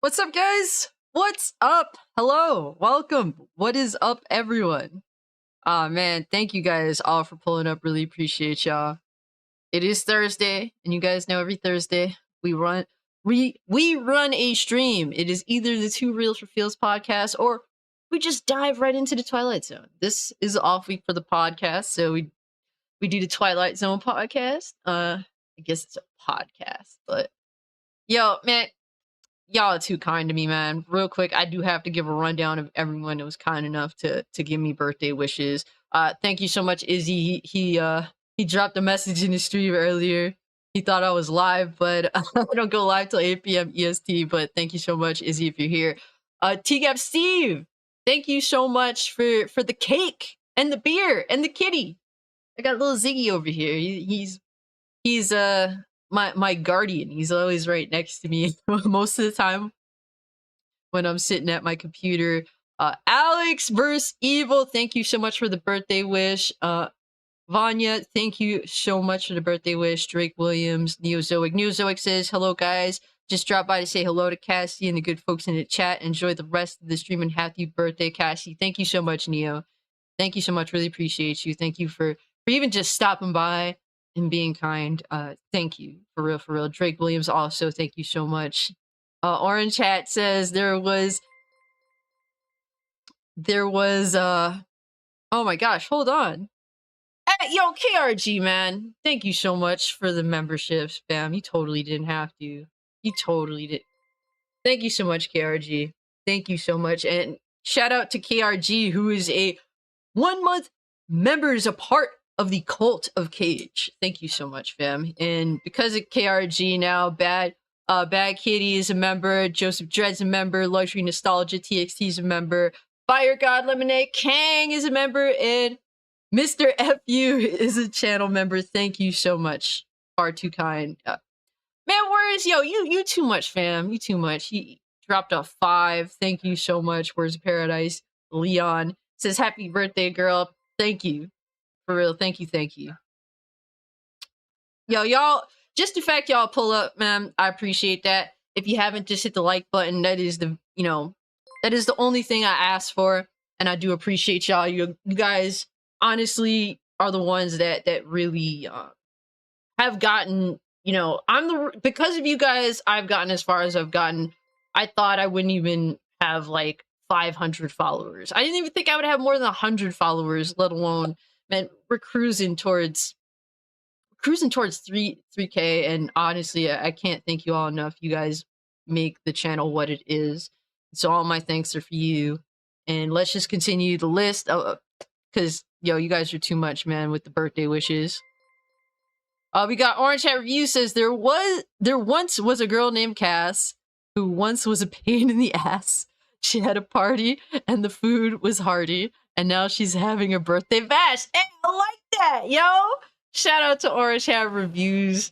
What's up, guys? What's up? Hello, welcome. What is up, everyone? Man, thank you guys all for pulling up. Really appreciate y'all. It is Thursday, and you guys know every Thursday we run a stream. It is either the Two Reels for Feels podcast, or we just dive right into the Twilight Zone. This is the off week for the podcast, so we do the Twilight Zone podcast. I guess it's a podcast, but yo, man, y'all are too kind to me, man. Real quick, I do have to give a rundown of everyone that was kind enough to give me birthday wishes. Thank you so much, Izzy. He dropped a message in the stream earlier. He thought I was live, but I don't go live till 8 p.m. EST. But thank you so much, Izzy, if you're here. T-Gap Steve, thank you so much for the cake and the beer and the kitty. I got little Ziggy over here. He's my guardian. He's always right next to me most of the time when I'm sitting at my computer. Alex vs. Evil, thank you so much for the birthday wish. Vanya, thank you so much for the birthday wish. Drake Williams, Neozoic says, hello guys. Just dropped by to say hello to Cassie and the good folks in the chat. Enjoy the rest of the stream and happy birthday, Cassie. Thank you so much, Neo. Thank you so much. Really appreciate you. Thank you for even just stopping by and being kind. Thank you. For real. Drake Williams also, thank you so much. Orange Hat says there was oh my gosh, hold on. Hey, yo, KRG, man. Thank you so much for the membership spam. You totally didn't have to. You totally did. Thank you so much, KRG. Thank you so much. And shout out to KRG, who is a 1 month member, is a part of the cult of Cage. Thank you so much, fam. And because of KRG now, Bad Kitty is a member, Joseph Dredd's a member, Luxury Nostalgia TXT is a member, Fire God Lemonade Kang is a member, and Mr. FU is a channel member. Thank you so much. Far too kind. Man, where's you too much, fam. You too much. He dropped a 5. Thank you so much. Where's Paradise? Leon says happy birthday, girl. Thank you. For real, thank you. Yo, y'all, just the fact y'all pull up, man, I appreciate that. If you haven't, just hit the like button. That is the only thing I asked for, and I do appreciate y'all. You guys honestly are the ones that really have gotten, because of you guys, I've gotten as far as I've gotten. I thought I wouldn't even have like 500 followers. I didn't even think I would have more than 100 followers, let alone, man, we're cruising towards 3K, and honestly, I can't thank you all enough. You guys make the channel what it is. So all my thanks are for you. And let's just continue the list, because you guys are too much, man, with the birthday wishes. We got Orange Hat Review says there once was a girl named Cass who once was a pain in the ass. She had a party and the food was hearty, and now she's having a birthday bash. Hey, I like that, yo! Shout out to Orange Hat Reviews.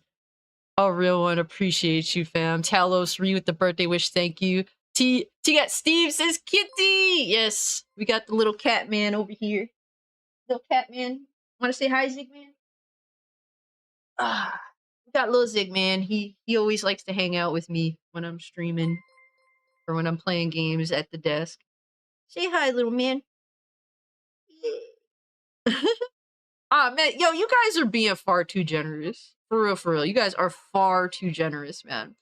A real one. Appreciate you, fam. Talos Re with the birthday wish. Thank you. T got Steve says Kitty. Yes, we got the little cat man over here. Little cat man. Want to say hi, Zigman? We got little Zigman. He always likes to hang out with me when I'm streaming or when I'm playing games at the desk. Say hi, little man. Man, you guys are being far too generous. For real. You guys are far too generous, man.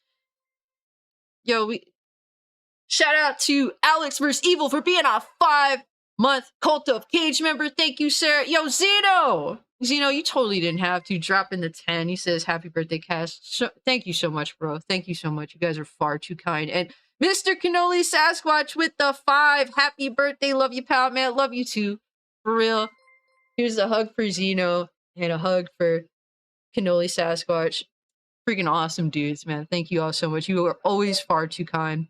Shout out to Alex vs. Evil for being a 5-month Cult of Cage member. Thank you, Sarah. Yo, Zeno, you totally didn't have to drop in the 10. He says, happy birthday, Cass. Thank you so much, bro. Thank you so much. You guys are far too kind. And Mr. Cannoli Sasquatch with the 5. Happy birthday. Love you, pal, man. Love you too. For real. Here's a hug for Zeno and a hug for Cannoli Sasquatch. Freaking awesome dudes, man. Thank you all so much. You are always far too kind.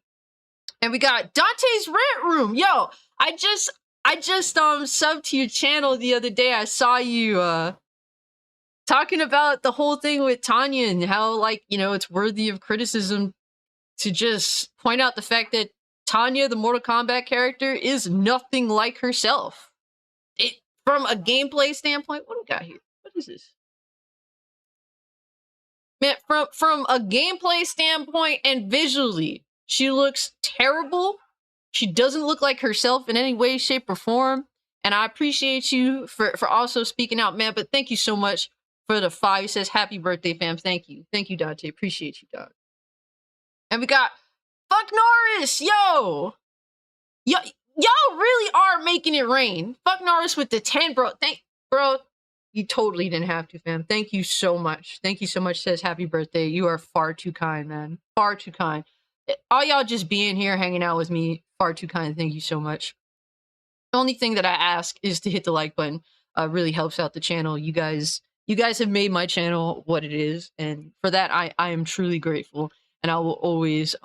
And we got Dante's Rant Room. Yo, I just subbed to your channel the other day. I saw you talking about the whole thing with Tanya and how, it's worthy of criticism to just point out the fact that Tanya, the Mortal Kombat character, is nothing like herself. From a gameplay standpoint, what do we got here? What is this? Man, from a gameplay standpoint and visually, She looks terrible. She doesn't look like herself in any way, shape, or form. And I appreciate you for also speaking out, man. But thank you so much for the 5. He says, happy birthday, fam. Thank you. Thank you, Dante. Appreciate you, dog. And we got Fuck Norris. Yo, y'all really are making it rain. Fuck Norris with the 10, bro. Bro, you totally didn't have to, fam. Thank you so much. Thank you so much. Says happy birthday. You are far too kind, man. Far too kind. All y'all just being here, hanging out with me, far too kind. Thank you so much. The only thing that I ask is to hit the like button. Really helps out the channel. You guys have made my channel what it is, and for that I am truly grateful. And I will always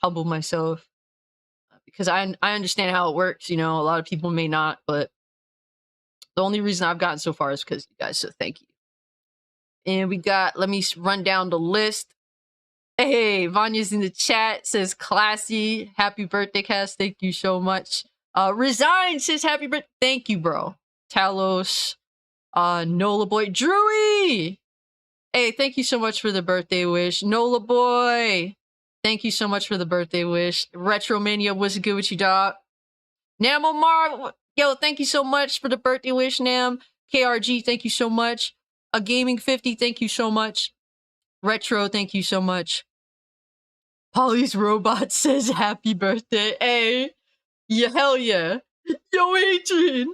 humble myself because I understand how it works. You know, a lot of people may not, but the only reason I've gotten so far is because you guys. So thank you. And we got. Let me run down the list. Hey, Vanya's in the chat, says classy. Happy birthday, Cass. Thank you so much. Resign says happy birthday. Thank you, bro. Talos. Nola boy. Drewy. Hey, thank you so much for the birthday wish. Nola boy. Thank you so much for the birthday wish. Retromania, what's good with you, dog? Nam Omar. Yo, thank you so much for the birthday wish, Nam. KRG, thank you so much. A Gaming 50, thank you so much. Retro, thank you so much. Polly's Robot says happy birthday. Hey, yeah, hell yeah. Yo, Adrian.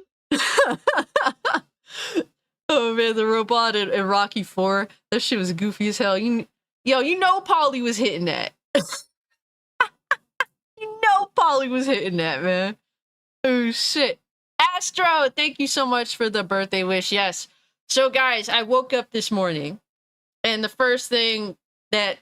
Oh man, the robot in Rocky 4. That shit was goofy as hell. You know Polly was hitting that. You know Polly was hitting that, man. Oh shit. Astro, thank you so much for the birthday wish. Yes. So guys, I woke up this morning, and the first thing that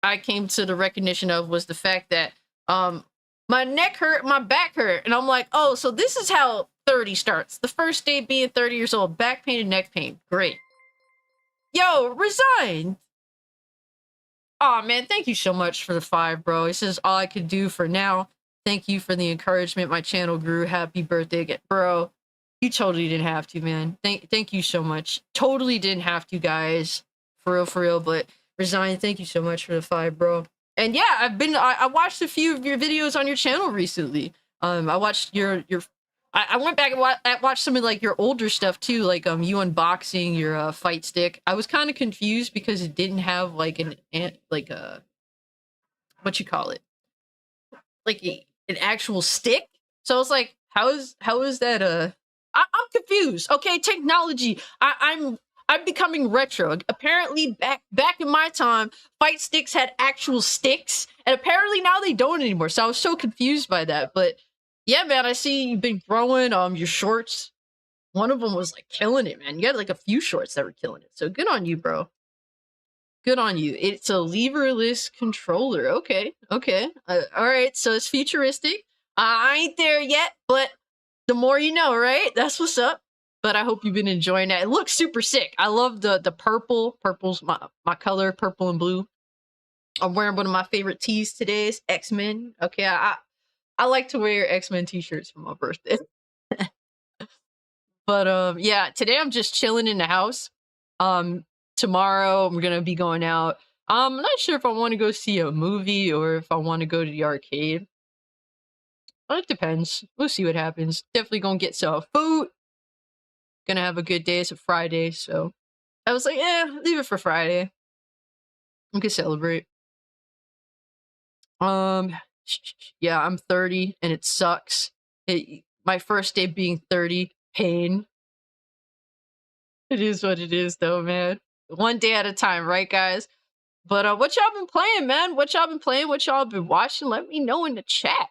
I came to the recognition of was the fact that my neck hurt, my back hurt, and I'm like, oh, so this is how 30 starts. The first day being 30 years old, back pain and neck pain. Great. Yo, resigned. Aw, man, thank you so much for the 5, bro. He says all I could do for now. Thank you for the encouragement. My channel grew. Happy birthday again. Bro, you totally didn't have to, man. Thank you so much. Totally didn't have to, guys. For real, but resign, thank you so much for the 5, bro. And yeah, I watched a few of your videos on your channel recently. I watched I went back and watched some of like your older stuff too, like you unboxing your fight stick. I was kind of confused because it didn't have like what you call it, like an actual stick. So I was like, how is that I'm confused. Okay, technology. I'm becoming retro. Apparently, back in my time, fight sticks had actual sticks, and apparently now they don't anymore. So I was so confused by that. But yeah, man, I see you've been growing your shorts. One of them was like killing it, man. You had like a few shorts that were killing it. So good on you, bro. Good on you. It's a leverless controller. Okay. All right. So it's futuristic. I ain't there yet, but the more you know, right? That's what's up. But I hope you've been enjoying that. It looks super sick. I love the purple. Purple's my color, purple and blue. I'm wearing one of my favorite tees today. It's X-Men. Okay, I like to wear X-Men t-shirts for my birthday. But yeah, today I'm just chilling in the house. Tomorrow I'm gonna be going out. I'm not sure if I want to go see a movie or if I want to go to the arcade. Well, it depends. We'll see what happens. Definitely gonna get some food. Gonna have a good day. It's a Friday, so I was like, leave it for Friday. We can celebrate. Yeah, I'm 30 and it sucks. My first day being 30, pain. It is what it is though, man. One day at a time, right, guys? But what y'all been playing, man? What y'all been playing? What y'all been watching? Let me know in the chat.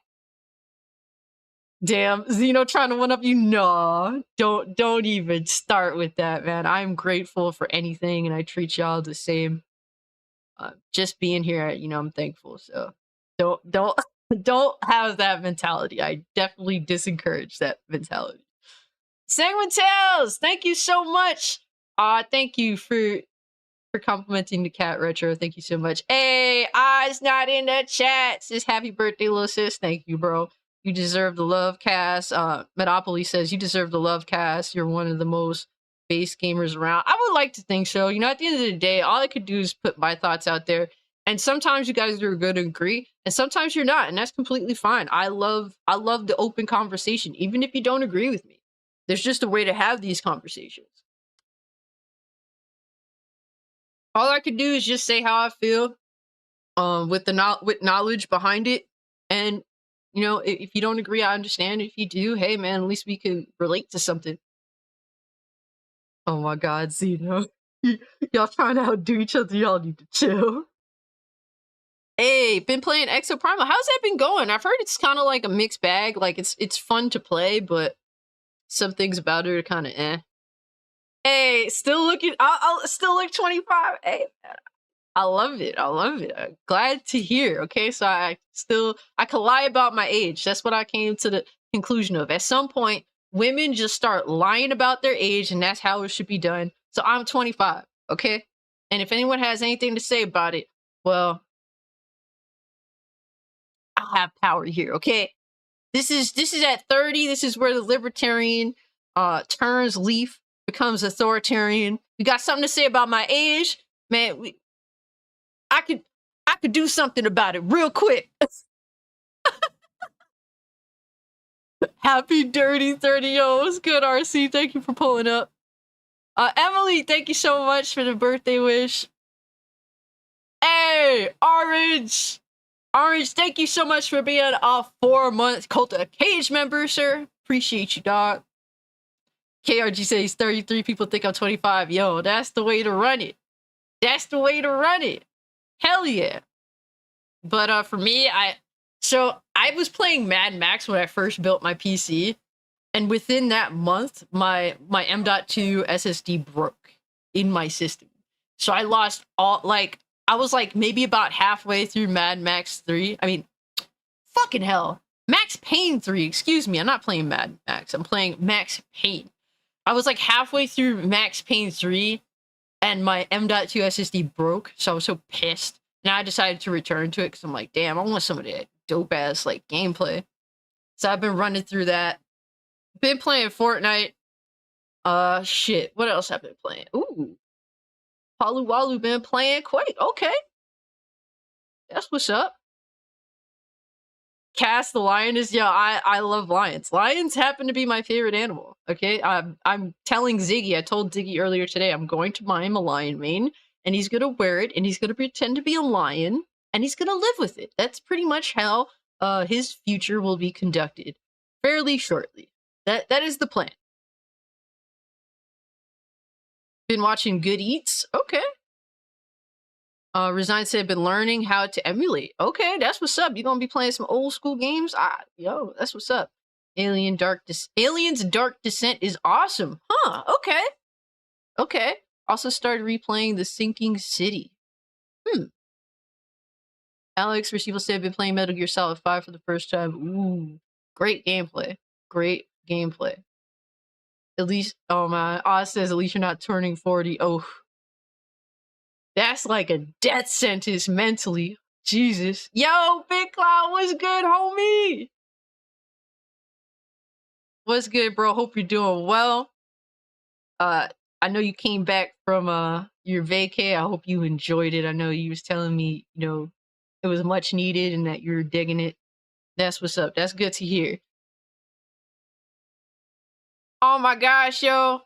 Damn, Zeno trying to one up you. No, don't even start with that, man. I'm grateful for anything, and I treat y'all the same. Just being here, I'm thankful. So don't have that mentality. I definitely disencourage that mentality. Sanguine Tales, thank you so much. Thank you for complimenting the cat retro. Thank you so much. Hey, I's not in the chat. Says happy birthday, little sis. Thank you, bro. You deserve the love, Cass. Metopoly says you deserve the love, Cass. You're one of the most base gamers around. I would like to think so. At the end of the day, all I could do is put my thoughts out there, And sometimes you guys are going to agree, and sometimes you're not, and that's completely fine. I love the open conversation, even if you don't agree with me. There's just a way to have these conversations. All I can do is just say how I feel, with with knowledge behind it, and if you don't agree, I understand. If you do, hey man, at least we can relate to something. Oh my God, Zeno, y'all trying to outdo each other. Y'all need to chill. Hey, been playing Exo Primal. How's that been going? I've heard it's kind of like a mixed bag. Like it's fun to play, but some things about it are kind of eh. Hey, still looking. I'll still look 25. Hey, I love it. I love it. I'm glad to hear. Okay, so I can lie about my age. That's what I came to the conclusion of. At some point, women just start lying about their age, and that's how it should be done. So I'm 25. Okay, and if anyone has anything to say about it, well, I have power here. Okay, this is at 30. This is where the libertarian turns leaf, becomes authoritarian. You got something to say about my age, man? I could do something about it real quick. Happy dirty 30, yo. What's good, RC? Thank you for pulling up. Emily, thank you so much for the birthday wish. Hey, Orange! Orange, thank you so much for being a 4-month Cult of Cage member, sir. Appreciate you, dog. KRG says 33 people think I'm 25. Yo, that's the way to run it. That's the way to run it. Hell yeah. But for me, I was playing Mad Max when I first built my PC, and within that month, my M.2 SSD broke in my system. So I lost all, like, I was like maybe about halfway through Mad Max 3. I mean, fucking hell. Max Payne 3, excuse me. I'm not playing Mad Max. I'm playing Max Payne. I was like halfway through Max Payne 3, and my M.2 SSD broke, so I was so pissed. And I decided to return to it because I'm like, damn, I want some of that dope-ass, like, gameplay. So I've been running through that. Been playing Fortnite. Shit. What else have I been playing? Ooh. Palu Walu been playing Quake. Okay. That's what's up. Cass the lion is, yeah, I love lions. Lions happen to be my favorite animal. Okay, I'm telling Ziggy. I told Ziggy earlier today I'm going to buy him a lion mane, and he's gonna wear it, and he's gonna pretend to be a lion, and he's gonna live with it. That's pretty much how his future will be conducted, fairly shortly. That is the plan. Been watching Good Eats. Okay. Resign said, been learning how to emulate. Okay, that's what's up. You gonna be playing some old school games? Yo, that's what's up. Aliens Dark Descent is awesome. Huh, okay. Okay. Also started replaying The Sinking City. Alex Receivable said, been playing Metal Gear Solid 5 for the first time. Ooh, great gameplay. Great gameplay. At least, oh my, Oz says, at least you're not turning 40. Oh, that's like a death sentence mentally. Jesus. Yo, Big Cloud, what's good, homie? What's good, bro? Hope you're doing well. I know you came back from your vacay. I hope you enjoyed it. I know you was telling me, it was much needed and that you're digging it. That's what's up. That's good to hear. Oh my gosh, yo.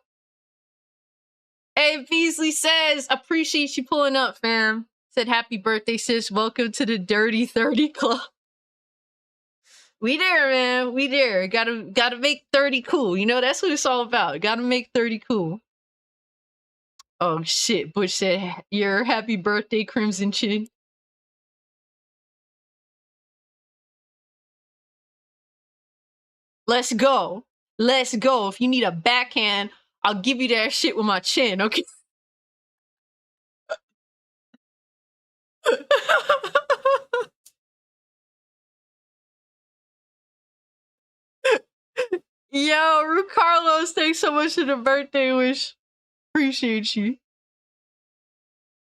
Hey, Beasley says, appreciate you pulling up, fam. Said, happy birthday, sis. Welcome to the Dirty 30 Club. We there, man. We there. Gotta make 30 cool. That's what it's all about. Gotta make 30 cool. Oh, shit. Butch said, your happy birthday, Crimson Chin. Let's go. Let's go. If you need a backhand, I'll give you that shit with my chin, okay? Yo, Ru Carlos, thanks so much for the birthday wish. Appreciate you.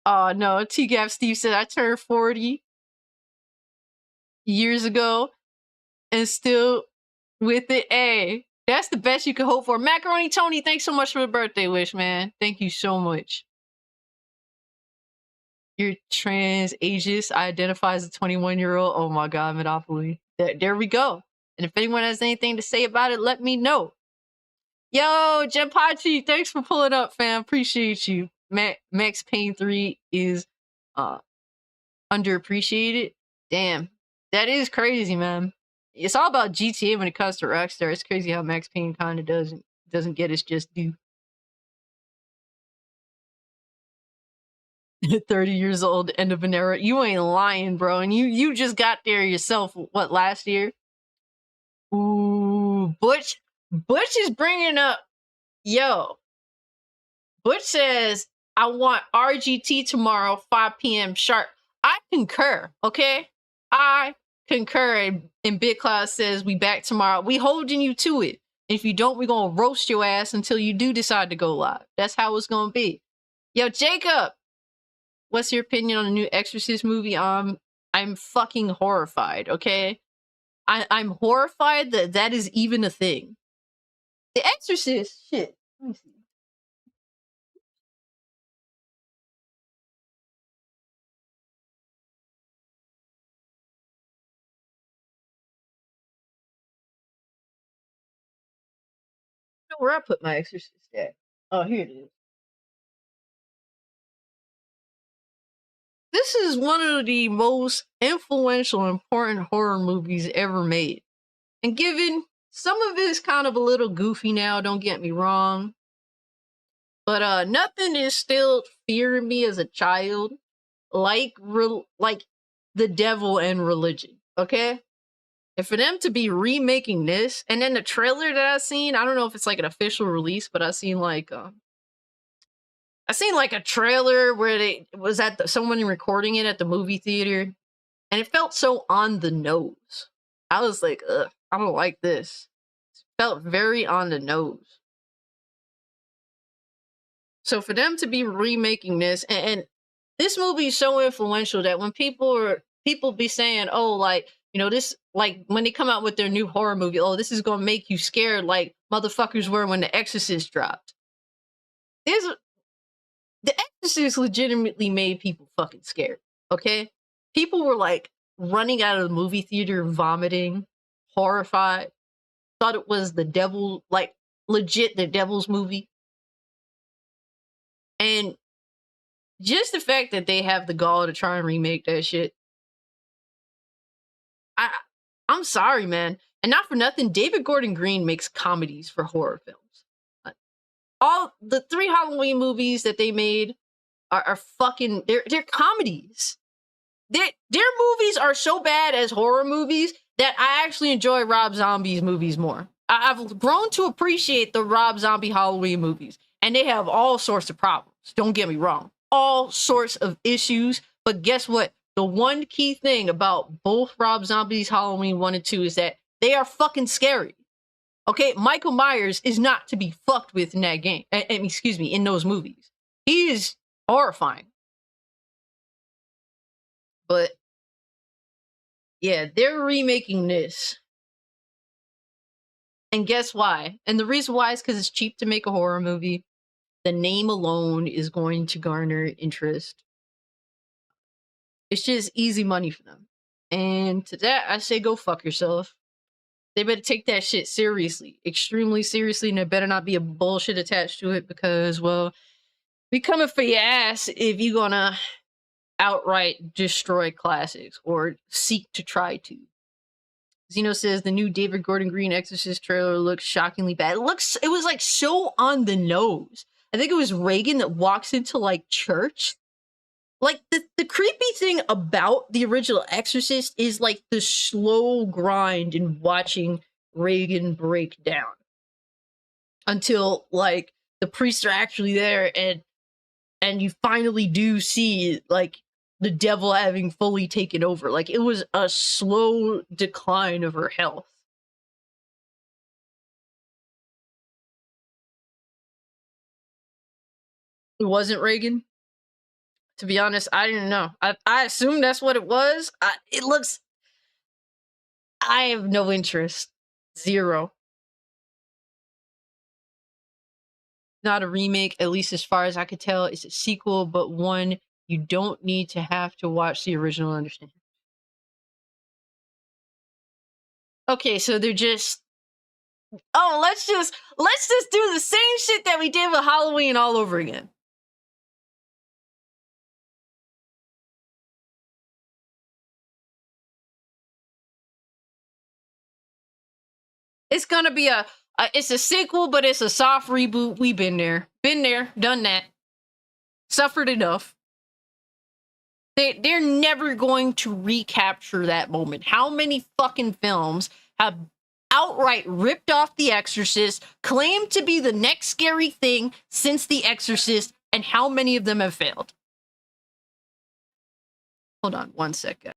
Oh no, T-Gap Steve said I turned 40 years ago and still with it. Hey, that's the best you could hope for. Macaroni Tony, thanks so much for the birthday wish, man. Thank you so much. You're trans ageist. I identify as a 21-year-old. Oh my god, Monopoly. There we go. And if anyone has anything to say about it, let me know. Yo, Jempachi, thanks for pulling up, fam. Appreciate you. Max Payne 3 is uh underappreciated. Damn. That is crazy, man. It's all about GTA when it comes to Rockstar. It's crazy how Max Payne kind of doesn't get its just due. 30 years old, end of an era. You ain't lying, bro. And you just got there yourself, what, last year? Ooh, Butch is bringing up, yo. Butch says, I want RGT tomorrow, 5 p.m. sharp. I concur, okay? I concur. And Big Cloud says, we back tomorrow. We holding you to it. If you don't, we're going to roast your ass until you do decide to go live. That's how it's going to be. Yo, Jacob, what's your opinion on the new Exorcist movie? I'm fucking horrified, okay? I'm horrified that that is even a thing. The Exorcist, shit. Let me see. I don't know where I put my Exorcist at. Oh, here it is. This is one of the most influential and important horror movies ever made. And given some of it is kind of a little goofy now, don't get me wrong. But nothing is still fearing me as a child like the devil and religion, okay? And for them to be remaking this, and then the trailer that I've seen, I don't know if it's like an official release, but I've seen like a trailer where they was at someone recording it at the movie theater, and it felt so on the nose. I was like, ugh, I don't like this. It felt very on the nose. So for them to be remaking this, and this movie is so influential that when people be saying, oh, like, you know, this, like, when they come out with their new horror movie, oh, this is gonna make you scared like motherfuckers were when The Exorcist dropped. The Exorcist legitimately made people fucking scared, okay? People were, like, running out of the movie theater, vomiting, horrified, thought it was the devil, like, legit the devil's movie. And just the fact that they have the gall to try and remake that shit, I'm sorry, man. And not for nothing, David Gordon Green makes comedies for horror films. All the 3 Halloween movies that they made are fucking, they're comedies. Their movies are so bad as horror movies that I actually enjoy Rob Zombie's movies more. I've grown to appreciate the Rob Zombie Halloween movies, and they have all sorts of problems. Don't get me wrong. All sorts of issues. But guess what? The one key thing about both Rob Zombie's Halloween 1 and 2 is that they are fucking scary. Okay? Michael Myers is not to be fucked with in that game. Excuse me, in those movies. He is horrifying. But yeah, they're remaking this. And guess why? And the reason why is because it's cheap to make a horror movie. The name alone is going to garner interest. It's just easy money for them. And to that, I say go fuck yourself. They better take that shit seriously. Extremely seriously, and there better not be a bullshit attached to it because, well, we coming for your ass if you're gonna outright destroy classics or seek to try to. Zeno says the new David Gordon Green Exorcist trailer looks shockingly bad. It was like so on the nose. I think it was Reagan that walks into like church. Like the creepy thing about the original Exorcist is like the slow grind in watching Reagan break down until like the priests are actually there and you finally do see like the devil having fully taken over. Like it was a slow decline of her health. It wasn't Reagan. To be honest, I didn't know. I assume that's what it was. It looks. I have no interest. Zero. Not a remake, at least as far as I could tell. It's a sequel, but one You don't need to have to watch the original to understand. Okay, so they're just let's just do the same shit that we did with Halloween all over again. It's gonna be it's a sequel, but it's a soft reboot. We've been there, done that, suffered enough. They're never going to recapture that moment. How many fucking films have outright ripped off The Exorcist, claimed to be the next scary thing since The Exorcist, and how many of them have failed? Hold on one second.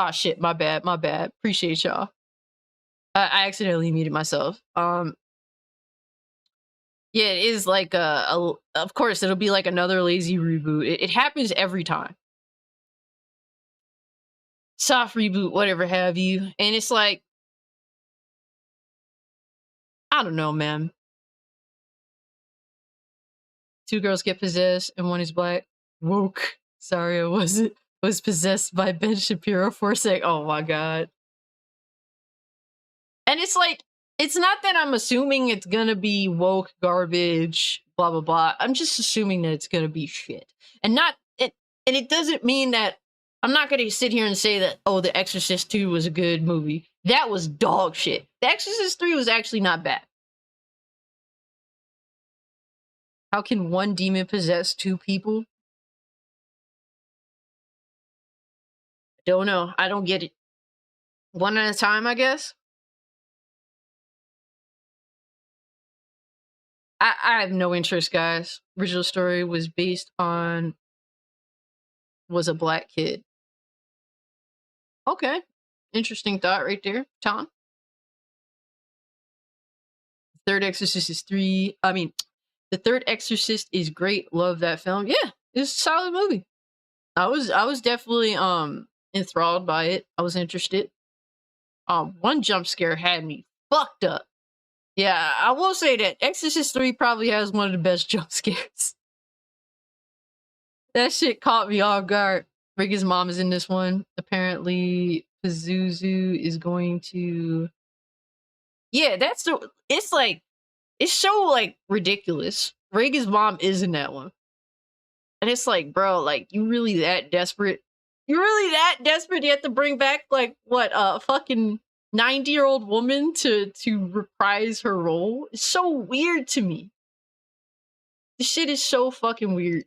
Oh shit, my bad, my bad. Appreciate y'all. I accidentally muted myself. Yeah, it is like of course it'll be like another lazy reboot. It happens every time. Soft reboot, whatever have you. And it's like, I don't know, man. Two girls get possessed and one is black. Woke. Sorry, I wasn't. Was possessed by Ben Shapiro for a sec. Oh my god. And it's like, it's not that I'm assuming it's gonna be woke garbage, blah blah blah. I'm just assuming that it's gonna be shit. And not it and it doesn't mean that I'm not gonna sit here and say that, oh, The Exorcist 2 was a good movie. That was dog shit. The Exorcist 3 was actually not bad. How can one demon possess two people? Don't know. I don't get it. One at a time, I guess. I have no interest, guys. Original story was based on was a black kid. Okay. Interesting thought right there, Tom. Third Exorcist is The Third Exorcist is great. Love that film. Yeah, it's a solid movie. I was definitely enthralled by it. I was interested. One jump scare had me fucked up. Yeah, I will say that Exorcist 3 probably has one of the best jump scares. That shit caught me off guard. Riggy's mom is in this one. Apparently, Pazuzu is going to. Yeah, it's so like ridiculous. Riggy's mom is in that one. And it's like, bro, like, you really that desperate? You're really that desperate you have to bring back, like, what, a fucking 90-year-old woman to reprise her role? It's so weird to me. This shit is so fucking weird.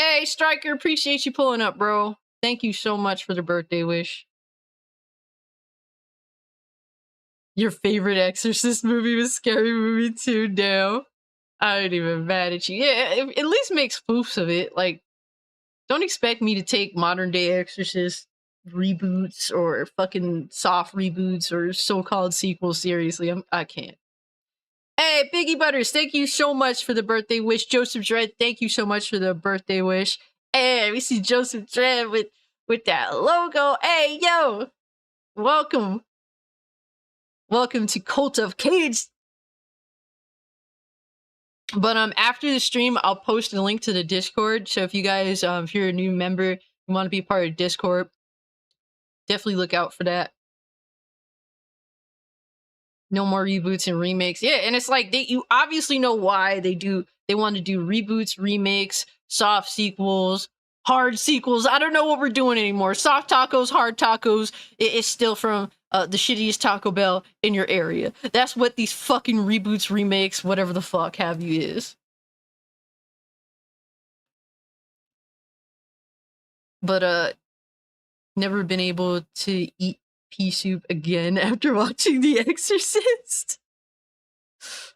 Hey, Striker, appreciate you pulling up, bro. Thank you so much for the birthday wish. Your favorite Exorcist movie was Scary Movie 2, damn. I ain't even mad at you. Yeah, it at least makes spoofs of it. Like, don't expect me to take modern day Exorcist reboots or fucking soft reboots or so-called sequels seriously. I can't. Hey, Biggie Butters, thank you so much for the birthday wish. Joseph Dredd, thank you so much for the birthday wish. Hey, we see Joseph Dredd with that logo. Hey, yo, welcome. Welcome to Cult of Cage. But after the stream, I'll post a link to the Discord. So if you guys, if you're a new member, you want to be part of Discord, definitely look out for that. No more reboots and remakes. Yeah, and it's like you obviously know why they want to do reboots, remakes, soft sequels, hard sequels. I don't know what we're doing anymore. Soft tacos, hard tacos. It's still from the shittiest Taco Bell in your area. That's what these fucking reboots, remakes, whatever the fuck have you is. But never been able to eat pea soup again after watching The Exorcist.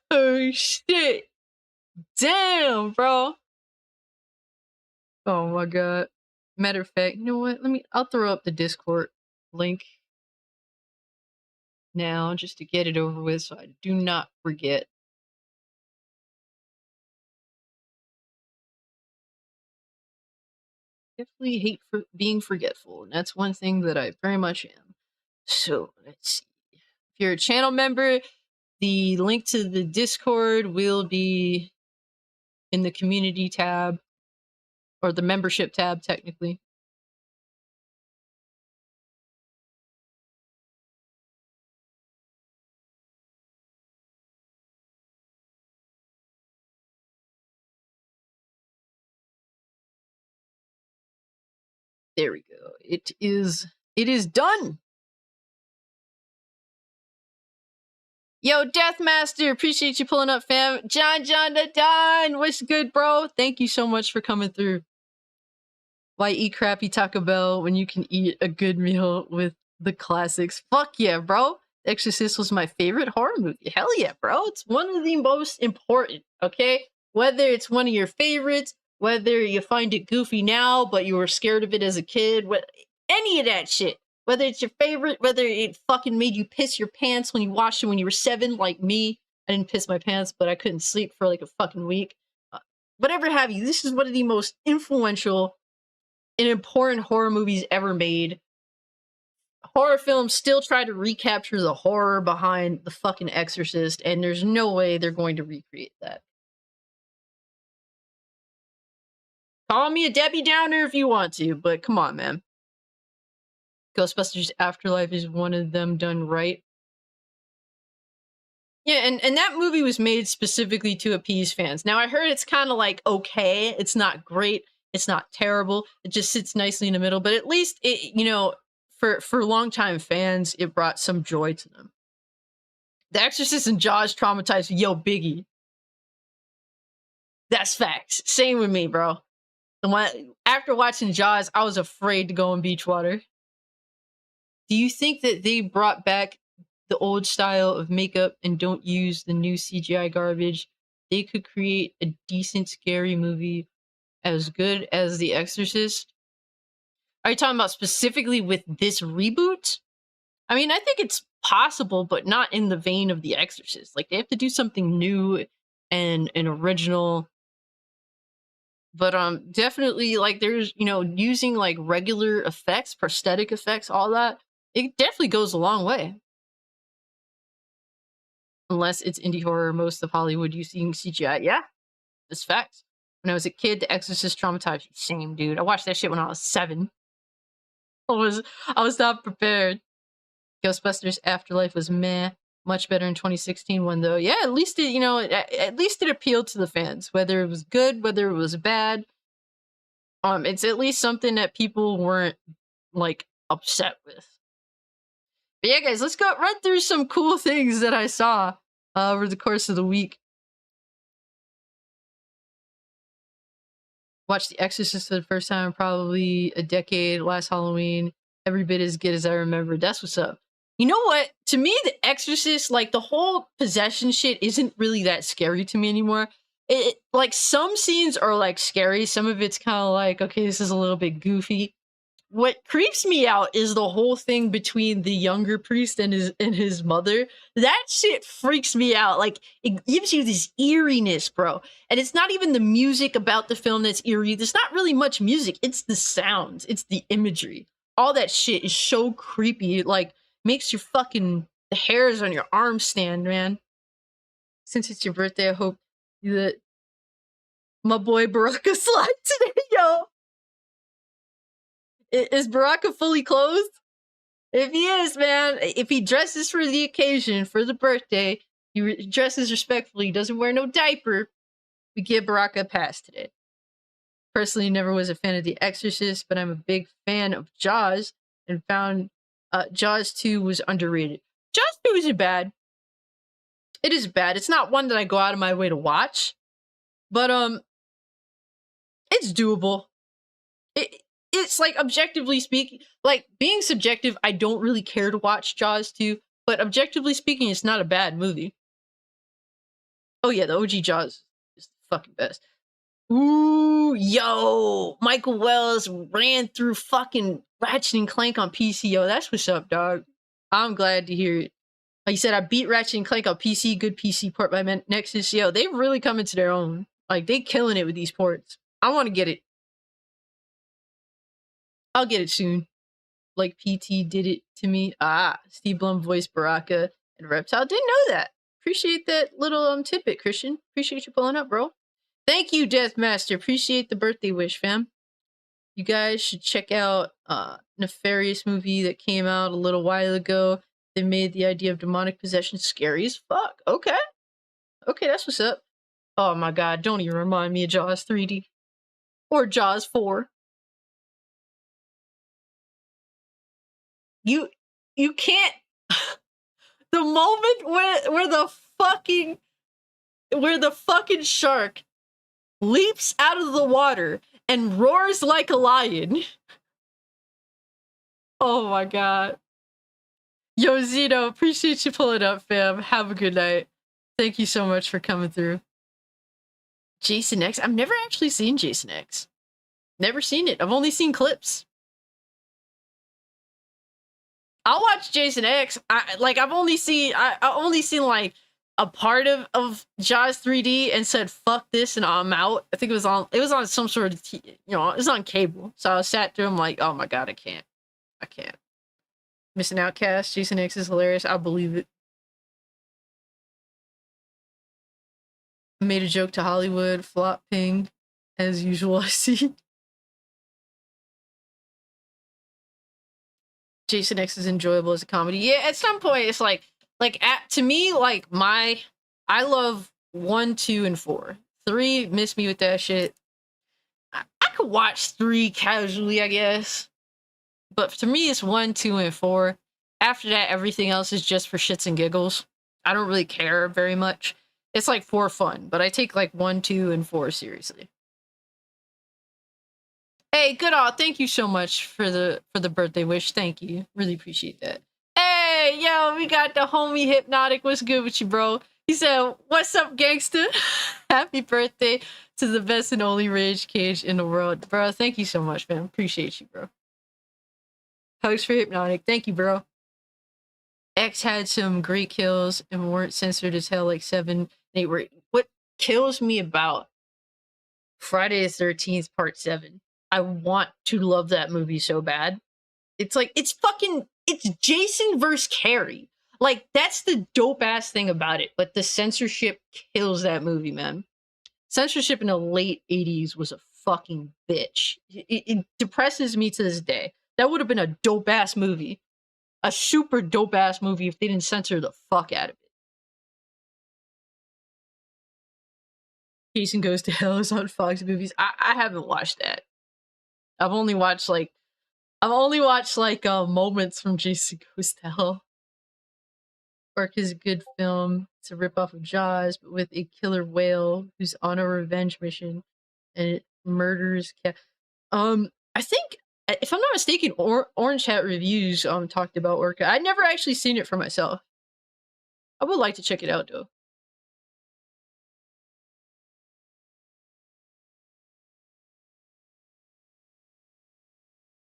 Oh shit. Damn, bro. Oh my god. Matter of fact, you know what? I'll throw up the Discord link now just to get it over with so I do not forget. Definitely hate for being forgetful, and that's one thing that I very much am. So, let's see. If you're a channel member, the link to the Discord will be in the community tab, or the membership tab, technically. There we go. It is done. Yo, Deathmaster, appreciate you pulling up, fam. John the Don, what's good, bro? Thank you so much for coming through. Why eat crappy Taco Bell when you can eat a good meal with the classics? Fuck yeah, bro. Exorcist was my favorite horror movie. Hell yeah, bro. It's one of the most important, okay? Whether it's one of your favorites, whether you find it goofy now, but you were scared of it as a kid, any of that shit. Whether it's your favorite, whether it fucking made you piss your pants when you watched it when you were 7, like me. I didn't piss my pants, but I couldn't sleep for like a fucking week. Whatever have you, this is one of the most influential and important horror movies ever made. Horror films still try to recapture the horror behind the fucking Exorcist, and there's no way they're going to recreate that. Call me a Debbie Downer if you want to, but come on, man. Ghostbusters Afterlife is one of them done right. Yeah, and that movie was made specifically to appease fans. Now, I heard it's kind of like, okay, it's not great, it's not terrible, it just sits nicely in the middle, but at least, it, you know, for longtime fans, it brought some joy to them. The Exorcist and Jaws traumatized Yo Biggie. That's facts. Same with me, bro. After watching Jaws, I was afraid to go in Beachwater. Do you think that they brought back the old style of makeup and don't use the new CGI garbage? They could create a decent scary movie as good as The Exorcist? Are you talking about specifically with this reboot? I mean, I think it's possible, but not in the vein of The Exorcist. Like, they have to do something new and original. But definitely, like, there's, you know, using like regular effects, prosthetic effects, all that, it definitely goes a long way. Unless it's indie horror, most of Hollywood using CGI. Yeah, that's facts. When I was a kid, The Exorcist traumatized me. Same, dude. I watched that shit when I was 7. I was not prepared. Ghostbusters Afterlife was meh. Much better in 2016 one though. Yeah, at least it, you know, at least it appealed to the fans. Whether it was good, whether it was bad, it's at least something that people weren't like upset with. But yeah, guys, let's go run through some cool things that I saw over the course of the week. Watched The Exorcist for the first time in probably a decade last Halloween. Every bit as good as I remember. That's what's up. You know what? To me, The Exorcist, like the whole possession shit isn't really that scary to me anymore. It like some scenes are like scary. Some of it's kind of like, okay, this is a little bit goofy. What creeps me out is the whole thing between the younger priest and his mother. That shit freaks me out. Like, it gives you this eeriness, bro. And it's not even the music about the film that's eerie. There's not really much music. It's the sounds. It's the imagery. All that shit is so creepy. It, like, makes your fucking the hairs on your arms stand, man. Since it's your birthday, I hope that my boy Baraka slide today, yo. Is Baraka fully clothed? If he is, man, if he dresses for the occasion, for the birthday, he dresses respectfully, doesn't wear no diaper, we give Baraka a pass today. Personally, never was a fan of The Exorcist, but I'm a big fan of Jaws and found Jaws 2 was underrated. Jaws 2 isn't bad. It is bad. It's not one that I go out of my way to watch, but it's doable. It's like, objectively speaking, like, being subjective, I don't really care to watch Jaws 2, but objectively speaking, it's not a bad movie. Oh yeah, the OG Jaws is the fucking best. Ooh, yo, Michael Wells ran through fucking Ratchet and Clank on PC. Yo, that's what's up, dog. I'm glad to hear it. Like you said, I beat Ratchet and Clank on PC. Good PC port by Nexus. Yo, they've really come into their own. Like, they killing it with these ports. I want to get it. I'll get it soon. Like PT did it to me. Ah, Steve Blum voiced Baraka and Reptile. Didn't know that. Appreciate that little tidbit, Christian. Appreciate you pulling up, bro. Thank you, Deathmaster. Appreciate the birthday wish, fam. You guys should check out Nefarious movie that came out a little while ago. They made the idea of demonic possession scary as fuck. Okay. Okay, that's what's up. Oh my god, don't even remind me of Jaws 3D. Or Jaws 4. You can't the moment where the fucking shark leaps out of the water and roars like a lion. Oh my god. Yo, Zeno, appreciate you pulling up, fam. Have a good night. Thank you so much for coming through. Jason X? I've never actually seen Jason X. Never seen it. I've only seen clips. I'll watch Jason X. I've only seen like a part of Jaws 3D and said fuck this and I'm out. I think it was on some sort of it was on cable. So I sat through. I'm like, oh my god, I can't. Missing Outcast. Jason X is hilarious. I believe it. Made a joke to Hollywood. Flop ping as usual. I see. Jason X is enjoyable as a comedy. Yeah, at some point it's to me, like, I love 1, 2, and 4. 3 miss me with that shit. I could watch 3 casually, I guess. But to me, it's 1, 2, and 4. After that, everything else is just for shits and giggles. I don't really care very much. It's like for fun, but I take like 1, 2, and 4 seriously. Hey, Goodall, thank you so much for the birthday wish. Thank you. Really appreciate that. Hey, yo, we got the homie Hypnotic. What's good with you, bro? He said, what's up, gangster? Happy birthday to the best and only Rage Cage in the world. Bro, thank you so much, man. Appreciate you, bro. Hugs for Hypnotic. Thank you, bro. X had some great kills and weren't censored as hell, like 7, 8 were. What kills me about Friday the 13th, part 7, I want to love that movie so bad. It's like, it's Jason versus Carrie. Like, that's the dope ass thing about it. But the censorship kills that movie, man. Censorship in the late 80s was a fucking bitch. It depresses me to this day. That would have been a dope ass movie. A super dope ass movie if they didn't censor the fuck out of it. Jason Goes to Hell is on Fox Movies. I haven't watched that. I've only watched moments from Jason Goes to Hell. Ark is a good film. It's a ripoff of Jaws, but with a killer whale who's on a revenge mission and it murders I think, if I'm not mistaken, Orange Hat Reviews talked about Orca. I'd never actually seen it for myself. I would like to check it out though.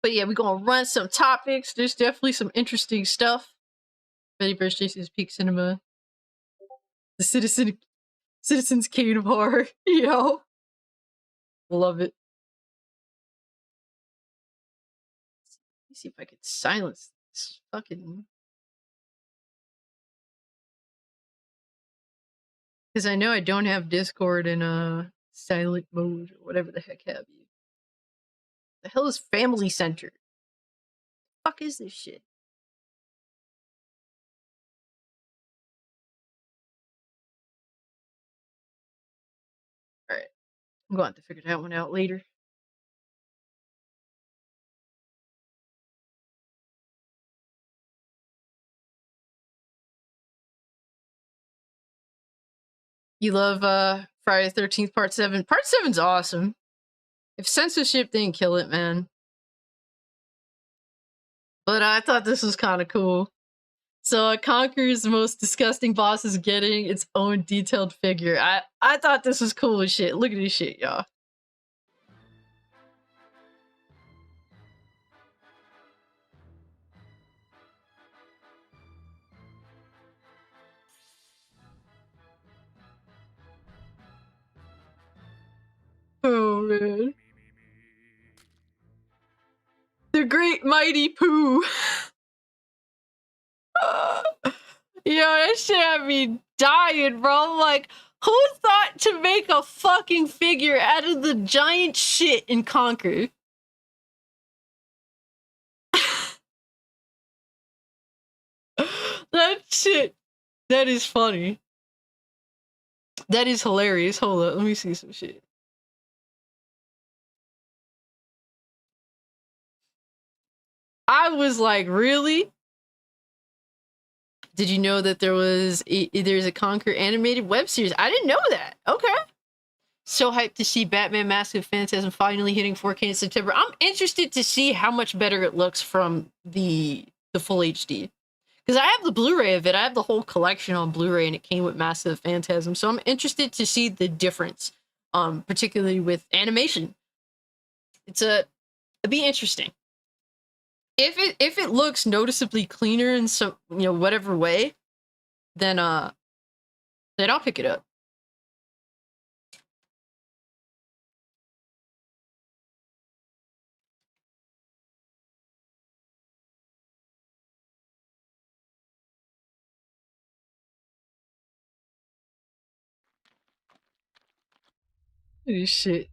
But yeah, we're gonna run some topics. There's definitely some interesting stuff. Betty vs. Jason's Peak Cinema. The Citizens Kane of Horror. Yo. Love it. Let me see if I can silence this fucking... Because I know I don't have Discord in a silent mode or whatever the heck have you. The hell is Family Center? The fuck is this shit? I'm going to have to figure that one out later. You love Friday the 13th Part 7. Part 7's awesome. If censorship didn't kill it, man. But I thought this was kind of cool. So Conqueror's most disgusting boss is getting its own detailed figure. I thought this was cool as shit. Look at this shit, y'all. Oh man. The Great Mighty Pooh. Yo, that shit had me dying, bro. I'm like, who thought to make a fucking figure out of the giant shit in Conquer? That shit. That is funny. That is hilarious. Hold up, let me see some shit. I was like, really? Did you know that there's a Conquer animated web series? I didn't know that. Okay. So hyped to see Batman Mask of Phantasm finally hitting 4K in September. I'm interested to see how much better it looks from the full HD. Because I have the Blu-ray of it. I have the whole collection on Blu-ray, and it came with Mask of Phantasm. So I'm interested to see the difference, particularly with animation. It'd be interesting. If it looks noticeably cleaner in some whatever way, then I'll pick it up. Holy shit.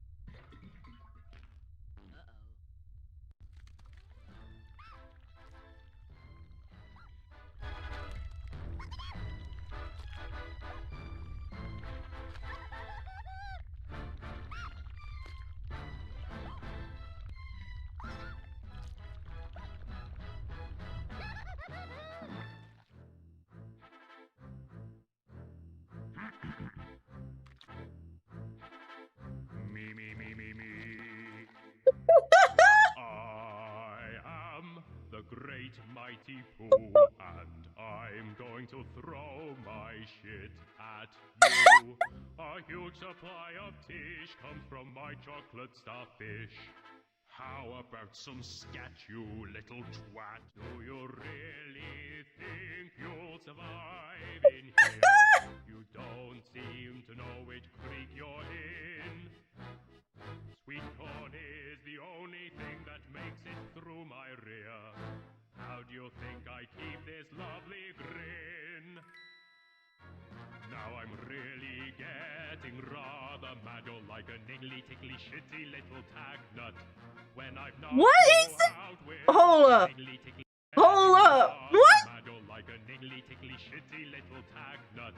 I am the great mighty Pooh, and I'm going to throw my shit at you. A huge supply of tish comes from my chocolate starfish. How about some scat, you little twat? Do you really think you'll survive in here? You don't seem to know which creek you're in. Sweet corn is the only thing that makes it through my rear. How do you think I keep this lovely grin? Now I'm really getting rather mad. You're like a niggly, tickly, shitty little tag nut. When I've knocked What is it? out with Hold up. niggly, tickly, Hold up. What? mad. You're like a niggly, tickly, shitty little tag nut.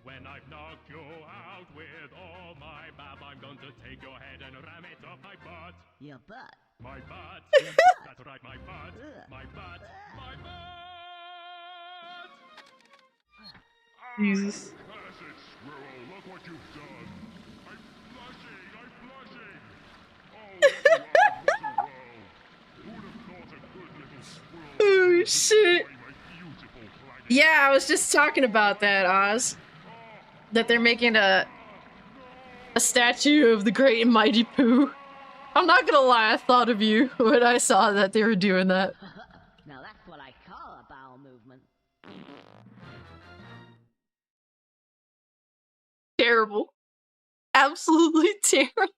When I've knocked you out with all my bab, I'm going to take your head and ram it up my butt. Your butt. My butt. Your butt. That's right, my butt. My butt. My butt. Jesus. Passage, squirrel, look what you've done. I'm blushing, Oh, you are Who'd have thought a good little squirrel Oh would shit. destroy my beautiful Clank? Yeah, I was just talking about that, Oz. That they're making a statue of the Great and Mighty Pooh. I'm not gonna lie, I thought of you when I saw that they were doing that. Now that's what I call a bowel movement. Terrible. Absolutely terrible.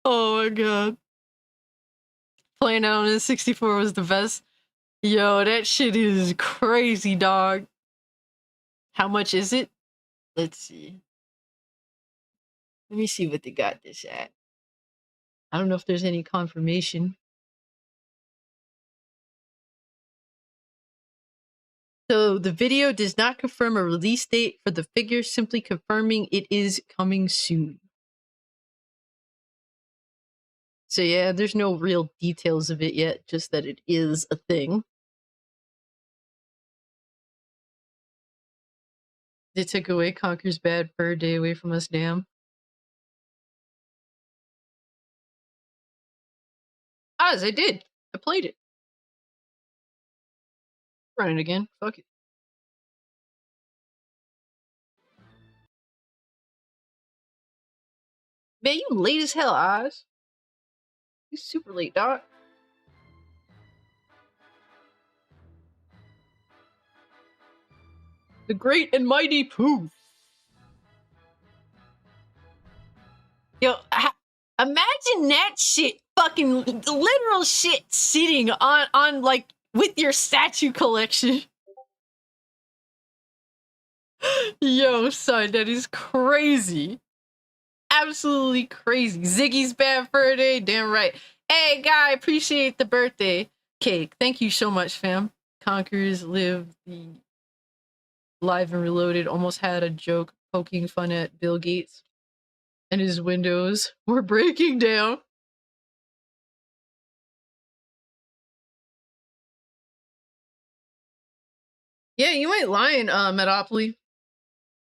Oh my god. Playing out on the 64 was the best. Yo, that shit is crazy, dog. How much is it? Let's see. Let me see what they got this at. I don't know if there's any confirmation. Although the video does not confirm a release date for the figure, simply confirming it is coming soon. So yeah, there's no real details of it yet, just that it is a thing. They took away Conker's bad fur day away from us, damn. As I did. I played it. Run it again. Fuck it. Man, you late as hell, Oz. You super late, dog. The Great and Mighty Pooh. Yo, imagine that shit, fucking literal shit, sitting on like with your statue collection. Yo, son, that is crazy. Absolutely crazy. Ziggy's bad fur day, damn right. Hey, guy, appreciate the birthday cake. Thank you so much, fam. Conquerors live the live and reloaded. Almost had a joke poking fun at Bill Gates and his windows were breaking down. Yeah, you ain't lying, Metopoly.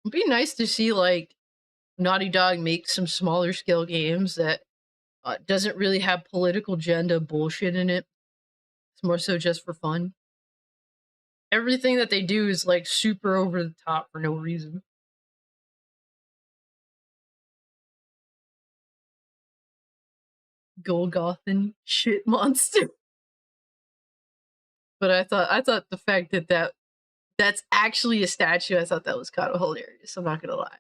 It'd be nice to see like Naughty Dog make some smaller scale games that doesn't really have political agenda bullshit in it. It's more so just for fun. Everything that they do is like super over the top for no reason. Golgothan shit monster. But I thought the fact that that's actually a statue, I thought that was kind of hilarious. I'm not gonna lie.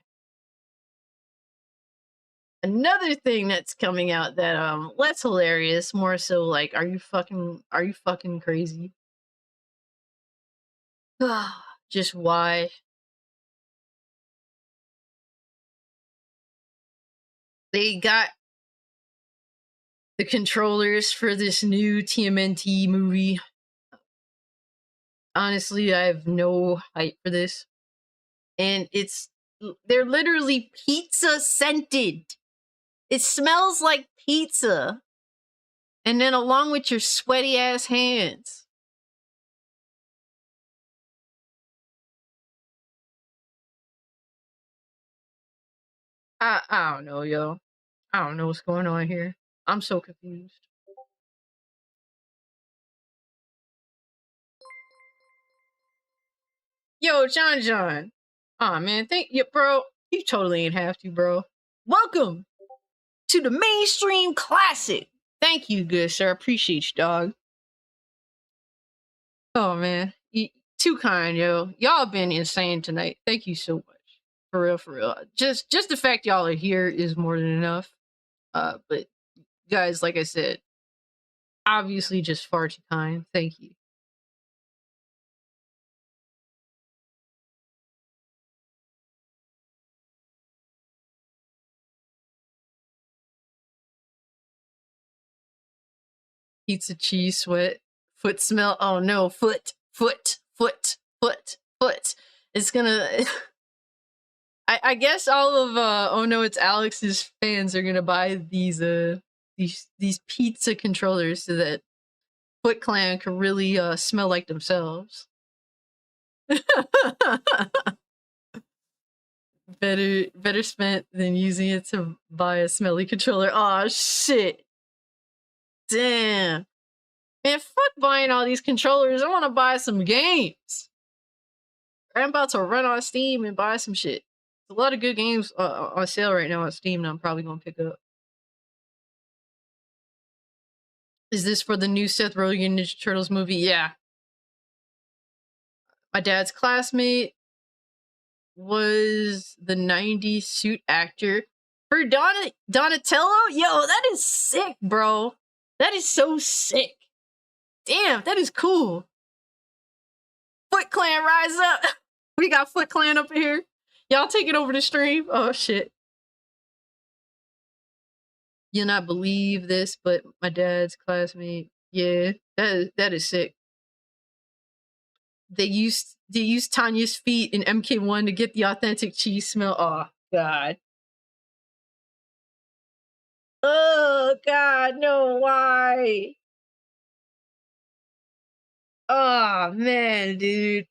Another thing that's coming out that less hilarious, more so like, are you fucking crazy? Just why? They got the controllers for this new TMNT movie. Honestly, I have no hype for this. And they're literally pizza scented. It smells like pizza. And then along with your sweaty ass hands. I don't know, yo. I don't know what's going on here. I'm so confused. Yo, John. Aw, man, thank you, bro. You totally ain't have to, bro. Welcome to the mainstream classic. Thank you, good sir. Appreciate you, dog. Oh, man. Too kind, yo. Y'all been insane tonight. Thank you so much. For real, for real. Just the fact y'all are here is more than enough. But guys, like I said, obviously just far too kind. Thank you. Pizza, cheese, sweat, foot smell. Oh no, foot. It's gonna. I guess all of oh no, it's Alex's fans are gonna buy these pizza controllers so that Foot Clan can really smell like themselves. better spent than using it to buy a smelly controller. Oh shit. Damn. Man, fuck buying all these controllers. I want to buy some games. I'm about to run on Steam and buy some shit. There's a lot of good games on sale right now on Steam that I'm probably going to pick up. Is this for the new Seth Rogen Ninja Turtles movie? Yeah. My dad's classmate was the 90s suit actor for Donatello. Yo, that is sick, bro. That is so sick. Damn, that is cool. Foot Clan, rise up. We got Foot Clan up here. Y'all taking over the stream? Oh, shit. You'll not believe this, but my dad's classmate. Yeah, that is sick. They used Tanya's feet in MK1 to get the authentic cheese smell. Oh god. Oh god, no, why? Oh man, dude.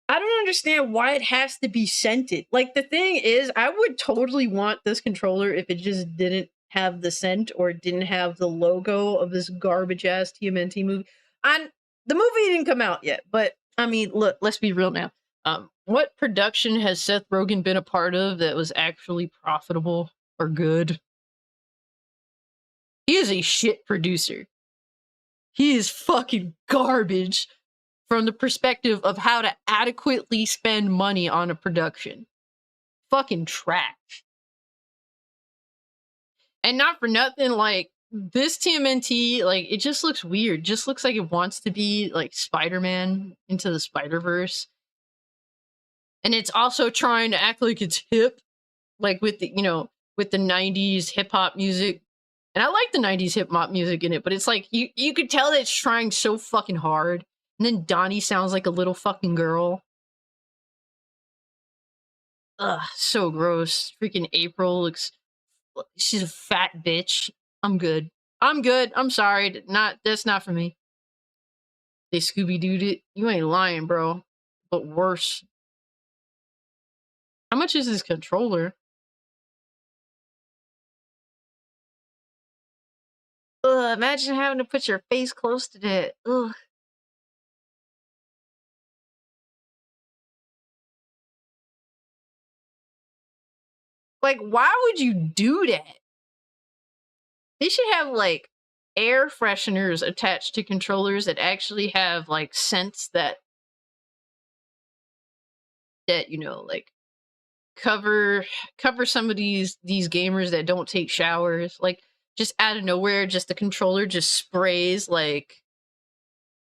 I don't understand why it has to be scented. Like, the thing is, I would totally want this controller if it just didn't have the scent or didn't have the logo of this garbage ass TMNT movie. And the movie didn't come out yet, but I mean, look, let's be real now. What production has Seth Rogen been a part of that was actually profitable or good? He is a shit producer. He is fucking garbage from the perspective of how to adequately spend money on a production. Fucking trash. And not for nothing, like, this TMNT, like, it just looks weird. Just looks like it wants to be like Spider-Man Into the Spider-Verse. And it's also trying to act like it's hip, like with the, with the 90s hip-hop music. And I like the 90s hip-hop music in it, but it's like, you could tell that it's trying so fucking hard. And then Donnie sounds like a little fucking girl. Ugh, so gross. Freaking April looks... She's a fat bitch. I'm good. I'm good. I'm sorry. That's not for me. They Scooby-Dooed it. You ain't lying, bro. But worse. How much is this controller? Ugh, imagine having to put your face close to that. Ugh. Like, why would you do that? They should have, like, air fresheners attached to controllers that actually have, like, scents that like, cover some of these gamers that don't take showers. Like, just out of nowhere, just the controller just sprays, like,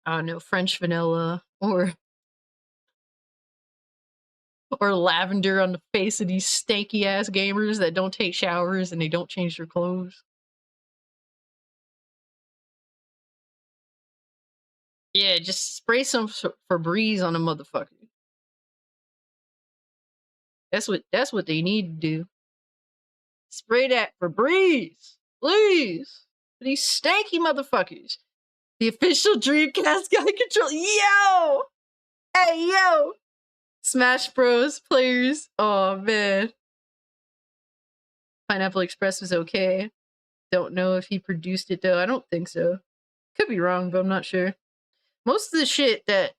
I don't know, French vanilla or lavender on the face of these stanky ass gamers that don't take showers and they don't change their clothes. Yeah, just spray some Febreze on a motherfucker. That's what they need to do. Spray that Febreze, please. For these stanky motherfuckers. The official Dreamcast guy control. Yo! Hey, yo! Smash Bros. Players. Oh, man. Pineapple Express was okay. Don't know if he produced it, though. I don't think so. Could be wrong, but I'm not sure. Most of the shit that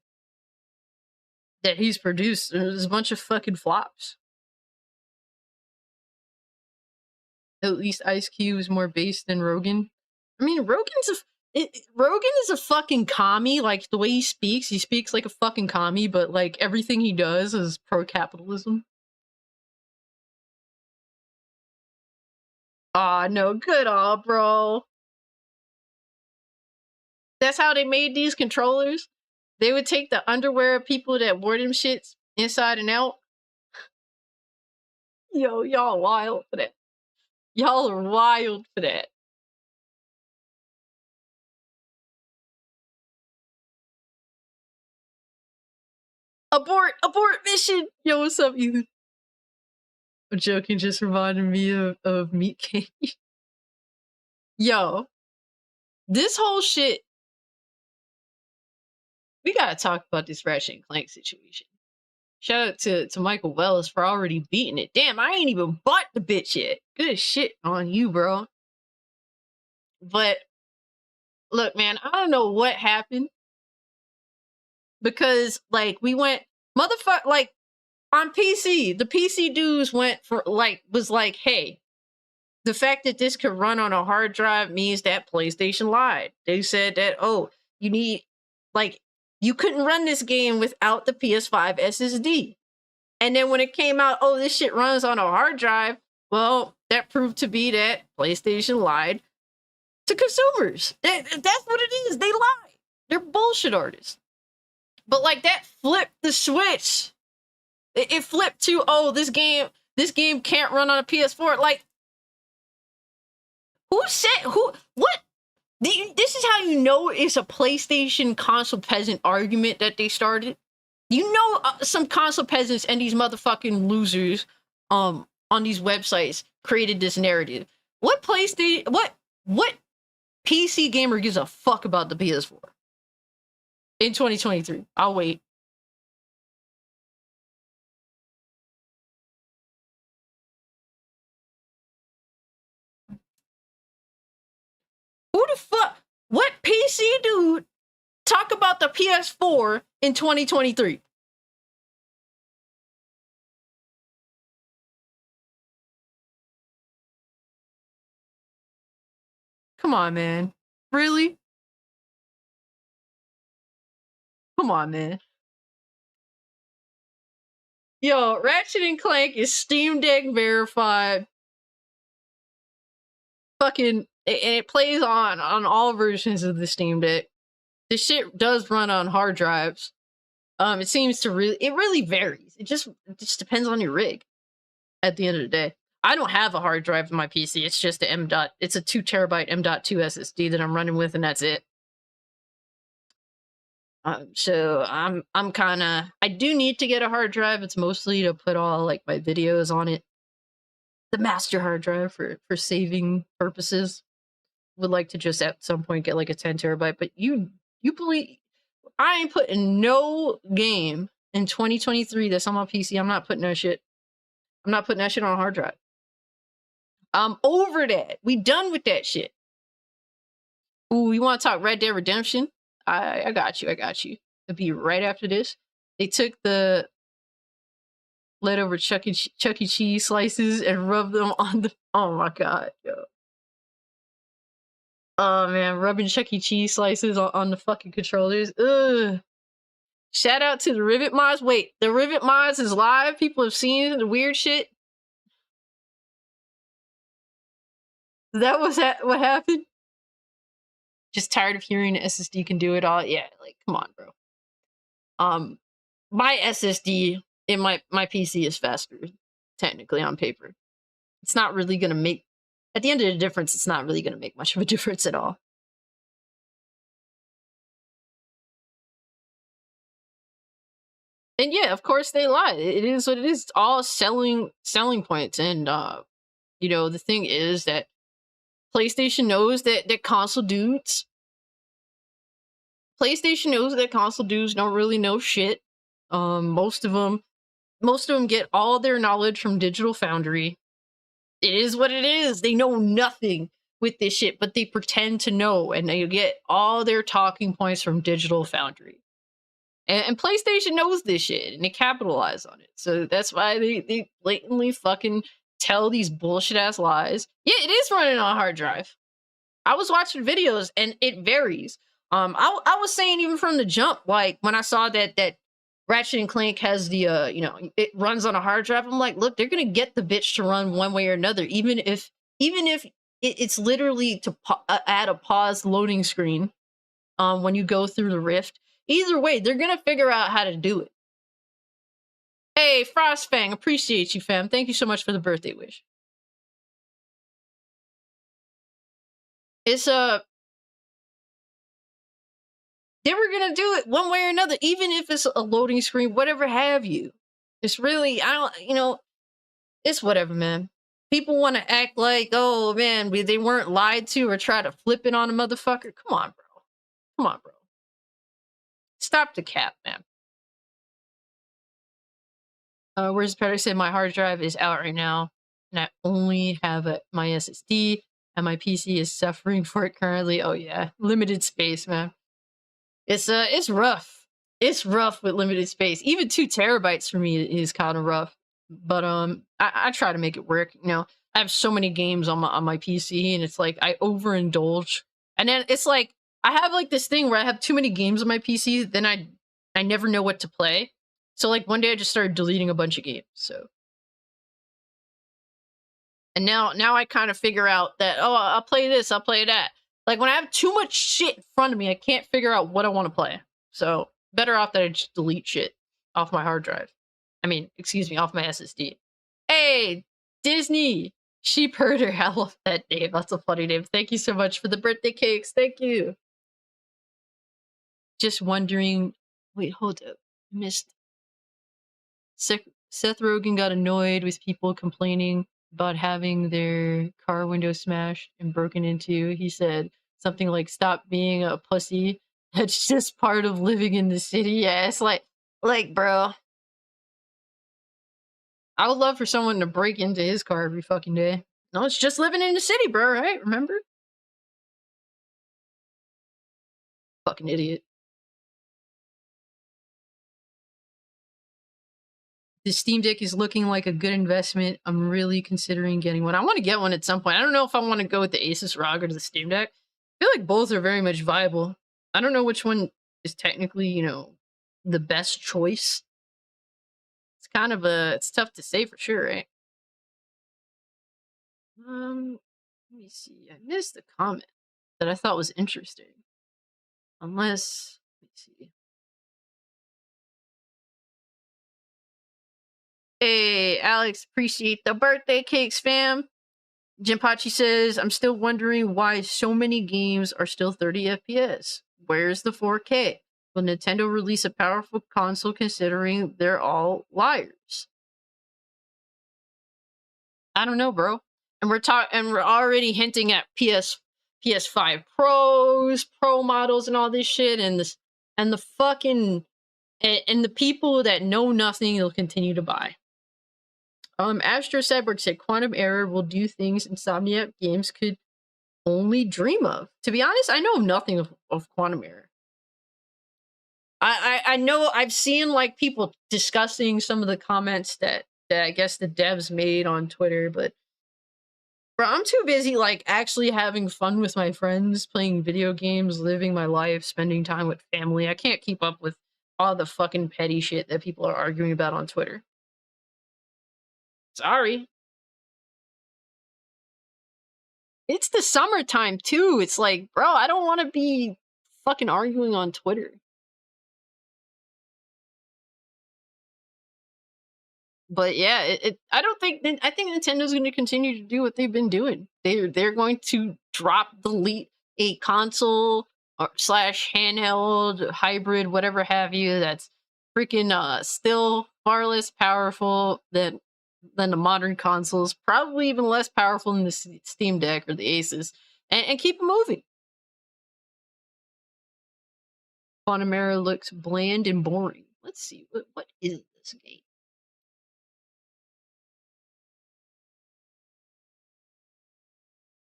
he's produced is a bunch of fucking flops. At least Ice Cube is more based than Rogan. I mean, Rogan is a fucking commie. Like, the way he speaks like a fucking commie, but, like, everything he does is pro-capitalism. Aw, no, good all, bro. That's how they made these controllers. They would take the underwear of people that wore them shits inside and out. Yo, y'all wild for that. Y'all are wild for that. Abort mission! Yo, what's up, Ethan? I'm joking, just reminded me of Meat Cake. Yo, this whole shit. We gotta talk about this Ratchet and Clank situation. Shout out to Michael Wells for already beating it. Damn, I ain't even bought the bitch yet. Good shit on you, bro. But look, man, I don't know what happened. Because, like, we went motherfucker, like, on PC, the PC dudes went for, like, was like, hey, the fact that this could run on a hard drive means that PlayStation lied. They said that, oh, you need, like, you couldn't run this game without the PS5 SSD. And then when it came out, oh, this shit runs on a hard drive, well, that proved to be that PlayStation lied to consumers. That's what it is. They lie. They're bullshit artists. But, like, that flipped the switch. It flipped to, oh, this game can't run on a PS4. Like, what? This is how you know it's a PlayStation console peasant argument that they started. You know, some console peasants and these motherfucking losers, on these websites created this narrative. What PlayStation? What PC gamer gives a fuck about the PS4 in 2023? I'll wait. Who the fuck? What PC dude talk about the PS4 in 2023? Come on, man. Really? Come on, man. Yo, Ratchet and Clank is Steam Deck verified. Fucking, and it plays on all versions of the Steam Deck. This shit does run on hard drives. It seems to really varies. It just depends on your rig. At the end of the day, I don't have a hard drive in my PC. It's just it's a 2 terabyte M.2 SSD that I'm running with, and that's it. So I'm kind of, I do need to get a hard drive. It's mostly to put all like my videos on it. The master hard drive for saving purposes. Would like to just at some point get like a 10 terabyte, but you believe I ain't putting no game in 2023 that's on my PC. I'm not putting that shit. I'm not putting that shit on a hard drive. I'm over that. We done with that shit. Ooh, you want to talk Red Dead Redemption? I got you. I got you. It'll be right after this. They took the leftover Chuck E. Cheese slices and rubbed them on the. Oh my god, yo. Oh man, rubbing Chuck E. Cheese slices on the fucking controllers. Ugh. Shout out to the Rivet mods. Wait, the Rivet mods is live. People have seen the weird shit. That was what happened. Just tired of hearing the SSD can do it all. Yeah, like come on, bro. My SSD in my PC is faster, technically on paper. It's not really gonna make. At the end of the difference, it's not really gonna make much of a difference at all. And yeah, of course they lied. It is what it is. It's all selling points. And you know, the thing is that PlayStation knows that console dudes don't really know shit. Most of them get all their knowledge from Digital Foundry. It is what it is. They know nothing with this shit, but they pretend to know, and they get all their talking points from Digital Foundry. And PlayStation knows this shit, and they capitalize on it. So that's why they blatantly fucking tell these bullshit ass lies. Yeah, it is running on a hard drive. I was watching videos, and it varies. I was saying even from the jump, like when I saw that Ratchet and Clank has the you know, it runs on a hard drive. I'm like, look, they're gonna get the bitch to run one way or another, even if it's literally to add a pause loading screen. When you go through the rift. Either way, they're gonna figure out how to do it. Hey, Frostfang, appreciate you, fam. Thank you so much for the birthday wish. It's they were gonna do it one way or another, even if it's a loading screen, whatever have you. It's really, I don't, you know, it's whatever, man. People want to act like, oh man, they weren't lied to or try to flip it on a motherfucker. Come on, bro. Come on, bro. Stop the cap, man. Whereas Patrick said my hard drive is out right now, and I only have my SSD, and my PC is suffering for it currently. Oh yeah, limited space, man. It's rough. It's rough with limited space. Even 2 terabytes for me is kind of rough. But I try to make it work. You know, I have so many games on my PC, and it's like I overindulge, and then it's like I have like this thing where I have too many games on my PC, then I never know what to play. So like one day I just started deleting a bunch of games. So, and now I kind of figure out that, oh, I'll play this, I'll play that. Like when I have too much shit in front of me, I can't figure out what I want to play. So better off that I just delete shit off my hard drive. I mean, excuse me, off my SSD. Hey, Disney, Sheep herder. I love that name. That's a funny name. Thank you so much for the birthday cakes. Thank you. Just wondering. Wait, hold up. Missed. Seth Rogen got annoyed with people complaining about having their car window smashed and broken into. He said something like, "Stop being a pussy. That's just part of living in the city." Yeah, it's like, bro. I would love for someone to break into his car every fucking day. No, it's just living in the city, bro, right? Remember? Fucking idiot. The Steam Deck is looking like a good investment. I'm really considering getting one. I want to get one at some point. I don't know if I want to go with the Asus ROG or the Steam Deck. I feel like both are very much viable. I don't know which one is technically, the best choice. It's kind of it's tough to say for sure, right? Let me see. I missed a comment that I thought was interesting. Unless, let me see. Hey, Alex, appreciate the birthday cakes, fam. Jinpachi says, I'm still wondering why so many games are still 30 FPS. Where's the 4K? Will Nintendo release a powerful console considering they're all liars? I don't know, bro. And we're already hinting at PS5 Pros, Pro models and all this shit and the fucking and the people that know nothing will continue to buy. Astro Cyborg said Quantum Error will do things Insomniac Games could only dream of. To be honest, I know nothing of Quantum Error. I know I've seen like people discussing some of the comments that I guess the devs made on Twitter, but bro, I'm too busy like actually having fun with my friends, playing video games, living my life, spending time with family. I can't keep up with all the fucking petty shit that people are arguing about on Twitter. Sorry. It's the summertime too. It's like, bro, I don't want to be fucking arguing on Twitter. But yeah, I don't think I think Nintendo's going to continue to do what they've been doing. They're going to delete a console or slash handheld hybrid, whatever have you. That's freaking still far less powerful than the modern consoles. Probably even less powerful than the Steam Deck or the Asus, and keep it moving. Quantum Error looks bland and boring. Let's see what is this game.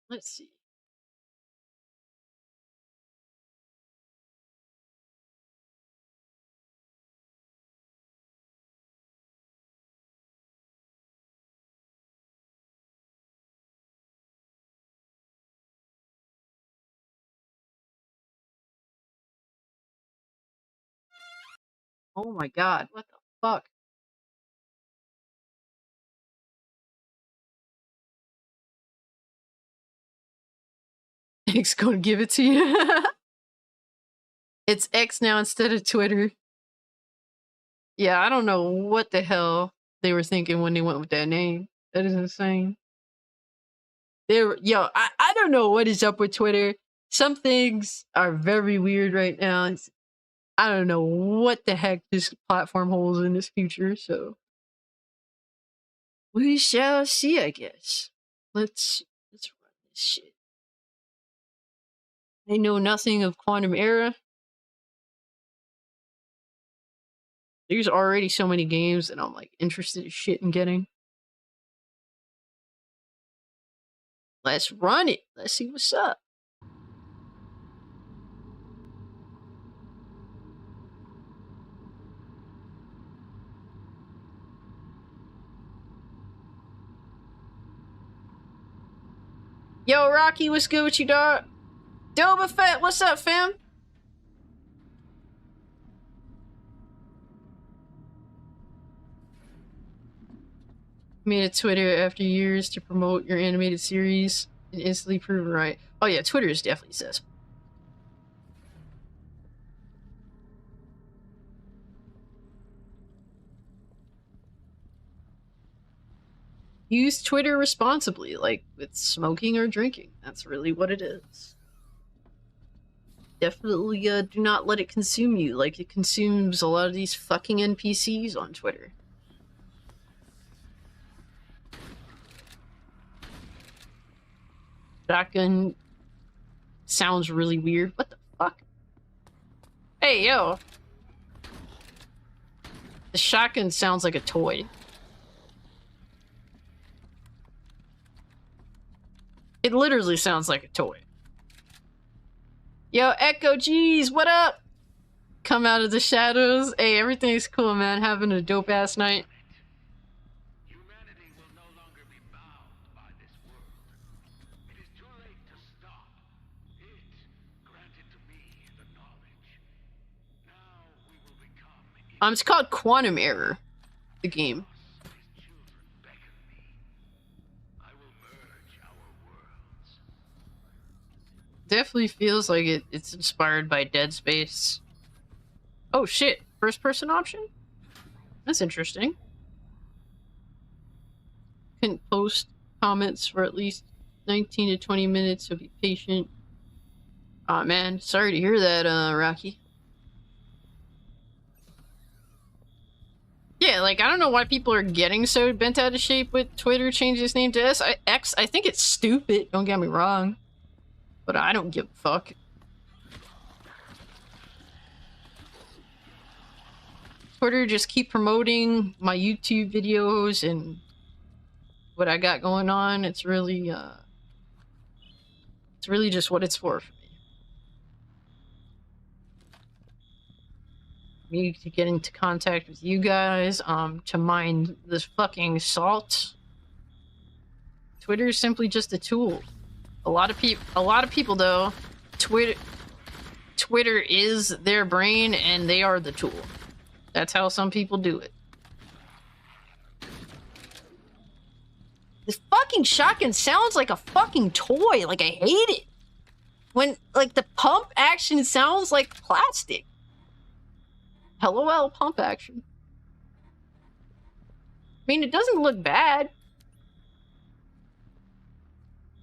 Let's see. Oh my god, what the fuck? X gonna give it to you. It's X now instead of Twitter. Yeah, I don't know what the hell they were thinking when they went with that name. That is insane. I don't know what is up with Twitter. Some things are very weird right now. I don't know what the heck this platform holds in this future, so we shall see, I guess. Let's run this shit. I know nothing of Quantum Era. There's already so many games that I'm like interested as shit in getting. Let's run it. Let's see what's up. Yo, Rocky, what's good with you, dog? Doba Fett, what's up, fam? Made a Twitter after years to promote your animated series and instantly proven right. Oh yeah, Twitter is definitely sus. use Twitter responsibly, like with smoking or drinking. That's really what it is. Definitely do not let it consume you like it consumes a lot of these fucking NPCs on Twitter. Shotgun sounds really weird. What the fuck? Hey, yo. The shotgun sounds like a toy. It literally sounds like a toy. Yo, Echo, geez, what up? Come out of the shadows. Hey, everything's cool, man. Having a dope-ass night. Humanity will no longer be bound by this world. It is too late to stop. It granted to me the knowledge. Now we will become It's called Quantum Error, the game. his children beckon me. I will merge our worlds. Definitely feels like it's inspired by Dead Space. Oh shit, first person option? That's interesting. Couldn't post comments for at least 19 to 20 minutes, so be patient. Aw, man, sorry to hear that, Rocky. Yeah, like, I don't know why people are getting so bent out of shape with Twitter changing its name to X. I think it's stupid, don't get me wrong. But I don't give a fuck. Twitter, just keep promoting my YouTube videos and what I got going on. It's really just what it's for me. Me to get into contact with you guys, to mine this fucking salt. Twitter is simply just a tool. A lot of people though, Twitter is their brain and they are the tool. That's how some people do it. This fucking shotgun sounds like a fucking toy. Like, I hate it. When, like, the pump action sounds like plastic. LOL, pump action. I mean, it doesn't look bad.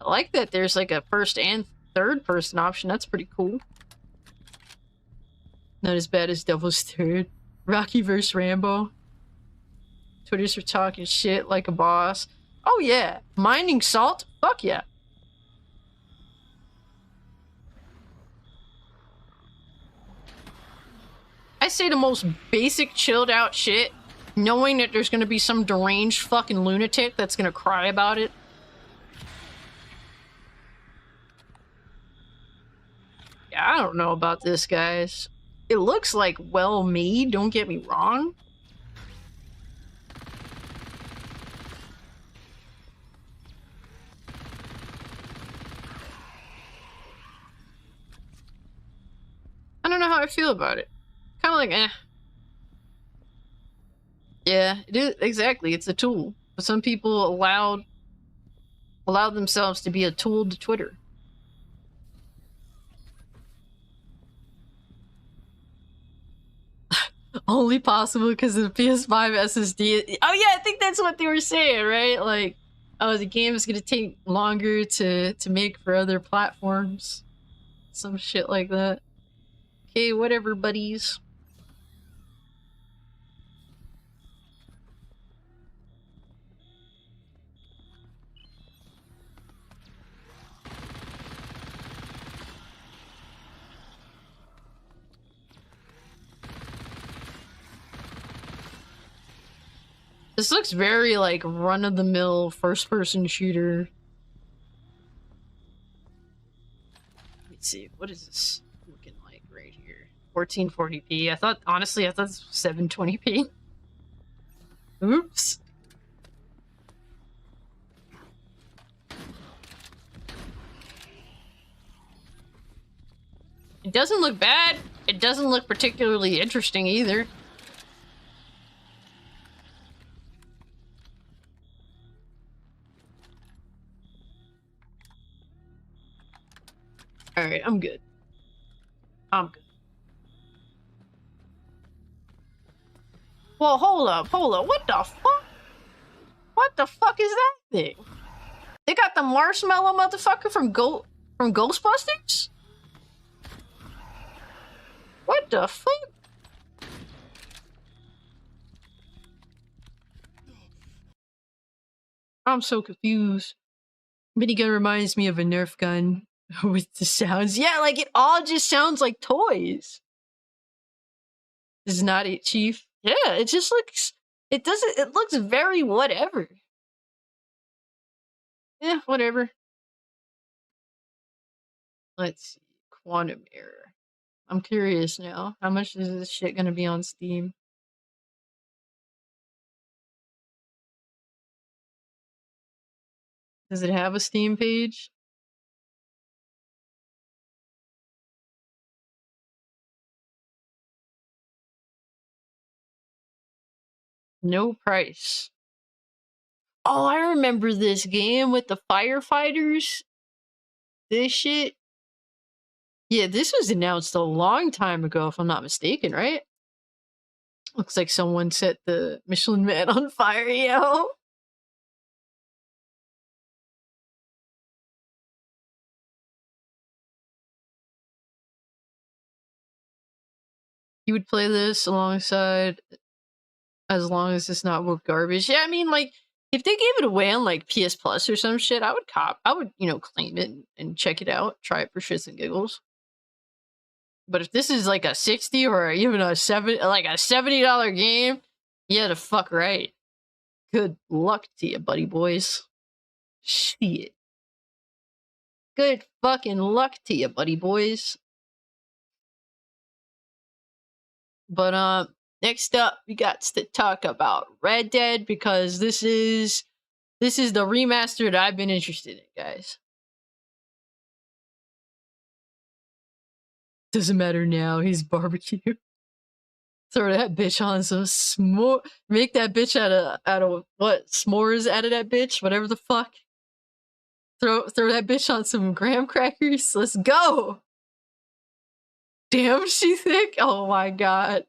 I like that there's like a first and third person option. That's pretty cool. Not as bad as Devil's Third. Rocky vs. Rambo. Twitter's for talking shit like a boss. Oh yeah. Mining salt? Fuck yeah. I say the most basic chilled out shit, knowing that there's gonna be some deranged fucking lunatic that's gonna cry about it. Yeah, I don't know about this, guys. It looks like well made, don't get me wrong. I don't know how I feel about it. Kind of like, eh. Yeah, it is, exactly, it's a tool. But some people allow themselves to be a tool to Twitter. Only possible because of the PS5 SSD. Oh yeah, I think that's what they were saying, right? Like, oh, the game is gonna take longer to make for other platforms. Some shit like that. Okay, whatever, buddies. This looks very, like, run-of-the-mill first-person shooter. Let's see, what is this looking like right here? 1440p. Honestly, I thought this was 720p. Oops. It doesn't look bad. It doesn't look particularly interesting either. Alright, I'm good. I'm good. Well, hold up. What the fuck? What What the fuck is that thing? They got the marshmallow motherfucker from Ghostbusters? What the fuck? I'm so confused. Minigun reminds me of a Nerf gun with the sounds. Yeah, like it all just sounds like toys. This is not it, Chief. Yeah, it just looks. It doesn't. It looks very whatever. Yeah, whatever. Let's see. Quantum error. I'm curious now. How much is this shit gonna be on Steam? Does it have a Steam page? No price. Oh, I remember this game with the firefighters. This shit. Yeah, this was announced a long time ago, if I'm not mistaken, right? Looks like someone set the Michelin Man on fire, yo. You would play this alongside, as long as it's not with garbage. Yeah, I mean, like, if they gave it away on, like, PS Plus or some shit, I would claim it and check it out, try it for shits and giggles. But if this is, like, a 60 or even a $70 game, yeah, the fuck right. Good luck to you, buddy boys. Shit. Good fucking luck to you, buddy boys. But next up, we got to talk about Red Dead, because this is the remaster that I've been interested in, guys. Doesn't matter now. He's barbecue. Throw that bitch on some s'more. Make that bitch out of what? S'mores out of that bitch. Whatever the fuck. Throw that bitch on some graham crackers. Let's go. Damn, she thick. Oh my god.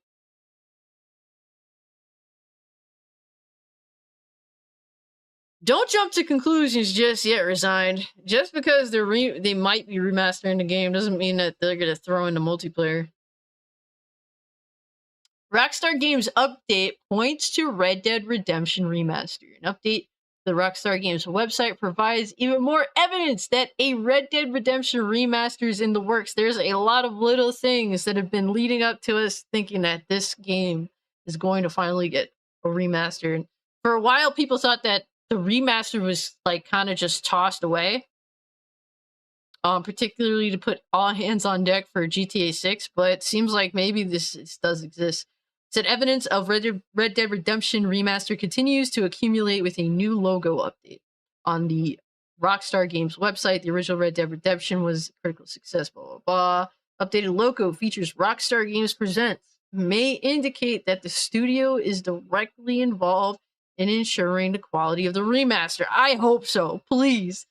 Don't jump to conclusions just yet, Resigned. Just because they might be remastering the game doesn't mean that they're gonna throw in the multiplayer. Rockstar Games update points to Red Dead Redemption Remaster. An update to the Rockstar Games website provides even more evidence that a Red Dead Redemption remaster is in the works. There's a lot of little things that have been leading up to us thinking that this game is going to finally get a remaster. And for a while, people thought that the remaster was like kind of just tossed away. Particularly to put all hands on deck for GTA 6, but it seems like maybe this does exist. Said evidence of Red Dead Redemption Remaster continues to accumulate with a new logo update. On the Rockstar Games website, the original Red Dead Redemption was a critical success, blah, blah, blah. Updated logo features Rockstar Games Presents. May indicate that the studio is directly involved in ensuring the quality of the remaster. I hope so, please.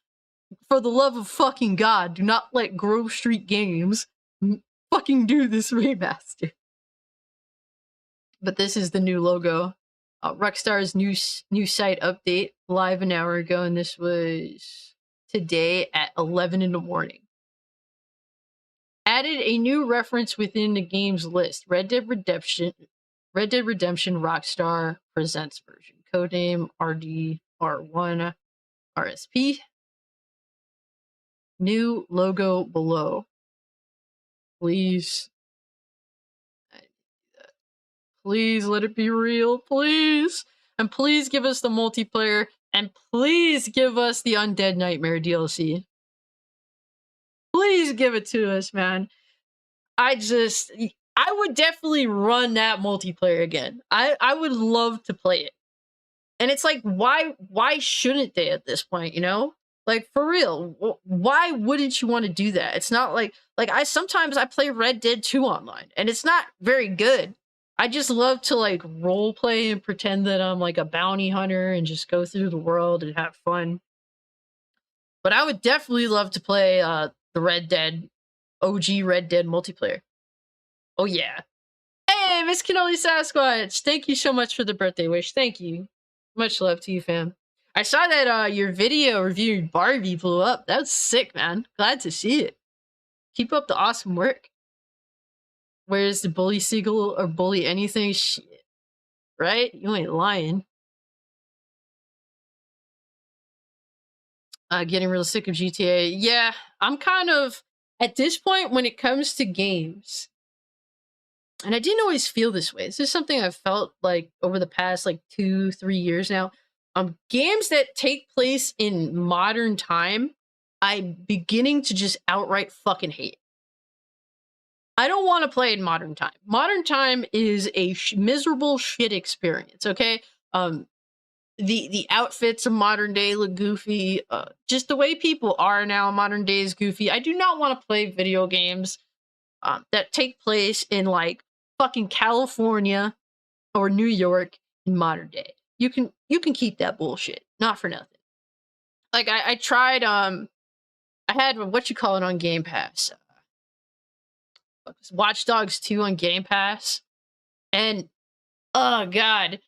For the love of fucking God, do not let Grove Street Games fucking do this remaster. But this is the new logo. Rockstar's new site update live an hour ago, and this was today at 11 in the morning. Added a new reference within the game's list: Red Dead Redemption Rockstar Presents version. Codename RDR1 RSP. New logo below. Please. Please let it be real. Please. And please give us the multiplayer. And please give us the Undead Nightmare DLC. Please give it to us, man. I would definitely run that multiplayer again. I would love to play it. And it's like, why shouldn't they at this point, you know? Like, for real, why wouldn't you want to do that? It's not like sometimes I play Red Dead 2 online, and it's not very good. I just love to, like, role play and pretend that I'm, like, a bounty hunter and just go through the world and have fun. But I would definitely love to play the Red Dead, OG Red Dead multiplayer. Oh, yeah. Hey, Miss Cannoli Sasquatch! Thank you so much for the birthday wish. Thank you. Much love to you, fam. I saw that your video reviewing Barbie blew up. That was sick, man. Glad to see it. Keep up the awesome work. Where's the bully seagull or bully anything? Shit. Right? You ain't lying. Getting real sick of GTA. Yeah, I'm kind of at this point when it comes to games. And I didn't always feel this way. This is something I've felt like over the past like 2-3 years now. Games that take place in modern time, I'm beginning to just outright fucking hate. I don't want to play in modern time. Modern time is a miserable shit experience. Okay, the outfits of modern day look goofy. Just the way people are now in modern day is goofy. I do not want to play video games that take place in like fucking California or New York in modern day. You can keep that bullshit. Not for nothing. Like I tried I had what you call it on Game Pass. Watch Dogs 2 on Game Pass. And oh god.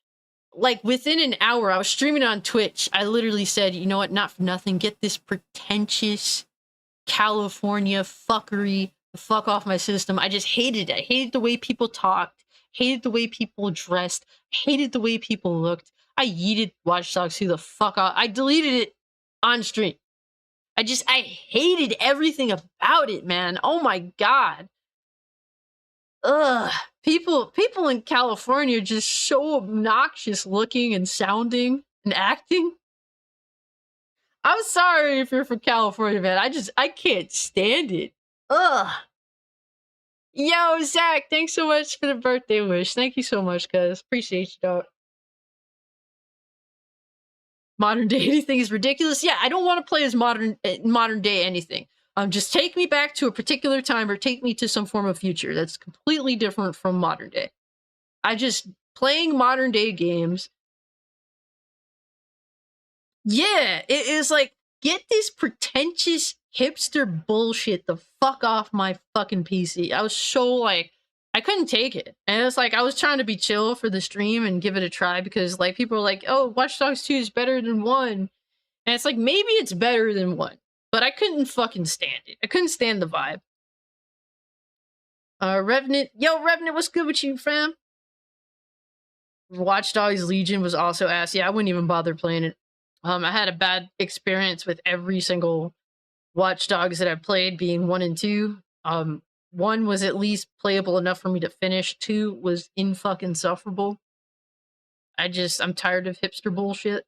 Like within an hour, I was streaming on Twitch. I literally said, you know what, not for nothing, get this pretentious California fuckery the fuck off my system. I just hated it. I hated the way people talked, hated the way people dressed, hated the way people looked. I yeeted Watch Dogs 2 the fuck off. I deleted it on stream. I hated everything about it, man. Oh my god. Ugh. People in California are just so obnoxious looking and sounding and acting. I'm sorry if you're from California, man. I can't stand it. Ugh. Yo, Zach, thanks so much for the birthday wish. Thank you so much, cuz. Appreciate you, dog. Modern day anything is ridiculous. Yeah, I don't want to play as modern day anything. Just take me back to a particular time or take me to some form of future that's completely different from modern day. Playing modern day games. Yeah, it is like, get this pretentious hipster bullshit the fuck off my fucking PC. I was so like, I couldn't take it. And it's like, I was trying to be chill for the stream and give it a try because like people were like, oh, Watch Dogs 2 is better than 1. And it's like, maybe it's better than 1. But I couldn't fucking stand it. I couldn't stand the vibe. Revenant. Yo, Revenant, what's good with you, fam? Watch Dogs Legion was also ass. Yeah, I wouldn't even bother playing it. I had a bad experience with every single Watch Dogs that I played, being 1 and 2. 1 was at least playable enough for me to finish. 2 was insufferable. I'm tired of hipster bullshit.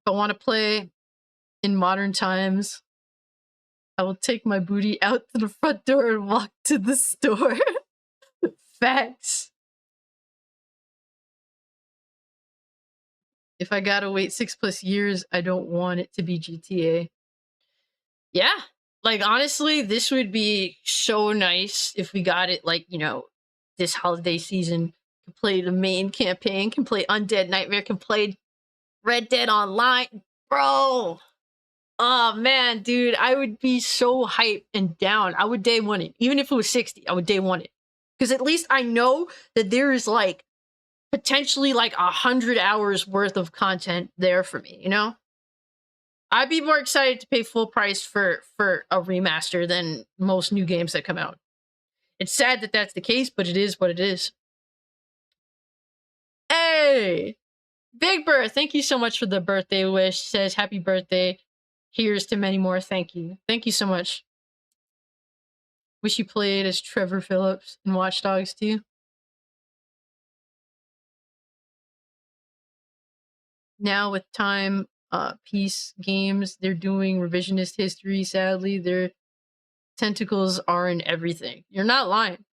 If I want to play in modern times, I will take my booty out to the front door and walk to the store. Facts. If I gotta wait 6+ years, I don't want it to be GTA. Yeah. Like, honestly, this would be so nice if we got it, like, you know, this holiday season. Can play the main campaign, can play Undead Nightmare, can play Red Dead Online. Bro! Oh, man, dude, I would be so hyped and down. I would day one it. Even if it was 60, I would day one it. Because at least I know that there is, like, potentially, like, 100 hours worth of content there for me, you know? I'd be more excited to pay full price for a remaster than most new games that come out. It's sad that that's the case, but it is what it is. Hey! Big Bird, thank you so much for the birthday wish. Says, happy birthday. Here's to many more. Thank you. Thank you so much. Wish you played as Trevor Phillips in Watch Dogs 2. Now with time, peace games, they're doing revisionist history, sadly. Their tentacles are in everything. You're not lying.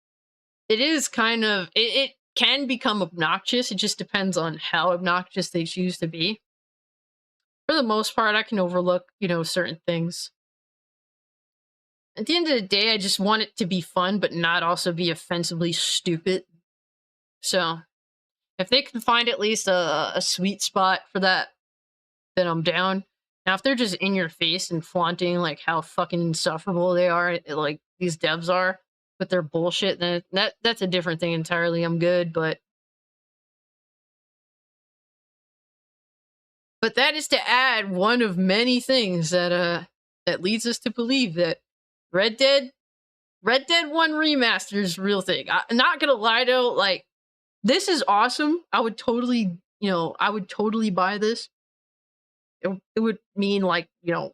It is kind of... It can become obnoxious. It just depends on how obnoxious they choose to be. For the most part, I can overlook, you know, certain things. At the end of the day, I just want it to be fun, but not also be offensively stupid. So, if they can find at least a sweet spot for that, then I'm down. Now, if they're just in your face and flaunting, like, how fucking insufferable they are, like, these devs are, with their bullshit, then that's a different thing entirely. I'm good, but But that is to add one of many things that leads us to believe that Red Dead 1 Remaster is a real thing. I'm not gonna lie though, like, this is awesome. I would totally, I would totally buy this. It would mean, like, an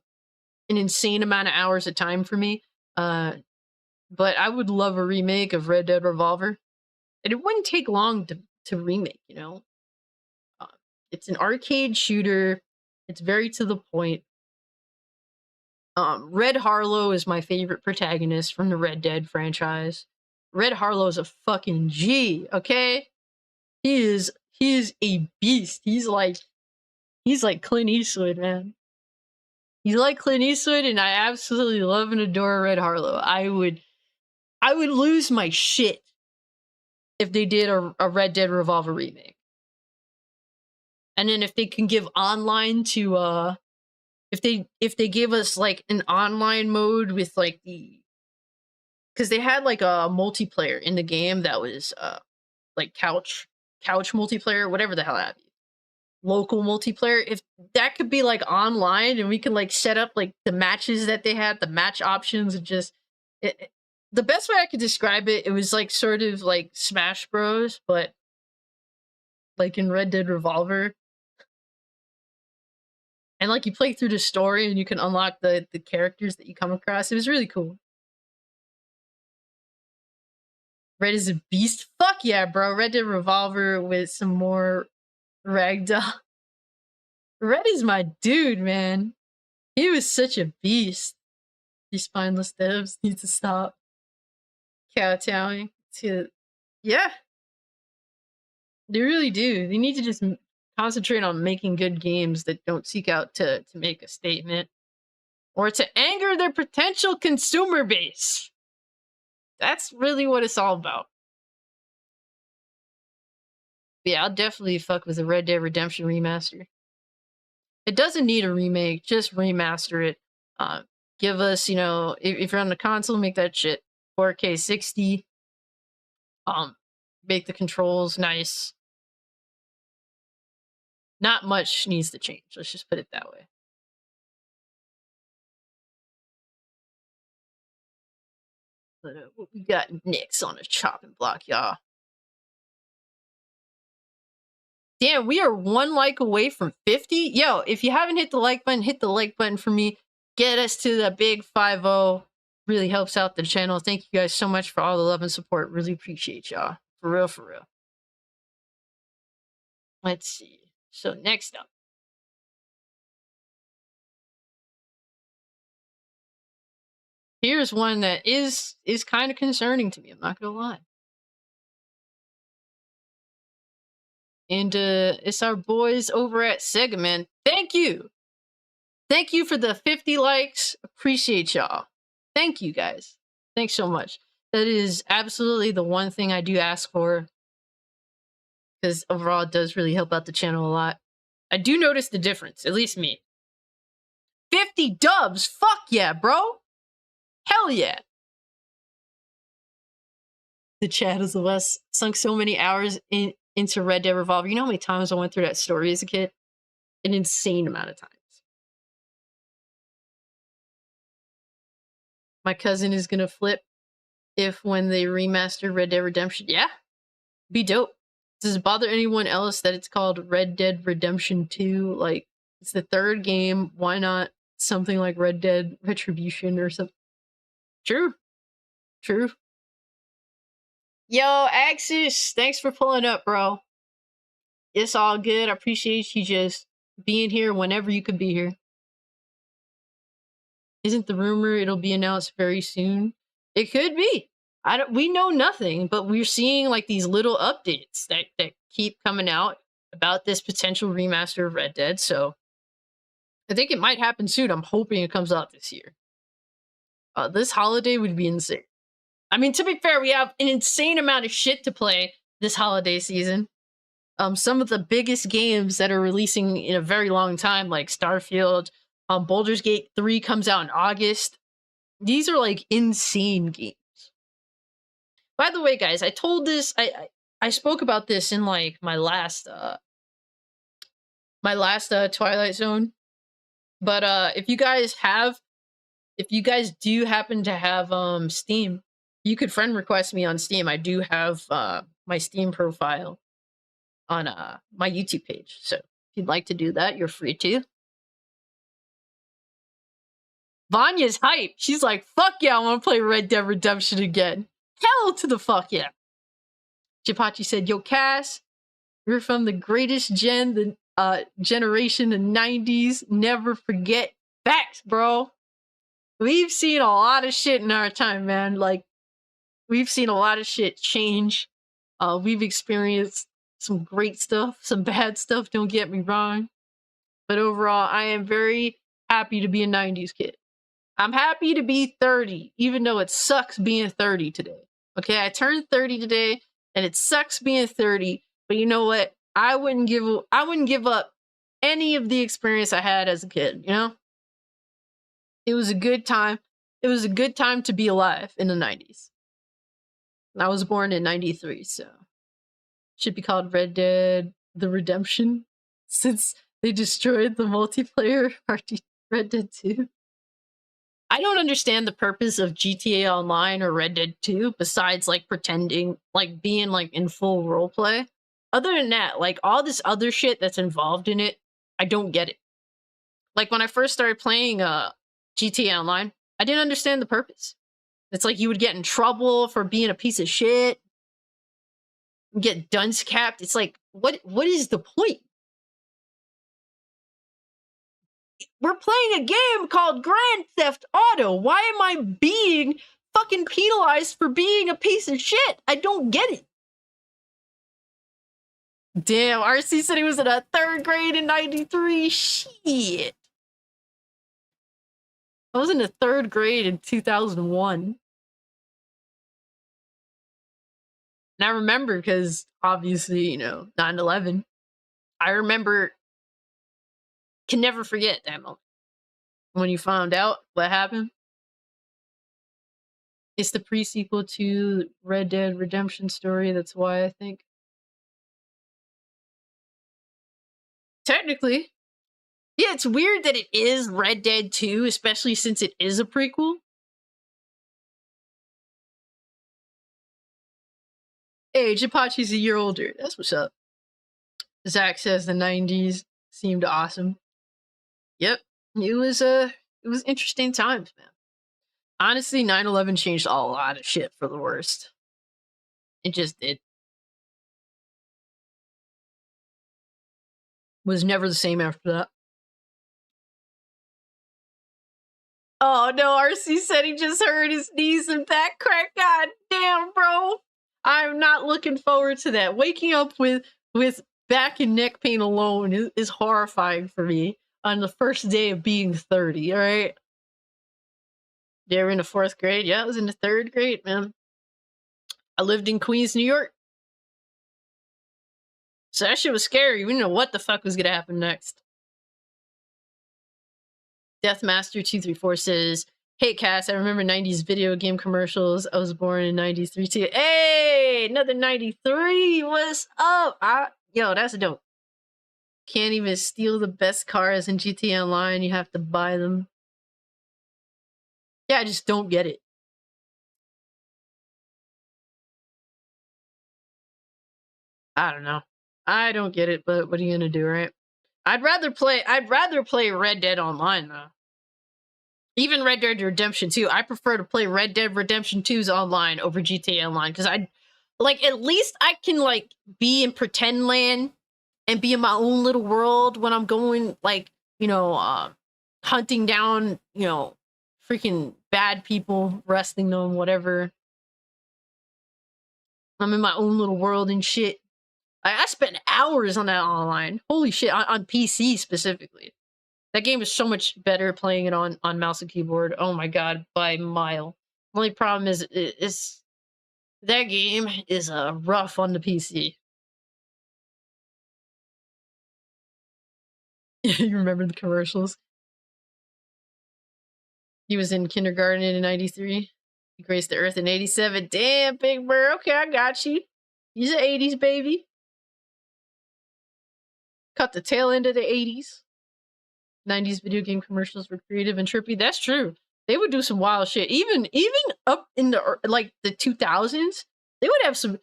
insane amount of hours of time for me. But I would love a remake of Red Dead Revolver. And it wouldn't take long to remake, Uh, it's an arcade shooter. It's very to the point. Red Harlow is my favorite protagonist from the Red Dead franchise. Red Harlow is a fucking G, okay? He is a beast. He's like Clint Eastwood, man. He's like Clint Eastwood, and I absolutely love and adore Red Harlow. I would lose my shit if they did a Red Dead Revolver remake. And then if they can give online to if they gave us like an online mode with like because they had like a multiplayer in the game that was like couch multiplayer, whatever the hell that is. Local multiplayer, if that could be like online and we can like set up like the matches that they had, the match options, and just the best way I could describe it was like sort of like Smash Bros, but like in Red Dead Revolver. And like you play through the story and you can unlock the characters that you come across. It was really cool. Red is a beast. Fuck yeah, bro. Red Dead Revolver with some more ragdoll. Red is my dude, man. He was such a beast. These spineless devs need to stop kowtowing to, yeah. They really do. They need to just concentrate on making good games that don't seek out to make a statement or to anger their potential consumer base. That's really what it's all about. But yeah, I'll definitely fuck with the Red Dead Redemption remaster. It doesn't need a remake, just remaster it. Give us, if you're on the console, make that shit 4K 60. Make the controls nice. Not much needs to change. Let's just put it that way. But what we got next on the chopping block, y'all? Damn, we are 1 like away from 50. Yo, if you haven't hit the like button, hit the like button for me. Get us to the big 5-0. Really helps out the channel. Thank you guys so much for all the love and support. Really appreciate y'all. For real, for real. Let's see. So next up. Here's one that is kind of concerning to me. I'm not gonna lie. And it's our boys over at SEGA, man. Thank you. Thank you for the 50 likes. Appreciate y'all. Thank you, guys. Thanks so much. That is absolutely the one thing I do ask for. Because overall, it does really help out the channel a lot. I do notice the difference, at least me. 50 dubs! Fuck yeah, bro! Hell yeah! The Shadows of Us sunk so many hours into Red Dead Revolver. You know how many times I went through that story as a kid? An insane amount of times. My cousin is gonna flip when they remaster Red Dead Redemption. Yeah, be dope. Does it bother anyone else that it's called Red Dead Redemption 2? Like, it's the 3rd game. Why not something like Red Dead Retribution or something? True. True. Yo, Axis, thanks for pulling up, bro. It's all good. I appreciate you just being here whenever you could be here. Isn't the rumor it'll be announced very soon? It could be. We know nothing, but we're seeing like these little updates that keep coming out about this potential remaster of Red Dead. So I think it might happen soon. I'm hoping it comes out this year. This holiday would be insane. I mean, to be fair, we have an insane amount of shit to play this holiday season. Some of the biggest games that are releasing in a very long time, like Starfield, Baldur's Gate 3 comes out in August. These are like insane games. By the way, guys, I told this, I spoke about this in like my last my last Twilight Zone. But if you guys do happen to have Steam, you could friend request me on Steam. I do have my Steam profile on my YouTube page. So if you'd like to do that, you're free to. Vanya's hype. She's like, fuck yeah, I want to play Red Dead Redemption again. Hell to the fuck yeah. Chipachi said, yo, Cass, you're from the greatest generation, the 90s. Never forget. Facts, bro. We've seen a lot of shit in our time, man. Like, we've seen a lot of shit change. We've experienced some great stuff, some bad stuff, don't get me wrong. But overall, I am very happy to be a 90s kid. I'm happy to be 30, even though it sucks being 30 today. Okay, I turned 30 today, and it sucks being 30. But you know what? I wouldn't give up any of the experience I had as a kid. You know, it was a good time. It was a good time to be alive in the 90s. I was born in 93, so should be called Red Dead: The Redemption, since they destroyed the multiplayer Red Dead 2. I don't understand the purpose of GTA Online or Red Dead 2 besides like pretending, like being like in full roleplay. Other than that, like all this other shit that's involved in it, I don't get it. Like when I first started playing GTA Online, I didn't understand the purpose. It's like you would get in trouble for being a piece of shit, get dunce capped. It's like, what is the point? We're playing a game called Grand Theft Auto. Why am I being fucking penalized for being a piece of shit? I don't get it. Damn, RC said he was in a 3rd grade in 93. Shit. I was in the 3rd grade in 2001. And I remember because obviously, you know, 9/11. I remember, can never forget that moment. When you found out what happened. It's the pre-sequel to Red Dead Redemption story, that's why I think. Technically. Yeah, it's weird that it is Red Dead 2, especially since it is a prequel. Hey, Japachi's a year older. That's what's up. Zach says the 90s seemed awesome. Yep. It was interesting times, man. Honestly, 9/11 changed a lot of shit for the worst. It just did. Was never the same after that. Oh no, RC said he just hurt his knees and back crack. God damn, bro. I'm not looking forward to that. Waking up with back and neck pain alone is horrifying for me on the first day of being 30, alright? Yeah, we're in the 4th grade. Yeah, I was in the 3rd grade, man. I lived in Queens, New York. So that shit was scary. We didn't know what the fuck was gonna happen next. Deathmaster234 says, hey Cass, I remember 90s video game commercials. I was born in 93 too. Hey, another 93. What's up? Yo, that's dope. Can't even steal the best cars in GTA Online. You have to buy them. Yeah, I just don't get it. I don't know. I don't get it, but what are you gonna do, right? I'd rather play Red Dead Online though. Even Red Dead Redemption 2. I prefer to play Red Dead Redemption 2's online over GTA Online because I like at least I can like be in pretend land and be in my own little world when I'm going like, you know, hunting down, you know, freaking bad people, arresting them, whatever. I'm in my own little world and shit. I spent hours on that online. Holy shit, on PC specifically. That game is so much better playing it on mouse and keyboard. Oh my god, by a mile. Only problem is that game is rough on the PC. You remember the commercials? He was in kindergarten in 93. He graced the earth in 87. Damn, Big Bird. Okay, I got you. He's an 80s baby. Cut the tail end of the 80s. 90s video game commercials were creative and trippy. That's true. They would do some wild shit. Even up in the like the 2000s, they would have some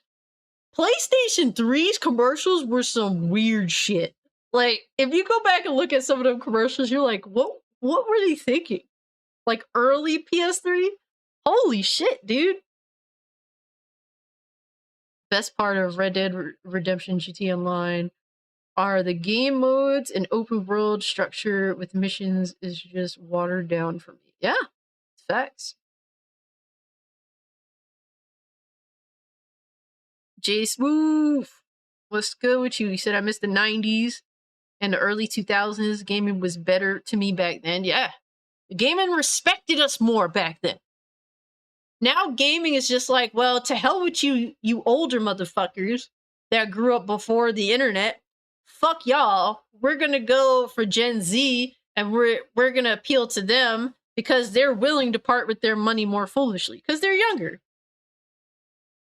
PlayStation 3's commercials were some weird shit. Like if you go back and look at some of them commercials, you're like, what were they thinking? Like early PS3? Holy shit, dude. Best part of Red Dead Redemption GT Online are the game modes and open world structure with missions is just watered down for me. Yeah, it's facts. J Smooth, what's good with you? You said I missed the 90s and the early 2000s. Gaming was better to me back then. Yeah, gaming respected us more back then. Now gaming is just like, well, to hell with you, you older motherfuckers that grew up before the internet. Fuck y'all. We're gonna go for Gen Z and we're gonna appeal to them because they're willing to part with their money more foolishly because they're younger.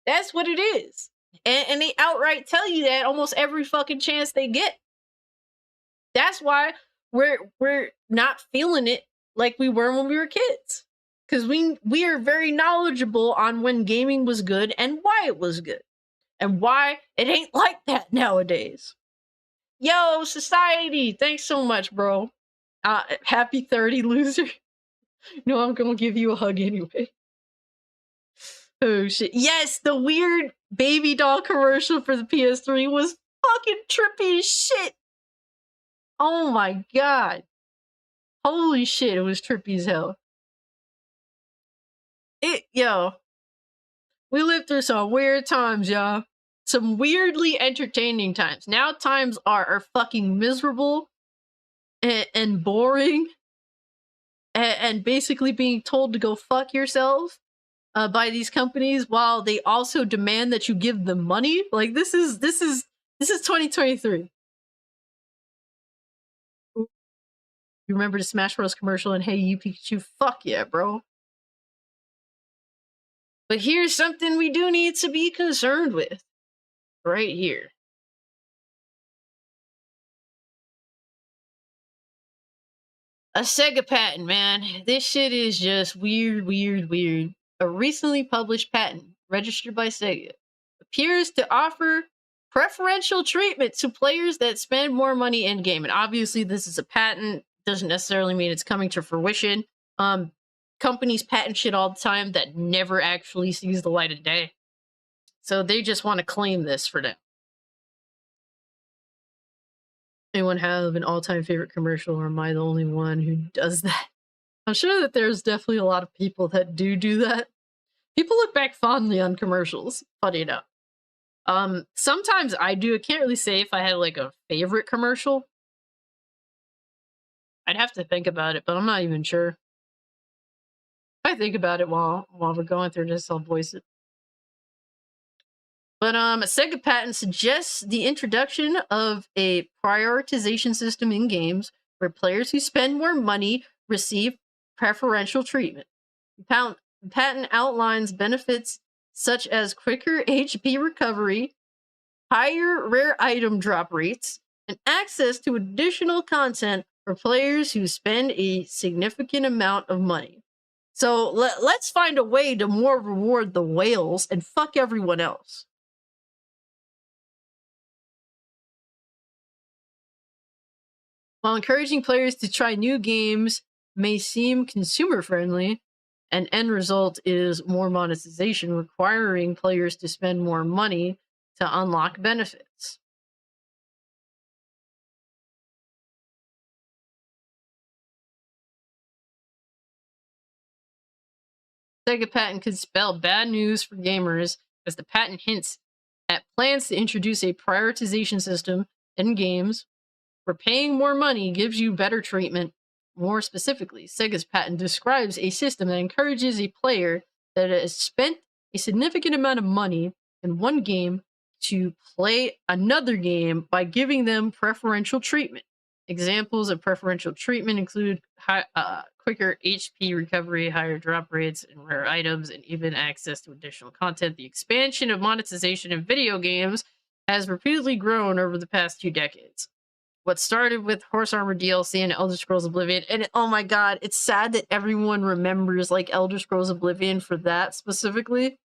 That's what it is. And they outright tell you that almost every fucking chance they get. That's why we're not feeling it like we were when we were kids. Because we are very knowledgeable on when gaming was good and why it was good. And why it ain't like that nowadays. Yo, society, thanks so much, bro. Happy 30, loser. No, I'm gonna give you a hug anyway. Oh shit. Yes, the weird baby doll commercial for the PS3 was fucking trippy as shit. Oh my god. Holy shit, it was trippy as hell. Yo. We lived through some weird times, y'all. Some weirdly entertaining times. Now times are fucking miserable and boring and basically being told to go fuck yourself by these companies while they also demand that you give them money. Like this is 2023. You remember the Smash Bros commercial and Hey You Pikachu? Fuck yeah, bro. But here's something we do need to be concerned with. Right here. A SEGA patent, man. This shit is just weird. A recently published patent, registered by SEGA, appears to offer preferential treatment to players that spend more money in-game. And obviously, this is a patent. Doesn't necessarily mean it's coming to fruition. Companies patent shit all the time that never actually sees the light of day. So they just want to claim this for them. Anyone have an all-time favorite commercial, or am I the only one who does that? I'm sure that there's definitely a lot of people that do that. People look back fondly on commercials, funny enough. Sometimes I do. I can't really say if I had like a favorite commercial. I'd have to think about it, but I'm not even sure. If I think about it while we're going through this, I'll voice it. But a SEGA patent suggests the introduction of a prioritization system in games where players who spend more money receive preferential treatment. The patent outlines benefits such as quicker HP recovery, higher rare item drop rates, and access to additional content for players who spend a significant amount of money. So let's find a way to more reward the whales and fuck everyone else. While encouraging players to try new games may seem consumer-friendly, an end result is more monetization, requiring players to spend more money to unlock benefits. SEGA patent could spell bad news for gamers, as the patent hints at plans to introduce a prioritization system in games where paying more money gives you better treatment. More specifically, SEGA's patent describes a system that encourages a player that has spent a significant amount of money in one game to play another game by giving them preferential treatment. Examples of preferential treatment include quicker HP recovery, higher drop rates, and rare items, and even access to additional content. The expansion of monetization in video games has repeatedly grown over the past 2 decades. what started with Horse Armor DLC and Elder Scrolls Oblivion, and oh my god, it's sad that everyone remembers like Elder Scrolls Oblivion for that specifically.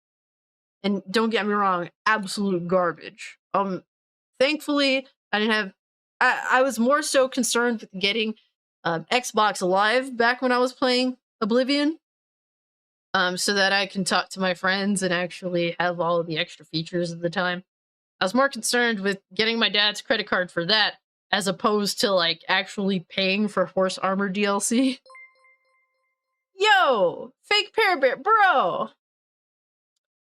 And don't get me wrong, absolute garbage. Thankfully, I didn't have. I was more so concerned with getting Xbox Live back when I was playing Oblivion, so that I can talk to my friends and actually have all of the extra features at the time. I was more concerned with getting my dad's credit card for that, as opposed to like actually paying for Horse Armor DLC. Yo, fake Pear Bear, bro.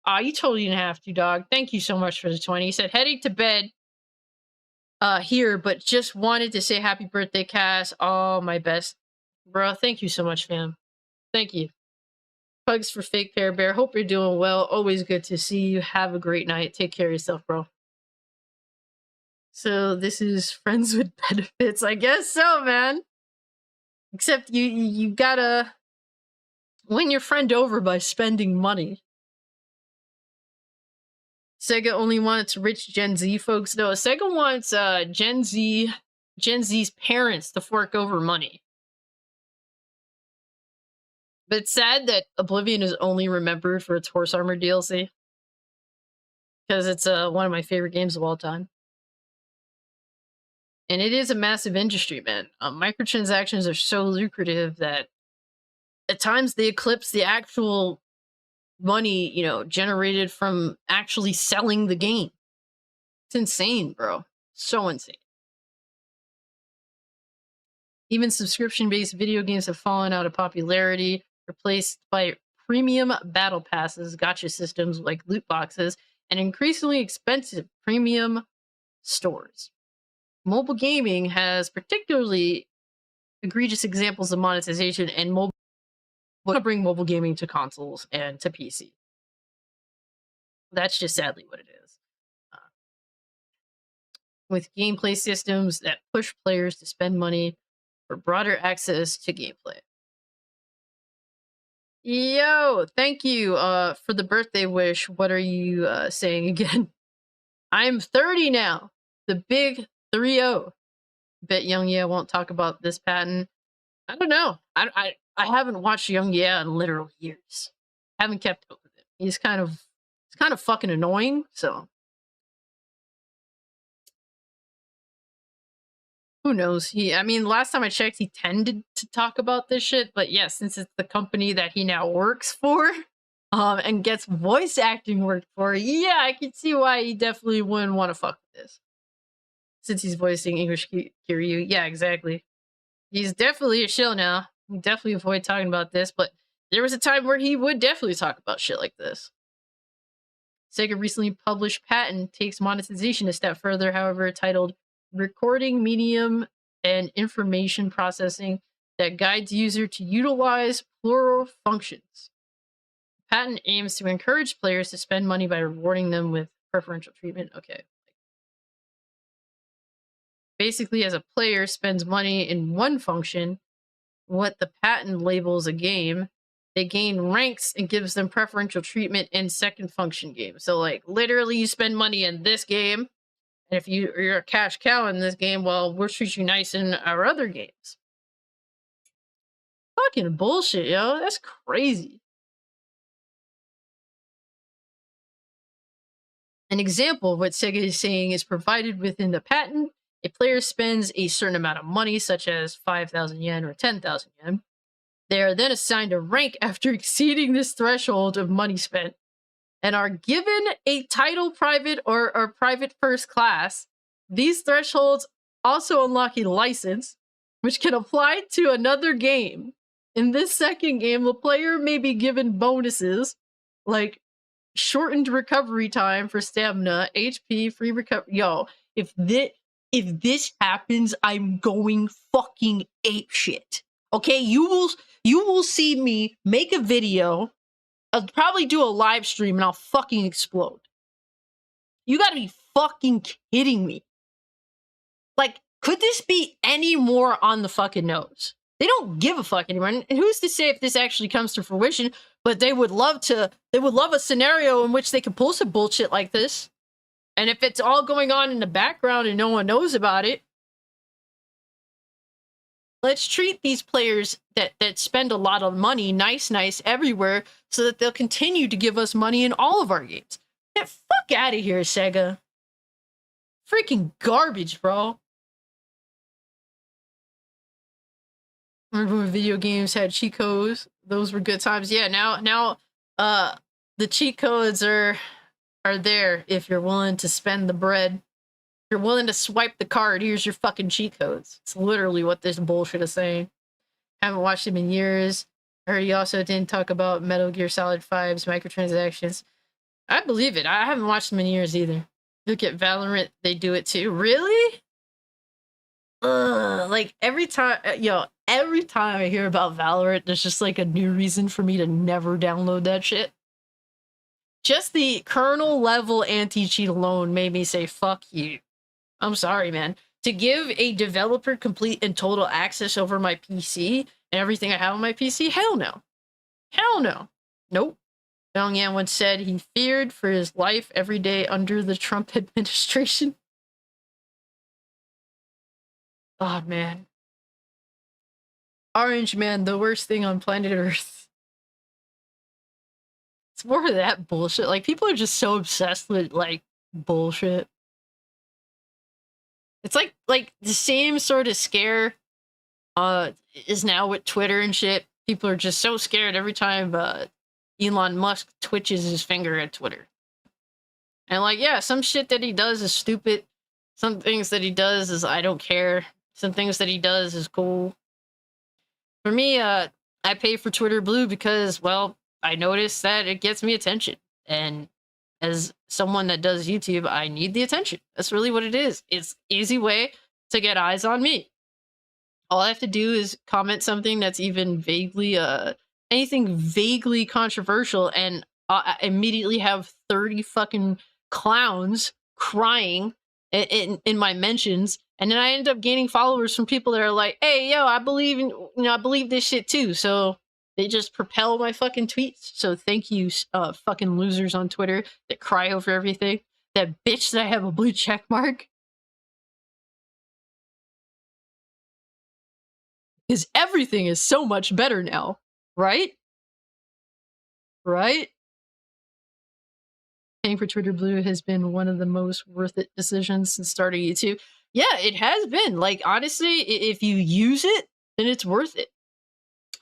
Aw, you totally didn't have to, dog. Thank you so much for the 20. He said, heading to bed here, but just wanted to say happy birthday, Cass. Oh, my best. Bro, thank you so much, fam. Thank you. Hugs for fake Pear Bear. Hope you're doing well. Always good to see you. Have a great night. Take care of yourself, bro. So this is friends with benefits. I guess so, man. Except you gotta win your friend over by spending money. Sega only wants rich Gen Z folks. No, Sega wants Gen Z's parents to fork over money. But it's sad that Oblivion is only remembered for its Horse Armor DLC. Because it's one of my favorite games of all time. And it is a massive industry, man. Microtransactions are so lucrative that at times they eclipse the actual money, generated from actually selling the game. It's insane, bro. So insane. Even subscription-based video games have fallen out of popularity, replaced by premium battle passes, gacha systems like loot boxes, and increasingly expensive premium stores. Mobile gaming has particularly egregious examples of monetization, and mobile to bring mobile gaming to consoles and to PC. That's just sadly what it is. With gameplay systems that push players to spend money for broader access to gameplay. Yo, thank you for the birthday wish. What are you saying again? I'm 30 now. The big 3-0. Bet Young Yeah won't talk about this patent. I don't know. I haven't watched Young Yeah in literal years. Haven't kept up with it. He's kind of fucking annoying, so who knows? Last time I checked, he tended to talk about this shit, but yeah, since it's the company that he now works for, and gets voice acting work for, yeah, I can see why he definitely wouldn't want to fuck with this. Since he's voicing English Kiryu. Yeah, exactly. He's definitely a shill now. He definitely avoid talking about this, but there was a time where he would definitely talk about shit like this. Sega recently published patent takes monetization a step further, however, titled Recording Medium and Information Processing that guides user to utilize plural functions. The patent aims to encourage players to spend money by rewarding them with preferential treatment. Okay. Basically, as a player spends money in one function, what the patent labels a game, they gain ranks and gives them preferential treatment in second function games. So, like, literally, you spend money in this game, and if you're a cash cow in this game, well, we'll treat you nice in our other games. Fucking bullshit, yo. That's crazy. An example of what Sega is saying is provided within the patent. A player spends a certain amount of money, such as 5,000 yen or 10,000 yen. They are then assigned a rank after exceeding this threshold of money spent and are given a title private or private first class. These thresholds also unlock a license, which can apply to another game. In this second game, the player may be given bonuses like shortened recovery time for stamina, HP, free recovery. Yo, if this happens, I'm going fucking apeshit. Okay, you will see me make a video. I'll probably do a live stream and I'll fucking explode. You gotta be fucking kidding me. Like, could this be any more on the fucking nose? They don't give a fuck anymore. And who's to say if this actually comes to fruition, but they would love a scenario in which they could pull some bullshit like this. And if it's all going on in the background and no one knows about it, Let's treat these players that spend a lot of money nice everywhere so that they'll continue to give us money in all of our games. Get fuck out of here, Sega. Freaking garbage, bro. Remember when video games had cheat codes? Those were good times. Yeah, now the cheat codes are there if you're willing to spend the bread. If you're willing to swipe the card, here's your fucking cheat codes. It's literally what this bullshit is saying. Haven't watched them in years. I heard he also didn't talk about Metal Gear Solid 5's microtransactions. I believe it. I haven't watched them in years either. Look at Valorant, they do it too. Really? Like every time I hear about Valorant, there's just like a new reason for me to never download that shit. Just the kernel level anti-cheat alone made me say, fuck you. I'm sorry, man. To give a developer complete and total access over my PC and everything I have on my PC? Hell no. Hell no. Nope. Pyongyang once said he feared for his life every day under the Trump administration. Oh, man. Orange Man, the worst thing on planet Earth. It's more of that bullshit. Like, people are just so obsessed with, like, bullshit. It's like the same sort of scare is now with Twitter and shit. People are just so scared every time Elon Musk twitches his finger at Twitter. And like, yeah, some shit that he does is stupid. Some things that he does is I don't care. Some things that he does is cool. For me, I pay for Twitter Blue because, well, I notice that it gets me attention. And as someone that does YouTube, I need the attention. That's really what it is. It's an easy way to get eyes on me. All I have to do is comment something that's even vaguely, anything vaguely controversial, and I immediately have 30 fucking clowns crying in my mentions, and then I end up gaining followers from people that are like, "Hey, yo, I believe in, I believe this shit too." So they just propel my fucking tweets. So thank you, fucking losers on Twitter that cry over everything. That bitch that I have a blue check mark. Because everything is so much better now, right? Right? Paying for Twitter Blue has been one of the most worth it decisions since starting YouTube. Yeah, it has been. Like, honestly, if you use it, then it's worth it.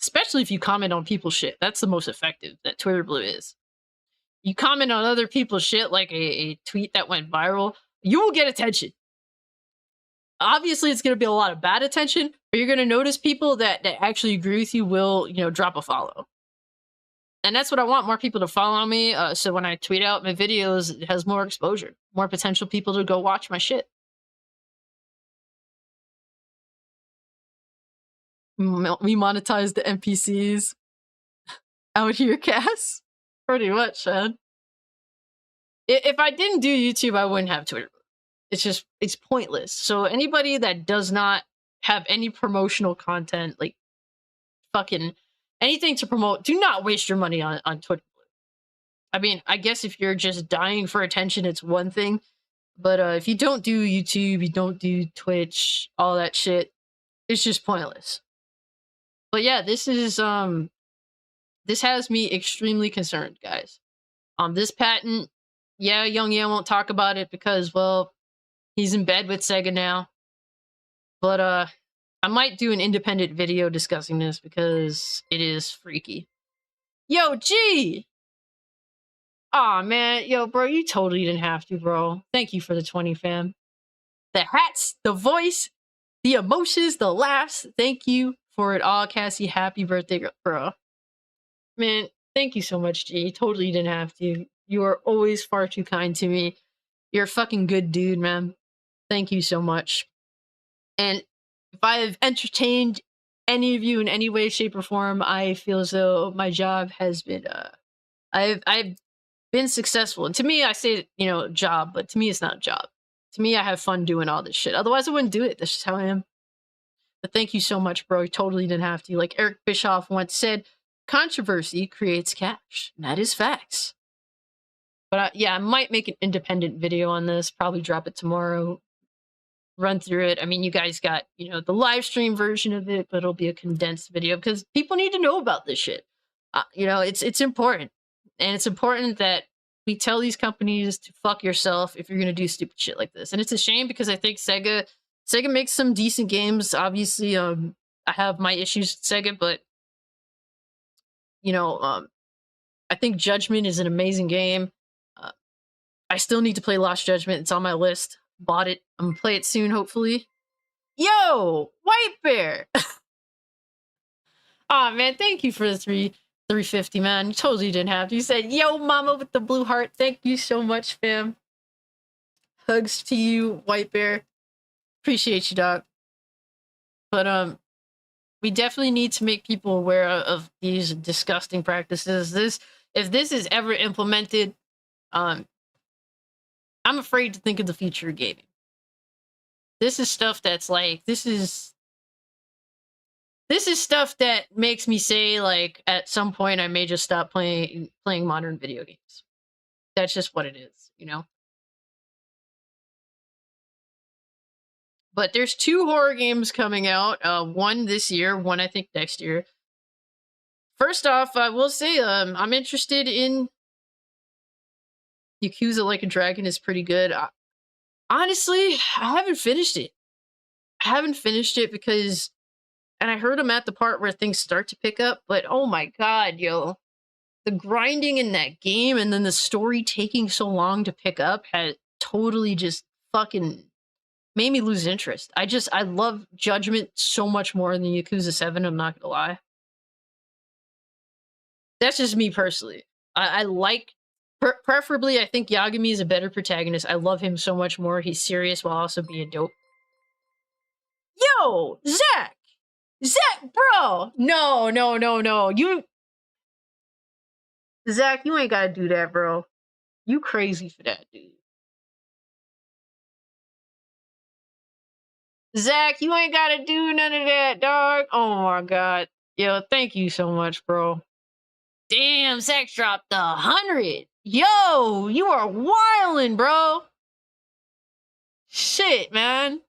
Especially if you comment on people's shit. That's the most effective that Twitter Blue is. You comment on other people's shit, like a tweet that went viral, you will get attention. Obviously, it's going to be a lot of bad attention, but you're going to notice people that actually agree with you will, drop a follow. And that's what I want, more people to follow me. So when I tweet out my videos, it has more exposure, more potential people to go watch my shit. We monetize the NPCs out here, Cass. Pretty much, man. If I didn't do YouTube, I wouldn't have Twitter. It's pointless. So anybody that does not have any promotional content, like fucking anything to promote, do not waste your money on Twitter. I mean, I guess if you're just dying for attention, it's one thing. But if you don't do YouTube, you don't do Twitch, all that shit, it's just pointless. But yeah, this has me extremely concerned, guys. This patent, yeah, Young Yan won't talk about it because, well, he's in bed with Sega now. But I might do an independent video discussing this because it is freaky. Yo, G! Aw, man. Yo, bro, you totally didn't have to, bro. Thank you for the 20, fam. The hats, the voice, the emotions, the laughs. Thank you for it all, Cassie. Happy birthday, bro. Man, thank you so much, G. Totally didn't have to. You are always far too kind to me. You're a fucking good dude, man. Thank you so much. And if I have entertained any of you in any way, shape, or form, I feel as though my job has been, I've been successful. And to me, I say, job, but to me, it's not a job. To me, I have fun doing all this shit. Otherwise, I wouldn't do it. That's just how I am. But thank you so much, bro. You totally didn't have to. Like Eric Bischoff once said, controversy creates cash. And that is facts. But yeah, I might make an independent video on this. Probably drop it tomorrow. run through it. I mean, you guys got, you know, the live stream version of it, but it'll be a condensed video because people need to know about this shit. You know, it's important, and it's important that we tell these companies to fuck yourself if you're gonna do stupid shit like this. And it's a shame because I think Sega makes some decent games. Obviously, I have my issues with Sega, but you know, I think Judgment is an amazing game. Uh, I still need to play Lost Judgment. It's on my list. Bought it. I'm gonna play it soon, hopefully. Yo, White Bear. Aw, man, thank you for the 350, man. You totally didn't have to. You said, yo, mama with the blue heart. Thank you so much, fam. Hugs to you, White Bear. Appreciate you, dog. But we definitely need to make people aware of these disgusting practices. If this is ever implemented, I'm afraid to think of the future of gaming. This is stuff that's like, this is stuff that makes me say, like, at some point I may just stop playing modern video games. That's just what it is, you know? But there's 2 horror games coming out. One this year, one I think next year. First off, I will say I'm interested in Yakuza Like a Dragon is pretty good. Honestly, I haven't finished it. I haven't finished it because, and I heard I'm at the part where things start to pick up, but oh my god, yo. The grinding in that game and then the story taking so long to pick up had totally just fucking made me lose interest. I love Judgment so much more than Yakuza 7, I'm not gonna lie. That's just me personally. I like, preferably, I think Yagami is a better protagonist. I love him so much more. He's serious while also being dope. Yo, Zach! Zach, bro! No, no, no, no. Zach, you ain't gotta do that, bro. You crazy for that, dude. Zach, you ain't gotta do none of that, dog. Oh my god. Yo, thank you so much, bro. Damn, Zach dropped 100. Yo, you are wildin', bro. Shit, man.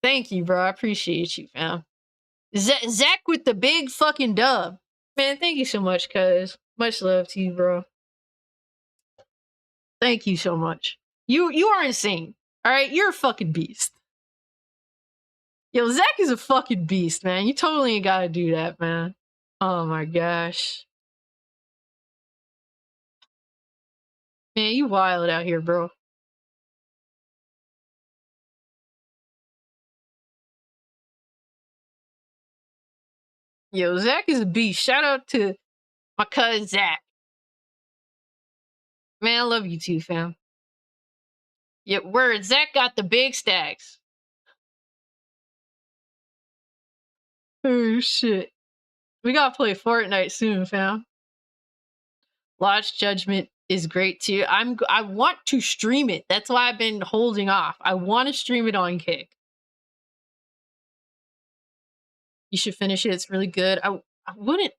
Thank you, bro. I appreciate you, fam. Zach with the big fucking dub. Man, thank you so much, cuz. Much love to you, bro. Thank you so much. You are insane. Alright, you're a fucking beast. Yo, Zach is a fucking beast, man. You totally ain't gotta do that, man. Oh my gosh. Man, you wild out here, bro. Yo, Zach is a beast. Shout out to my cousin Zach. Man, I love you too, fam. Yeah, word, Zach got the big stacks. Oh shit. We gotta play Fortnite soon, fam. Lost Judgment is great too. I want to stream it. That's why I've been holding off. I want to stream it on Kick. You should finish it. It's really good. I wouldn't.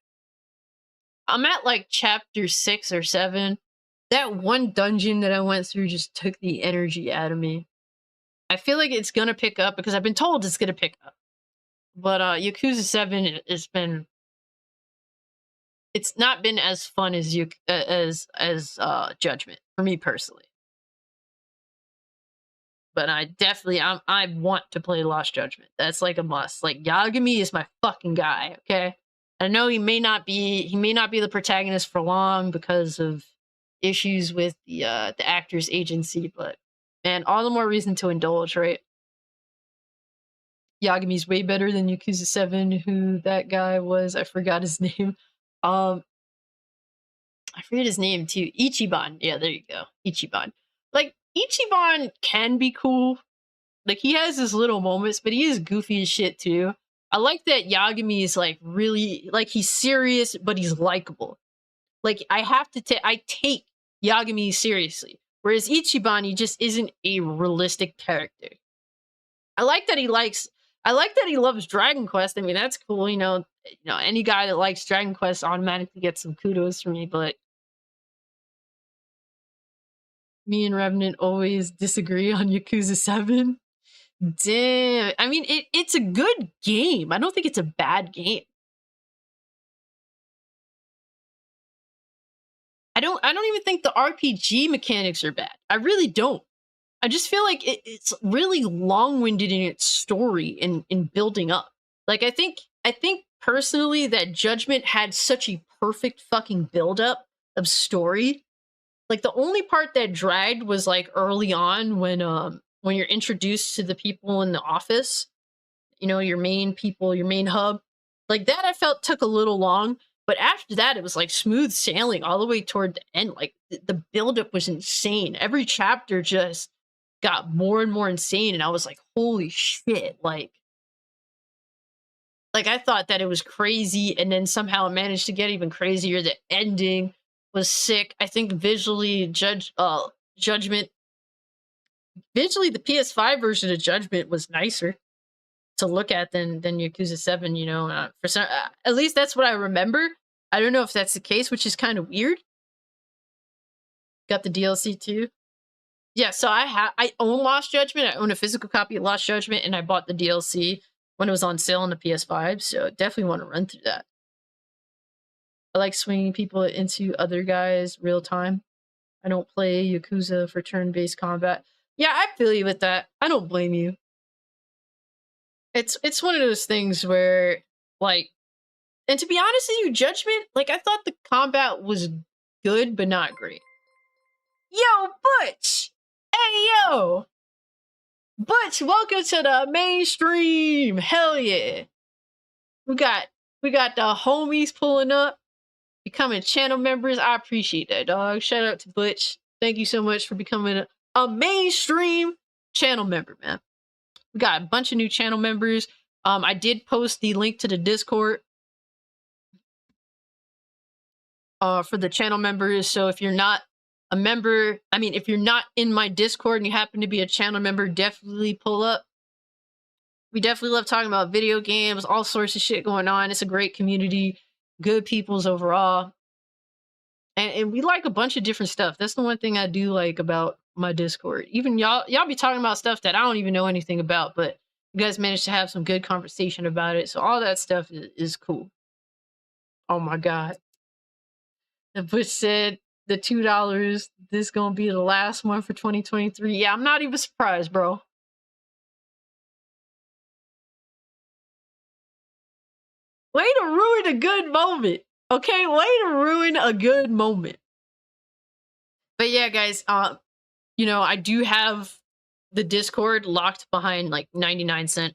I'm at like chapter 6 or 7. That one dungeon that I went through just took the energy out of me. I feel like it's gonna pick up because I've been told it's gonna pick up. But Yakuza 7 has been, it's not been as fun as Judgment for me personally. But I definitely I want to play Lost Judgment. That's like a must. Like Yagami is my fucking guy, okay? I know he may not be the protagonist for long because of issues with the actor's agency, but man, all the more reason to indulge, right? Yagami's way better than Yakuza 7, who that guy was. I forgot his name. I forget his name too. Ichiban. Yeah, there you go. Ichiban. Like, Ichiban can be cool. Like, he has his little moments, but he is goofy as shit too. I like that Yagami is like really, like, he's serious, but he's likable. Like, I take Yagami seriously. Whereas Ichiban, he just isn't a realistic character. I like that he loves Dragon Quest. I mean, that's cool. You know, any guy that likes Dragon Quest automatically gets some kudos from me. But Me and Revenant always disagree on Yakuza 7. Damn. I mean, it's a good game. I don't think it's a bad game. I don't even think the RPG mechanics are bad. I really don't. I just feel like it's really long-winded in its story and in building up. Like I think personally that Judgment had such a perfect fucking build-up of story. Like the only part that dragged was like early on when you're introduced to the people in the office, you know, your main people, your main hub. Like that I felt took a little long, but after that it was like smooth sailing all the way toward the end. Like the buildup was insane. Every chapter just got more and more insane, and I was like, holy shit, like I thought that it was crazy, and then somehow it managed to get even crazier. The ending was sick. I think visually Judgment, visually the PS5 version of Judgment was nicer to look at than Yakuza 7, you know. For some, at least that's what I remember. I don't know if that's the case, which is kind of weird. Got the DLC too. Yeah, so I own Lost Judgment. I own a physical copy of Lost Judgment, and I bought the DLC when it was on sale on the PS5. So definitely want to run through that. I like swinging people into other guys real time. I don't play Yakuza for turn-based combat. Yeah, I feel you with that. I don't blame you. It's one of those things where, like, and to be honest with you, Judgment, like, I thought the combat was good, but not great. Yo, Butch! Hey, yo! Butch, welcome to the mainstream! Hell yeah! We got the homies pulling up, becoming channel members. I appreciate that, dog. Shout out to Butch. Thank you so much for becoming a mainstream channel member, man. We got a bunch of new channel members. I did post the link to the Discord for the channel members. So if you're not a member, I mean, if you're not in my Discord and you happen to be a channel member, definitely pull up. We definitely love talking about video games, all sorts of shit going on. It's a great community, good peoples overall. And we like a bunch of different stuff. That's the one thing I do like about my Discord. Even y'all be talking about stuff that I don't even know anything about, but you guys managed to have some good conversation about it. So all that stuff is cool. Oh my God. The Bush said the $2, this is gonna be the last one for 2023. Yeah, I'm not even surprised, bro. Way to ruin a good moment. Okay, way to ruin a good moment. But yeah, guys, you know, I do have the Discord locked behind like 99¢.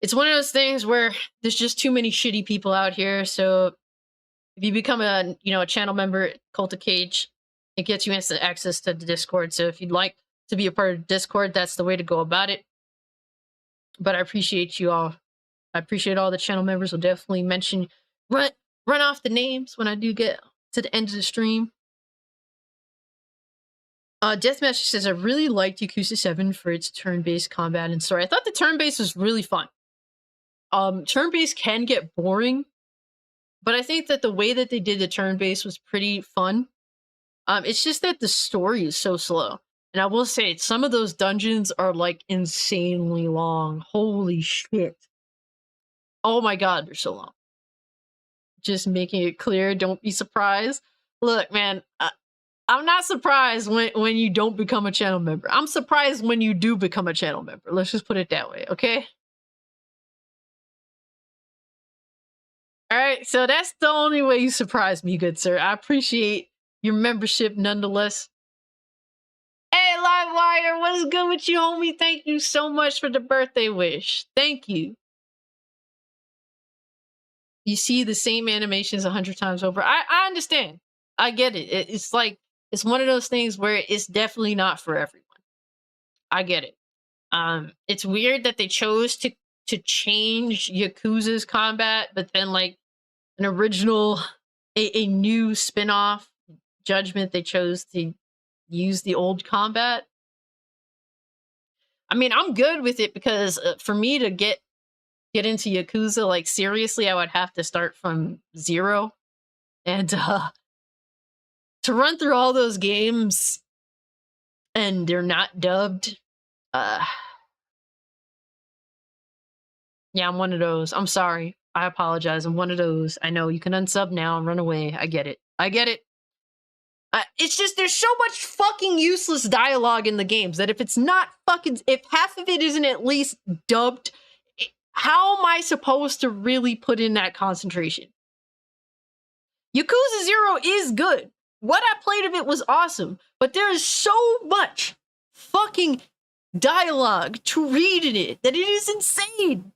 It's one of those things where there's just too many shitty people out here. So if you become a channel member, Cult of Cage, it gets you instant access to the Discord. So if you'd like to be a part of Discord, that's the way to go about it. But I appreciate you all. I appreciate all the channel members. Will definitely mention, run off the names when I do get to the end of the stream. Deathmatch says, I really liked Yakuza 7 for its turn-based combat and story. I thought the turn-based was really fun. Turn-based can get boring, but I think that the way that they did the turn-based was pretty fun. It's just that the story is so slow. And I will say, some of those dungeons are like insanely long. Holy shit. Oh my God, they're so long. Just making it clear, don't be surprised. Look, man, I'm not surprised when you don't become a channel member. I'm surprised when you do become a channel member. Let's just put it that way, okay? Alright, so that's the only way you surprise me, good sir. I appreciate your membership nonetheless. Hey, Livewire, what is good with you, homie? Thank you so much for the birthday wish. Thank you. You see the same animations 100 times over. I understand. I get it. It's like, it's one of those things where it's definitely not for everyone. I get it. It's weird that they chose to change Yakuza's combat, but then like an original, a new spin-off Judgment, they chose to use the old combat. I mean, I'm good with it because for me to get into Yakuza, like seriously, I would have to start from zero. And to run through all those games and they're not dubbed, yeah, I'm one of those. I'm sorry. I apologize. I'm one of those. I know you can unsub now and run away. I get it. I get it. It's just there's so much fucking useless dialogue in the games that if it's not fucking, if half of it isn't at least dubbed, how am I supposed to really put in that concentration? Yakuza 0 is good. What I played of it was awesome, but there is so much fucking dialogue to read in it that it is insane.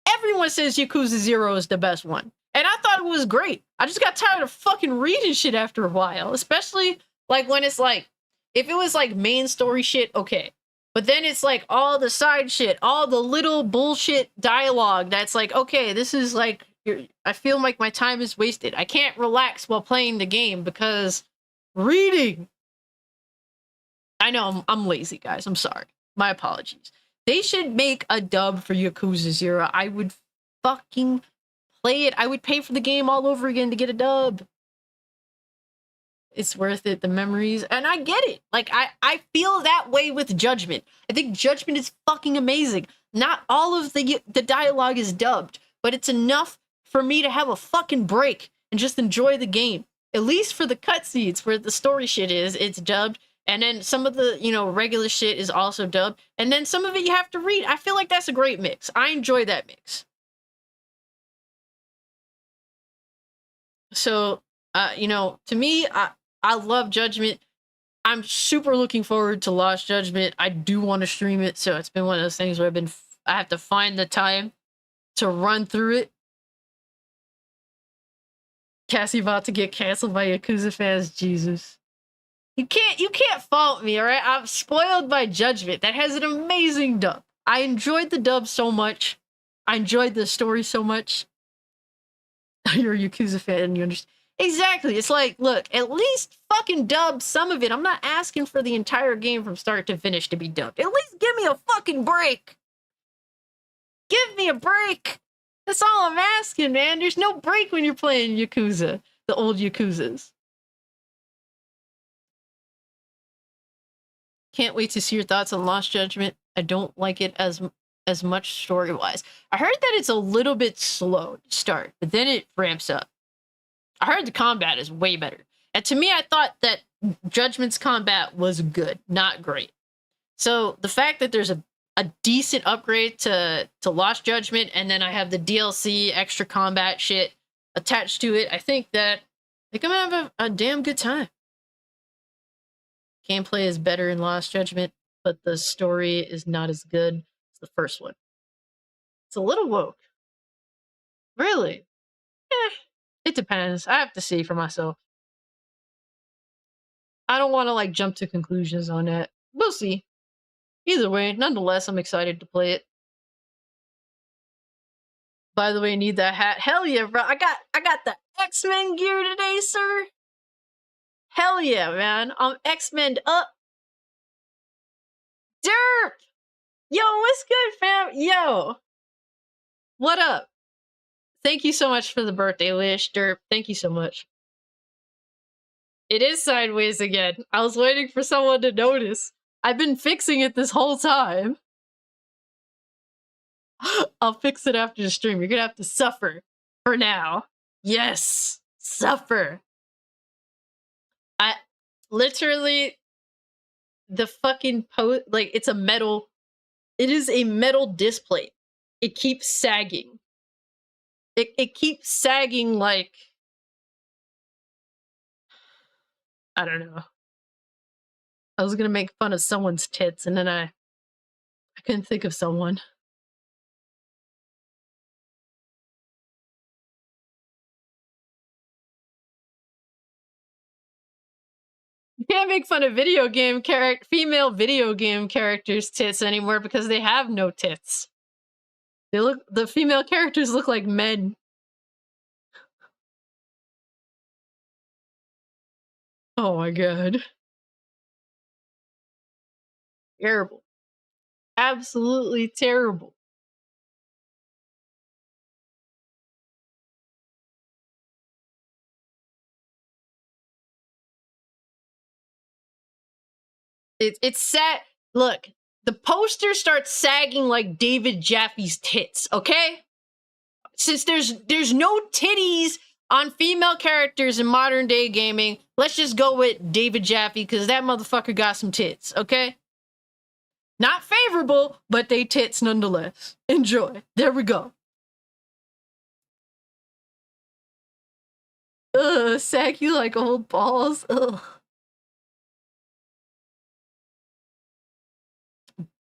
Everyone says Yakuza 0 is the best one. And I thought it was great. I just got tired of fucking reading shit after a while. Especially, like, when it's like, if it was, like, main story shit, okay. But then it's, like, all the side shit, all the little bullshit dialogue that's like, okay, this is, like, I feel like my time is wasted. I can't relax while playing the game because reading. I know, I'm lazy, guys. I'm sorry. My apologies. They should make a dub for Yakuza 0. I would fucking play it. I would pay for the game all over again to get a dub. It's worth it, the memories. And I get it. Like, I feel that way with Judgment. I think Judgment is fucking amazing. Not all of the dialogue is dubbed, but it's enough for me to have a fucking break and just enjoy the game. At least for the cutscenes where the story shit is, it's dubbed. And then some of the, regular shit is also dubbed. And then some of it you have to read. I feel like that's a great mix. I enjoy that mix. So, to me, I love Judgment. I'm super looking forward to Lost Judgment. I do want to stream it. So it's been one of those things where I have to find the time to run through it. Cassie about to get canceled by Yakuza fans. Jesus. You can't fault me, all right? I'm spoiled by Judgment. That has an amazing dub. I enjoyed the dub so much. I enjoyed the story so much. You're a Yakuza fan and you understand. Exactly. It's like, look, at least fucking dub some of it. I'm not asking for the entire game from start to finish to be dubbed. At least give me a fucking break. Give me a break. That's all I'm asking, man. There's no break when you're playing Yakuza. The old Yakuzas. Can't wait to see your thoughts on Lost Judgment. I don't like it as much story-wise. I heard that it's a little bit slow to start, but then it ramps up. I heard the combat is way better. And to me, I thought that Judgment's combat was good, not great. So the fact that there's a decent upgrade to Lost Judgment, and then I have the DLC extra combat shit attached to it, I think I'm gonna have a damn good time. Gameplay is better in Lost Judgment, but the story is not as good as the first one. It's a little woke. Really? It depends. I have to see for myself. I don't want to, like, jump to conclusions on that. We'll see. Either way, nonetheless, I'm excited to play it. By the way, need that hat. Hell yeah, bro. I got the X-Men gear today, sir. Hell yeah, man. I'm X-Men'd up. Derp! Yo, what's good, fam? Yo. What up? Thank you so much for the birthday wish, Derp. Thank you so much. It is sideways again. I was waiting for someone to notice. I've been fixing it this whole time. I'll fix it after the stream. You're gonna have to suffer for now. Yes, suffer. I literally the fucking like it's a metal. It is a metal display. It keeps sagging. It keeps sagging like I don't know. I was gonna make fun of someone's tits, and then I couldn't think of someone. You can't make fun of female video game characters' tits anymore because they have no tits. The female characters look like men. Oh my god. Terrible. Absolutely terrible. It's sad. Look, the poster starts sagging like David Jaffe's tits, okay? Since there's no titties on female characters in modern day gaming, let's just go with David Jaffe because that motherfucker got some tits, okay? Not favorable, but they tits nonetheless. Enjoy. There we go. Ugh, sag you like old balls. Ugh.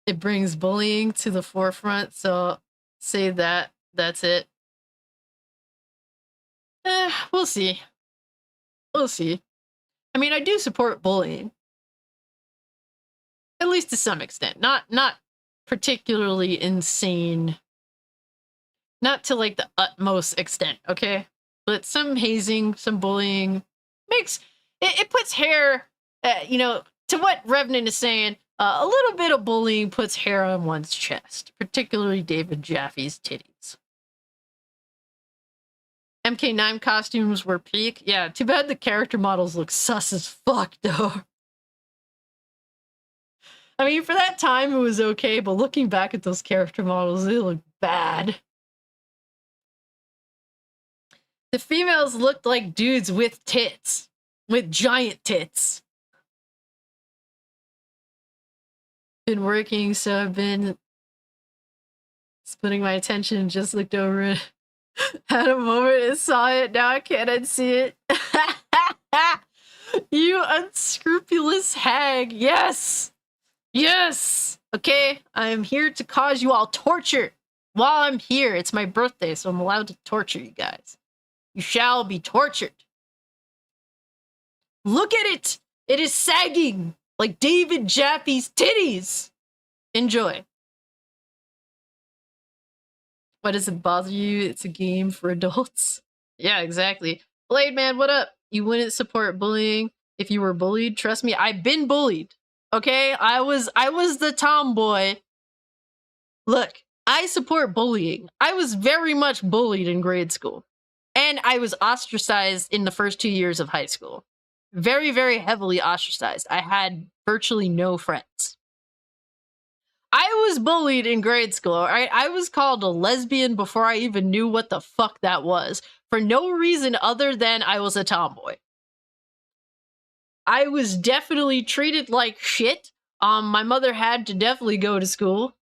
It brings bullying to the forefront, so say that. That's it. We'll see. We'll see. I mean, I do support bullying. At least to some extent. Not particularly insane. Not to like the utmost extent, okay? But some hazing, some bullying makes it puts hair, you know, to what Revenant is saying, a little bit of bullying puts hair on one's chest, particularly David Jaffe's titties. MK9 costumes were peak. Yeah, too bad the character models look sus as fuck, though. I mean, for that time, it was okay, but looking back at those character models, they look bad. The females looked like dudes with tits. With giant tits. Been working, so I've been splitting my attention and just looked over it. Had a moment and saw it, now I can't unsee it. You unscrupulous hag, yes! Yes! Okay, I am here to cause you all torture. While I'm here, it's my birthday, so I'm allowed to torture you guys. You shall be tortured. Look at it! It is sagging like David Jaffe's titties! Enjoy. Why does it bother you? It's a game for adults. Yeah, exactly. Blade Man, what up? You wouldn't support bullying if you were bullied? Trust me, I've been bullied. Okay? I was the tomboy. Look, I support bullying. I was very much bullied in grade school. And I was ostracized in the first 2 years of high school. Very, very heavily ostracized. I had virtually no friends. I was bullied in grade school, right? I was called a lesbian before I even knew what the fuck that was, for no reason other than I was a tomboy. I was definitely treated like shit. My mother had to definitely go to school.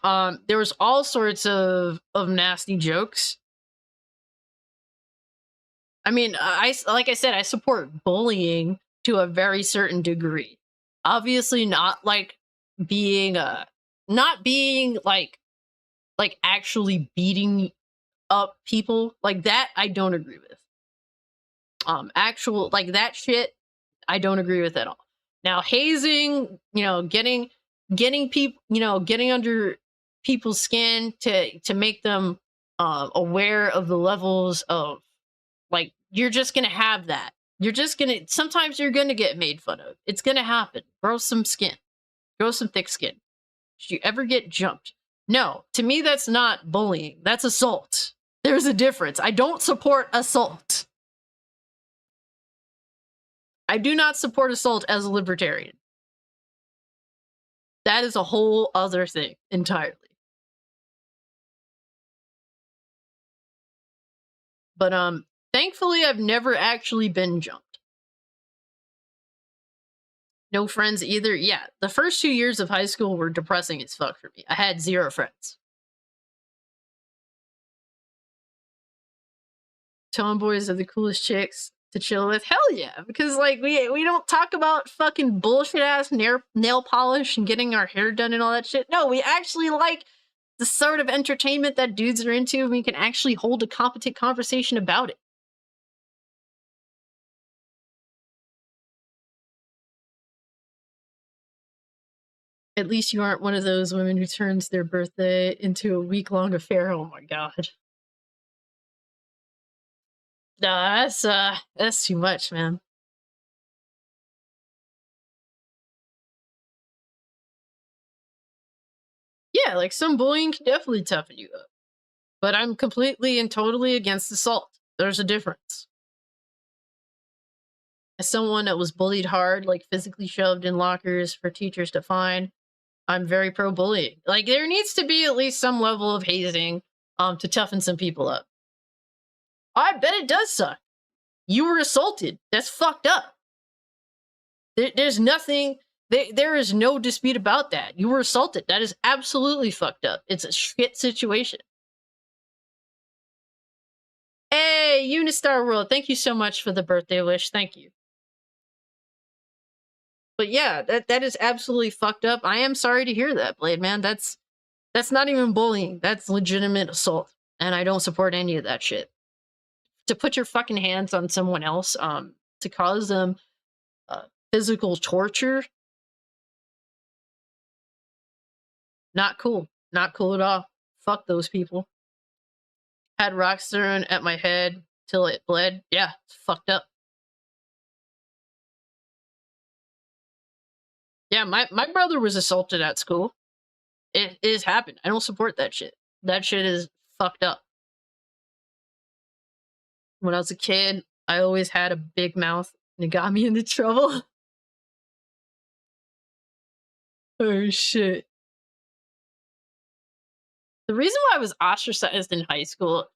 There was all sorts of nasty jokes. I mean, like I said, I support bullying to a very certain degree. Obviously not like being not being like actually beating up people like that. I don't agree with. Actual like that shit, I don't agree with at all. Now hazing, you know, getting people, you know, getting under people's skin to make them aware of the levels of, like, you're just gonna have that. You're just gonna, sometimes you're gonna get made fun of. It's gonna happen. Grow some skin. Grow some thick skin. Did you ever get jumped? No. To me, that's not bullying. That's assault. There's a difference. I don't support assault. I do not support assault as a libertarian. That is a whole other thing entirely. But thankfully I've never actually been jumped. No friends either. Yeah, the first 2 years of high school were depressing as fuck for me. I had 0 friends. Tomboys are the coolest chicks to chill with. Hell yeah, because like we don't talk about fucking bullshit ass nail polish and getting our hair done and all that shit. No, we actually like the sort of entertainment that dudes are into, and we can actually hold a competent conversation about it. At least you aren't one of those women who turns their birthday into a week-long affair. Oh my god. Nah, that's too much, man. Yeah, like some bullying can definitely toughen you up. But I'm completely and totally against assault. There's a difference. as someone that was bullied hard, like physically shoved in lockers for teachers to find, I'm very pro bullying. Like there needs to be at least some level of hazing to toughen some people up. I bet it does suck. You were assaulted. That's fucked up. There's nothing. There is no dispute about that. You were assaulted. That is absolutely fucked up. It's a shit situation. Hey, Unistar World, thank you so much for the birthday wish. Thank you. But yeah, that is absolutely fucked up. I am sorry to hear that, Blade Man. That's not even bullying. That's legitimate assault, and I don't support any of that shit. To put your fucking hands on someone else, to cause them physical torture, not cool. Not cool at all. Fuck those people. Had rocks thrown at my head till it bled. Yeah, it's fucked up. Yeah, my brother was assaulted at school. It has happened. I don't support that shit. That shit is fucked up. When I was a kid, I always had a big mouth, and it got me into trouble. Oh shit. The reason why I was ostracized in high school,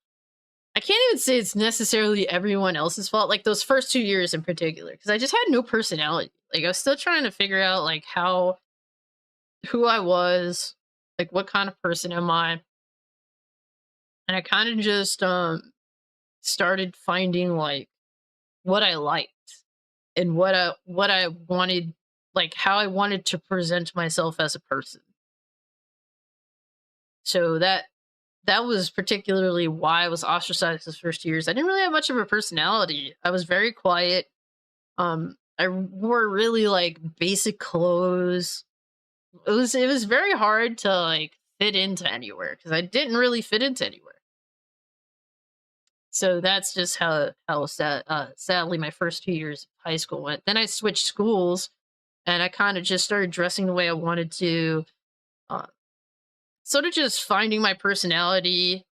I can't even say it's necessarily everyone else's fault, like those first 2 years in particular, because I just had no personality. Like I was still trying to figure out like who I was, like what kind of person am I? And I kind of just started finding like what I liked and what I wanted, like how I wanted to present myself as a person. So that was particularly why I was ostracized those first years. I didn't really have much of a personality. I was very quiet. I wore really like basic clothes. It was very hard to like fit into anywhere because I didn't really fit into anywhere. So that's just how sadly my first 2 years of high school went. Then I switched schools, and I kind of just started dressing the way I wanted to. Uh, sort of just finding my personality,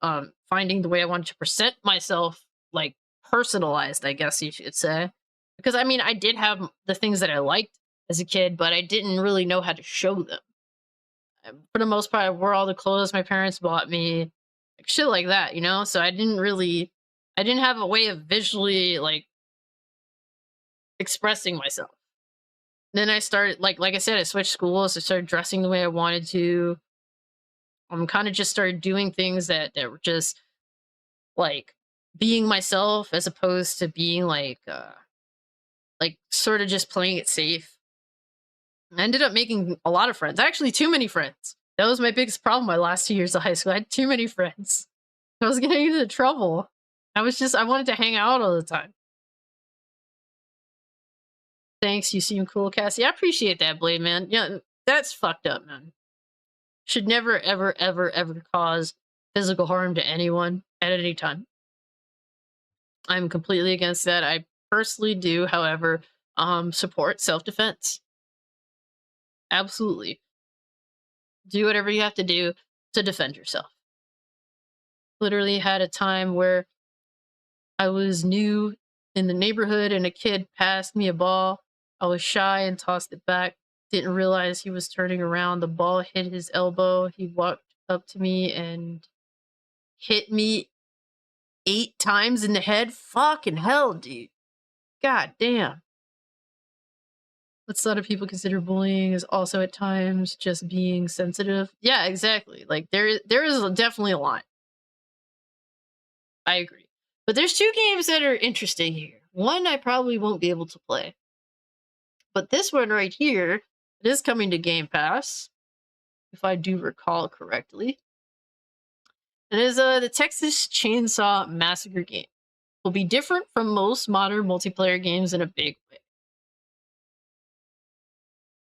finding the way I wanted to present myself, like personalized, I guess you should say. Because I mean, I did have the things that I liked as a kid, but I didn't really know how to show them. For the most part, I wore all the clothes my parents bought me, like shit like that, you know? So I didn't have a way of visually like expressing myself. Then I started like I said, I switched schools, I started dressing the way I wanted to. Kind of just started doing things that were just like being myself as opposed to being like sort of just playing it safe. I ended up making a lot of friends. Actually, too many friends. That was my biggest problem my last 2 years of high school. I had too many friends. I was getting into trouble. I wanted to hang out all the time. Thanks, you seem cool, Cassie. I appreciate that, Blade Man. Yeah, that's fucked up, man. Should never, ever, ever, ever cause physical harm to anyone at any time. I'm completely against that. I personally do, however, support self-defense. Absolutely. Do whatever you have to do to defend yourself. Literally had a time where I was new in the neighborhood and a kid passed me a ball. I was shy and tossed it back. Didn't realize he was turning around. The ball hit his elbow. He walked up to me and hit me 8 times in the head. Fucking hell, dude. God damn. What a lot of people consider bullying is also at times just being sensitive. Yeah, exactly. Like there is definitely a line. I agree. But there's 2 games that are interesting here. One I probably won't be able to play. But this one right here, it is coming to Game Pass, if I do recall correctly. It is the Texas Chainsaw Massacre game. Will be different from most modern multiplayer games in a big way.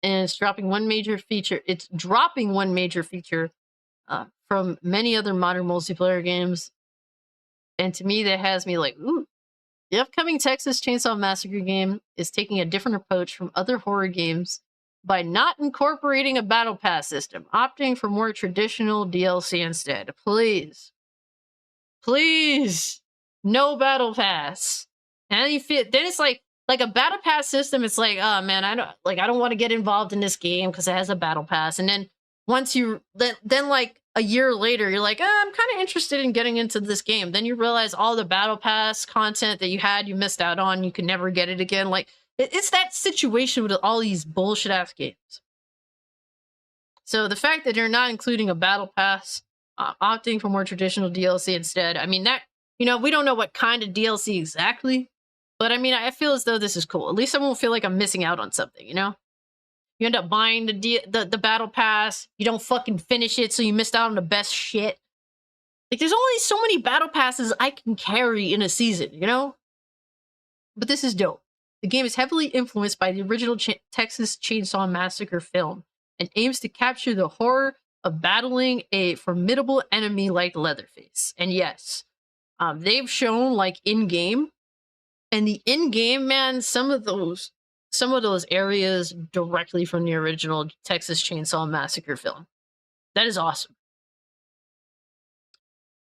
And it's dropping one major feature. It's dropping one major feature from many other modern multiplayer games. And to me, that has me like, ooh. The upcoming Texas Chainsaw Massacre game is taking a different approach from other horror games by not incorporating a battle pass system, opting for more traditional DLC instead. Please. Please. No battle pass. And then it's like like a battle pass system, it's like, oh man, I don't want to get involved in this game because it has a battle pass. And then once you then like a year later, you're like, I'm kind of interested in getting into this game. Then you realize all the battle pass content that you missed out on, you could never get it again. Like it's that situation with all these bullshit ass games. So the fact that they're not including a battle pass, opting for more traditional DLC instead, I mean that, we don't know what kind of DLC exactly, but I mean, I feel as though this is cool. At least I won't feel like I'm missing out on something, You end up buying the battle pass, you don't fucking finish it, so you missed out on the best shit. Like, there's only so many battle passes I can carry in a season, But this is dope. The game is heavily influenced by the original Texas Chainsaw Massacre film and aims to capture the horror of battling a formidable enemy like Leatherface. And yes, they've shown like in-game, and the in-game, man, some of those areas directly from the original Texas Chainsaw Massacre film. That is awesome.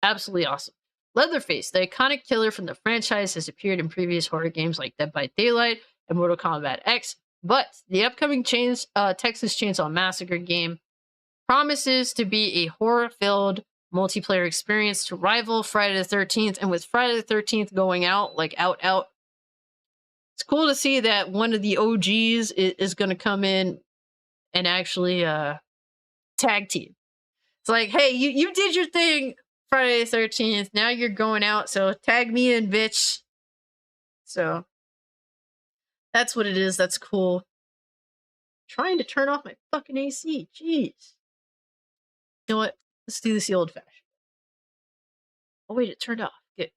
Absolutely awesome. Leatherface, the iconic killer from the franchise, has appeared in previous horror games like Dead by Daylight and Mortal Kombat X, but the upcoming Texas Chainsaw Massacre game promises to be a horror-filled multiplayer experience to rival Friday the 13th, and with Friday the 13th going out, like out, it's cool to see that one of the OGs is going to come in and actually tag team. It's like, hey, you did your thing Friday the 13th, now you're going out, so tag me in, bitch. So that's what it is. That's cool. Trying to turn off my fucking AC. Jeez. You know what? Let's do this the old-fashioned. Oh wait, it turned off. Good.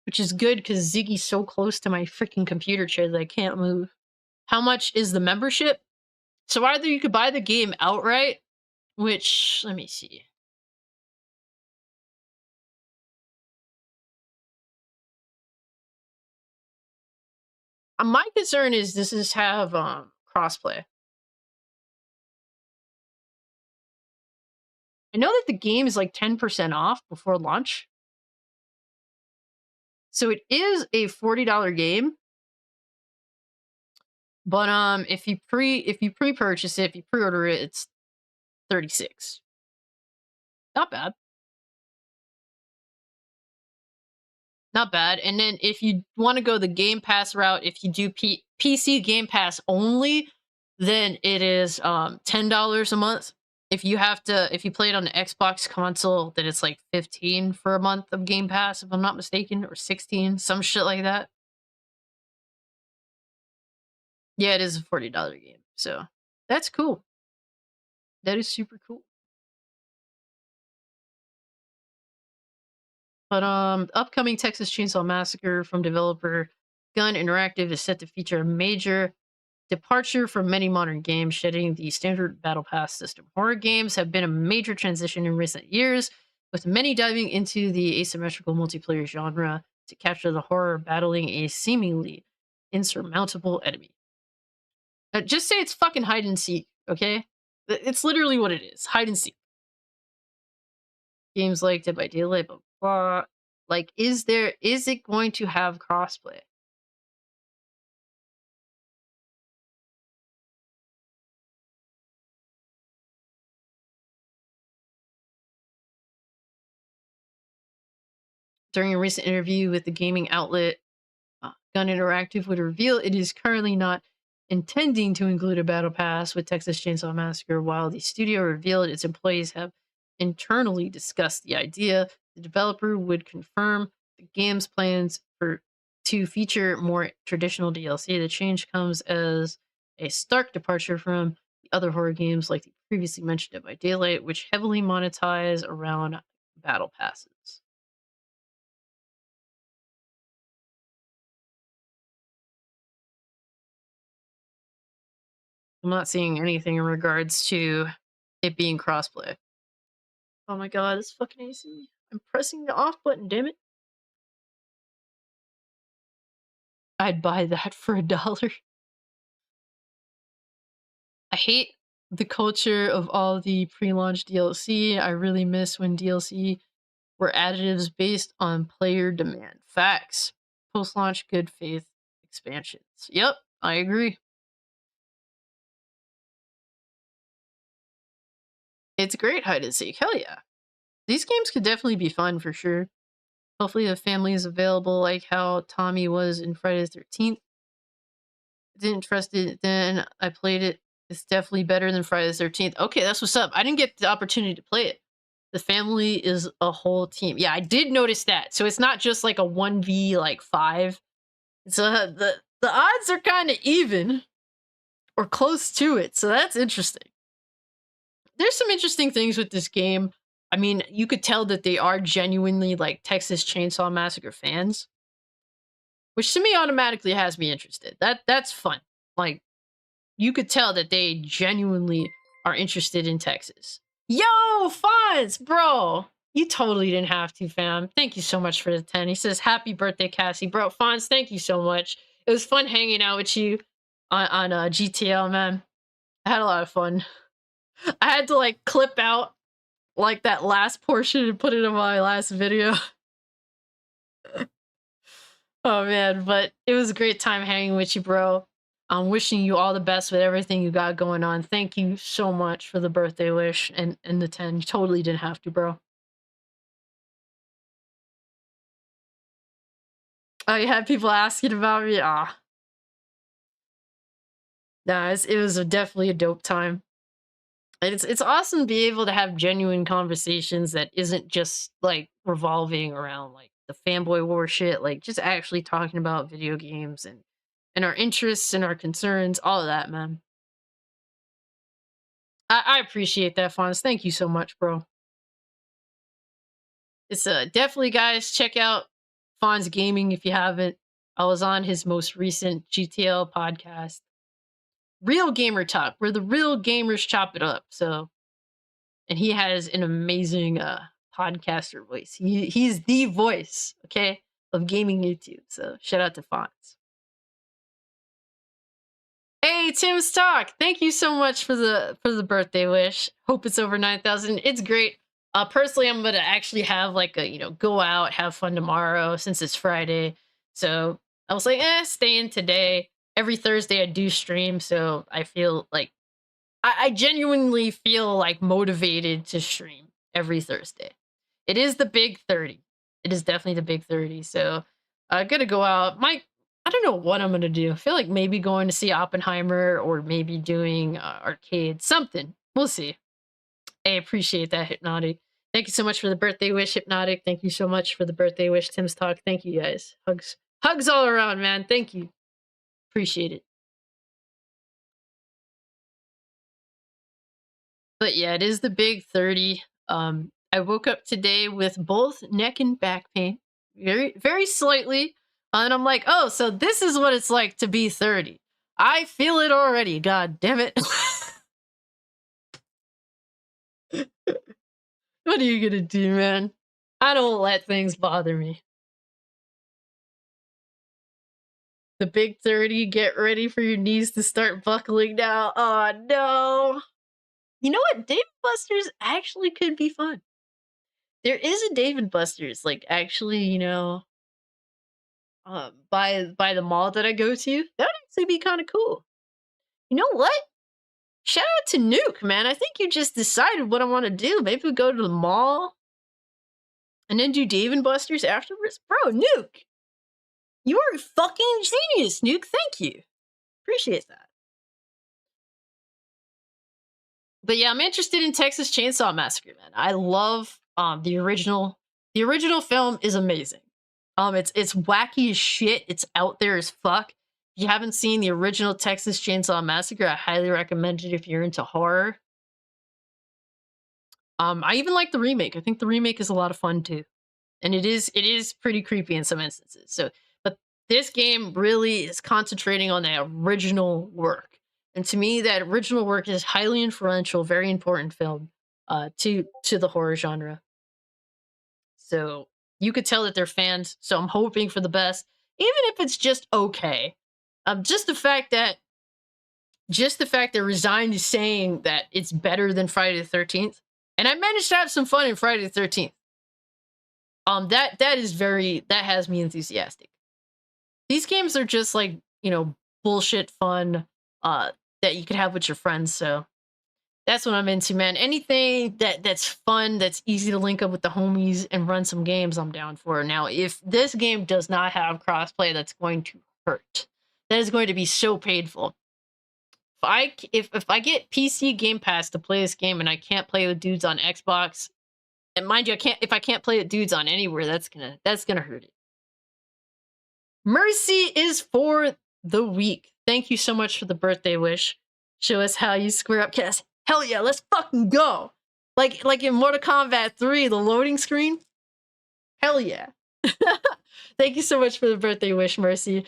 Which is good because Ziggy's so close to my freaking computer chair that I can't move. How much is the membership? So either you could buy the game outright, which, let me see. My concern is this is have crossplay. I know that the game is like 10% off before launch. So it is a $40 game. But if you pre-purchase it, if you pre-order it, it's $36. Not bad. Not bad. And then if you want to go the Game Pass route, if you do PC Game Pass only, then it is $10 a month. If you play it on the Xbox console, then it's like $15 for a month of Game Pass, if I'm not mistaken, or $16, some shit like that. Yeah, it is a $40 game, so that's cool. That is super cool. But upcoming Texas Chainsaw Massacre from developer Gun Interactive is set to feature a major departure from many modern games, shedding the standard battle pass system. Horror games have been a major transition in recent years, with many diving into the asymmetrical multiplayer genre to capture the horror of battling a seemingly insurmountable enemy. Just say it's fucking hide and seek, okay? It's literally what it is, hide and seek. Games like Dead by Daylight, blah, blah. Like, is it going to have crossplay? During a recent interview with the gaming outlet Gun Interactive would reveal it is currently not intending to include a battle pass with Texas Chainsaw Massacre, while the studio revealed its employees have internally discussed the idea. The developer would confirm the game's plans to feature more traditional DLC. The change comes as a stark departure from the other horror games like the previously mentioned Dead by Daylight, which heavily monetize around battle passes. I'm not seeing anything in regards to it being crossplay. Oh my god, it's fucking AC. I'm pressing the off button, damn it. I'd buy that for $1. I hate the culture of all the pre-launch DLC. I really miss when DLC were additives based on player demand. Facts. Post-launch good faith expansions. Yep, I agree. It's great hide and seek. Hell yeah. These games could definitely be fun for sure. Hopefully the family is available like how Tommy was in Friday the 13th. Didn't trust it then. I played it. It's definitely better than Friday the 13th. Okay, that's what's up. I didn't get the opportunity to play it. The family is a whole team. Yeah, I did notice that. So it's not just like a 1v like 5. It's the odds are kind of even or close to it. So that's interesting. There's some interesting things with this game. I mean, you could tell that they are genuinely like Texas Chainsaw Massacre fans, which to me automatically has me interested. That's fun. Like, you could tell that they genuinely are interested in Texas. Yo, Fonz, bro. You totally didn't have to, fam. Thank you so much for the 10. He says, happy birthday, Cassie. Bro, Fonz, thank you so much. It was fun hanging out with you on GTL, man. I had a lot of fun. I had to, like, clip out, like, that last portion and put it in my last video. Oh, man, but it was a great time hanging with you, bro. I'm wishing you all the best with everything you got going on. Thank you so much for the birthday wish and the 10. You totally didn't have to, bro. Oh, you had people asking about me? Ah. Nah, it was definitely a dope time. And it's awesome to be able to have genuine conversations that isn't just, like, revolving around, like, the fanboy war shit, like, just actually talking about video games and our interests and our concerns, all of that, man. I appreciate that, Fonz. Thank you so much, bro. It's definitely, guys, check out Fonz Gaming if you haven't. I was on his most recent GTL podcast. Real gamer talk, where the real gamers chop it up. So, and he has an amazing podcaster voice. He's the voice, okay, of gaming YouTube. So shout out to Fonz. Hey, Tim's Talk. Thank you so much for the birthday wish. Hope it's over 9,000. It's great. Personally, I'm gonna actually have like a go out, have fun tomorrow since it's Friday. So I was like, stay in today. Every Thursday I do stream, so I feel like I genuinely feel like motivated to stream every Thursday. It is the big 30. It is definitely the big 30. So I'm gonna go out. I don't know what I'm gonna do. I feel like maybe going to see Oppenheimer or maybe doing arcade, something. We'll see. I appreciate that, Hypnotic. Thank you so much for the birthday wish, Hypnotic. Thank you so much for the birthday wish, Tim's Talk. Thank you, guys. Hugs all around, man. Thank you. Appreciate it. But yeah, it is the big 30. I woke up today with both neck and back pain, very, very slightly. And I'm like, oh, so this is what it's like to be 30. I feel it already. God damn it. What are you gonna do, man? I don't let things bother me. The big 30, get ready for your knees to start buckling now. Oh, no. You know what? Dave & Buster's actually could be fun. There is a Dave & Buster's, like, actually, by the mall that I go to. That would actually be kind of cool. You know what? Shout out to Nuke, man. I think you just decided what I want to do. Maybe we go to the mall and then do Dave & Buster's afterwards. Bro, Nuke, you are a fucking genius, Nuke. Thank you. Appreciate that. But yeah, I'm interested in Texas Chainsaw Massacre, man. I love the original. The original film is amazing. It's wacky as shit. It's out there as fuck. If you haven't seen the original Texas Chainsaw Massacre, I highly recommend it if you're into horror. I even like the remake. I think the remake is a lot of fun too. And it is pretty creepy in some instances. So, but this game really is concentrating on the original work. And to me, that original work is highly influential, very important film to the horror genre. So you could tell that they're fans. So I'm hoping for the best, even if it's just okay. Just the fact that Resigned is saying that it's better than Friday the 13th, and I managed to have some fun in Friday the 13th. That has me enthusiastic. These games are just like bullshit fun that you could have with your friends. So that's what I'm into, man. Anything that's fun, that's easy to link up with the homies and run some games, I'm down for. Now, if this game does not have crossplay, that's going to hurt. That is going to be so painful. If I get PC Game Pass to play this game and I can't play with dudes on Xbox, and mind you, if I can't play with dudes on anywhere, that's gonna hurt it. Mercy is for the week. Thank you so much for the birthday wish. Show us how you square up, Cass. Hell yeah, let's fucking go. Like in Mortal Kombat 3, the loading screen. Hell yeah. Thank you so much for the birthday wish, Mercy.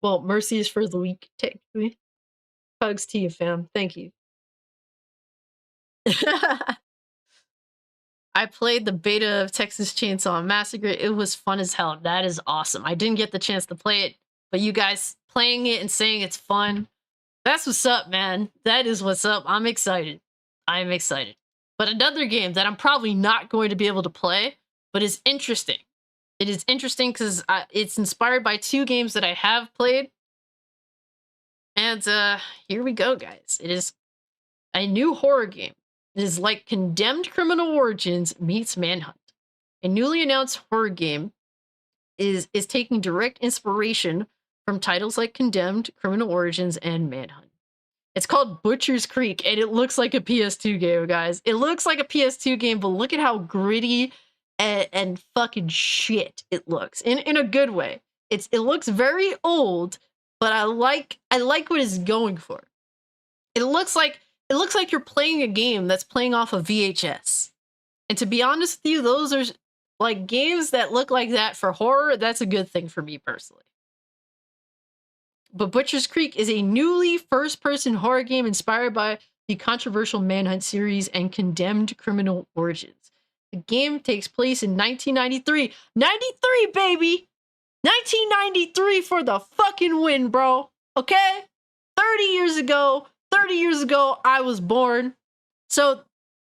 Well, Mercy is for the week, technically. Hugs to you, fam. Thank you. I played the beta of Texas Chainsaw Massacre. It was fun as hell. That is awesome. I didn't get the chance to play it, but you guys playing it and saying it's fun, that's what's up, man. That is what's up. I'm excited. I'm excited. But another game that I'm probably not going to be able to play, but is interesting. It is interesting because it's inspired by 2 games that I have played. And here we go, guys. It is a new horror game. It is like Condemned Criminal Origins meets Manhunt. A newly announced horror game is taking direct inspiration from titles like Condemned, Criminal Origins, and Manhunt. It's called Butcher's Creek, and it looks like a PS2 game, guys. It looks like a PS2 game, but look at how gritty and fucking shit it looks. In a good way. It looks very old, but I like what it's going for. It looks like you're playing a game that's playing off of VHS. And to be honest with you, those are like games that look like that for horror. That's a good thing for me personally. But Butcher's Creek is a newly first-person horror game inspired by the controversial Manhunt series and Condemned Criminal Origins. The game takes place in 1993. 93, baby! 1993 for the fucking win, bro. Okay? 30 years ago, I was born. So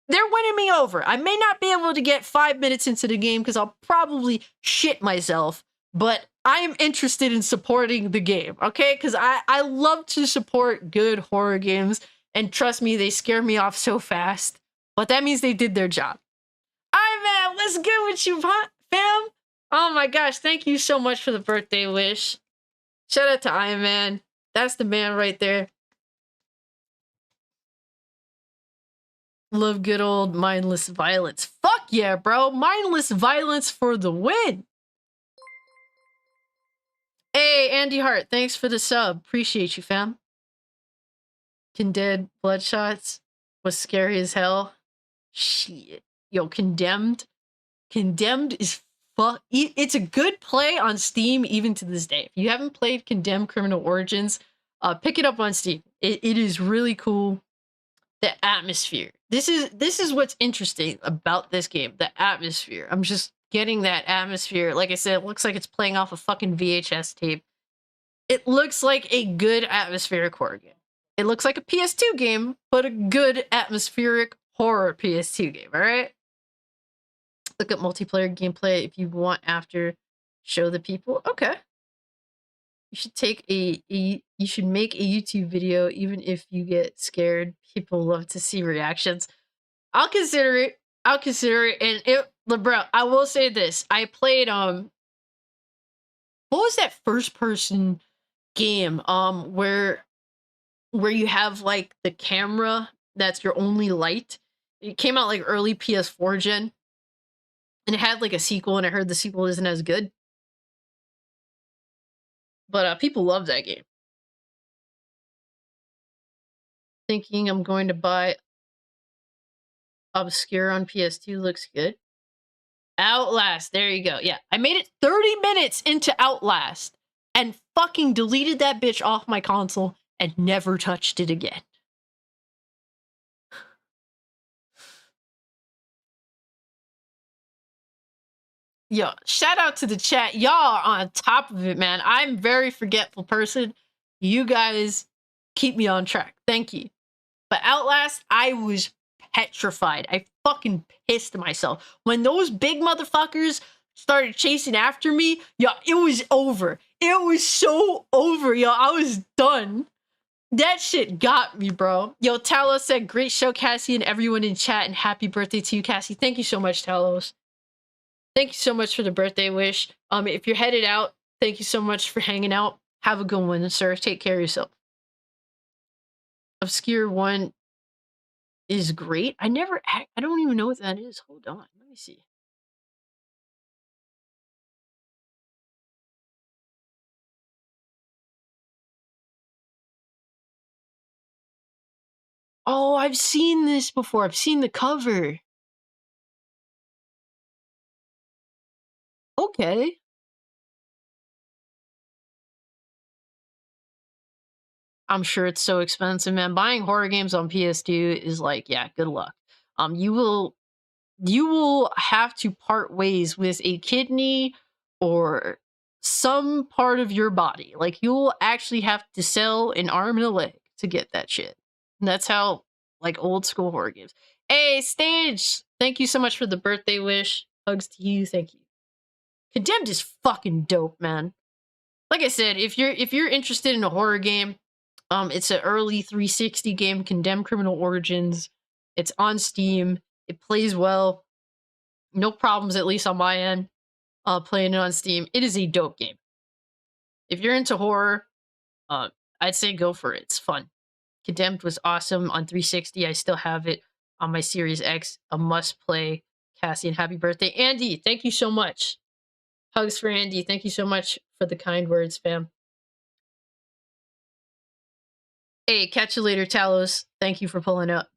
they're winning me over. I may not be able to get 5 minutes into the game because I'll probably shit myself, but I am interested in supporting the game, okay? Because I love to support good horror games, and trust me, they scare me off so fast. But that means they did their job. Alright, man, what's good with you, fam? Oh my gosh, thank you so much for the birthday wish. Shout out to Iron Man. That's the man right there. Love good old mindless violence. Fuck yeah, bro. Mindless violence for the win. Hey, Andy Hart, thanks for the sub. Appreciate you, fam. Condemned Bloodshots was scary as hell. Shit. Yo, Condemned. Condemned is it's a good play on Steam even to this day. If you haven't played Condemned Criminal Origins, pick it up on Steam. It is really cool. The atmosphere. This is what's interesting about this game. The atmosphere. I'm just getting that atmosphere. Like I said, it looks like it's playing off a fucking VHS tape. It looks like a good atmospheric horror game. It looks like a PS2 game, but a good atmospheric horror PS2 game, alright? Look at multiplayer gameplay if you want after. Show the people. Okay. You should you should make a YouTube video even if you get scared. People love to see reactions. I'll consider it. I'll consider it. And bro, I will say this. I played what was that first person game where you have like the camera that's your only light? It came out like early PS4 gen. And it had like a sequel, and I heard the sequel isn't as good. But people love that game. Thinking I'm going to buy Obscure on PS2 looks good. Outlast, there you go. Yeah, I made it 30 minutes into Outlast and fucking deleted that bitch off my console and never touched it again. Yo, shout out to the chat. Y'all are on top of it, man. I'm a very forgetful person. You guys keep me on track. Thank you. But Outlast, I was petrified. I fucking pissed myself. When those big motherfuckers started chasing after me, yo, it was over. It was so over, yo. I was done. That shit got me, bro. Yo, Talos said, great show, Cassie, and everyone in chat, and happy birthday to you, Cassie. Thank you so much, Talos. Thank you so much for the birthday wish. If you're headed out, thank you so much for hanging out. Have a good one, sir. Take care of yourself. Obscure One is great. I don't even know what that is. Hold on. Let me see. Oh, I've seen this before. I've seen the cover. Okay. I'm sure it's so expensive, man. Buying horror games on PS2 is like, yeah, good luck. You will have to part ways with a kidney or some part of your body. Like you'll actually have to sell an arm and a leg to get that shit. And that's how like old school horror games. Hey, Stage! Thank you so much for the birthday wish. Hugs to you, thank you. Condemned is fucking dope, man. Like I said, if you're interested in a horror game, it's an early 360 game, Condemned Criminal Origins. It's on Steam. It plays well. No problems, at least on my end, playing it on Steam. It is a dope game. If you're into horror, I'd say go for it. It's fun. Condemned was awesome on 360. I still have it on my Series X. A must play. Cassie, and happy birthday. Andy, thank you so much. Hugs for Andy. Thank you so much for the kind words, fam. Hey, catch you later, Talos. Thank you for pulling up.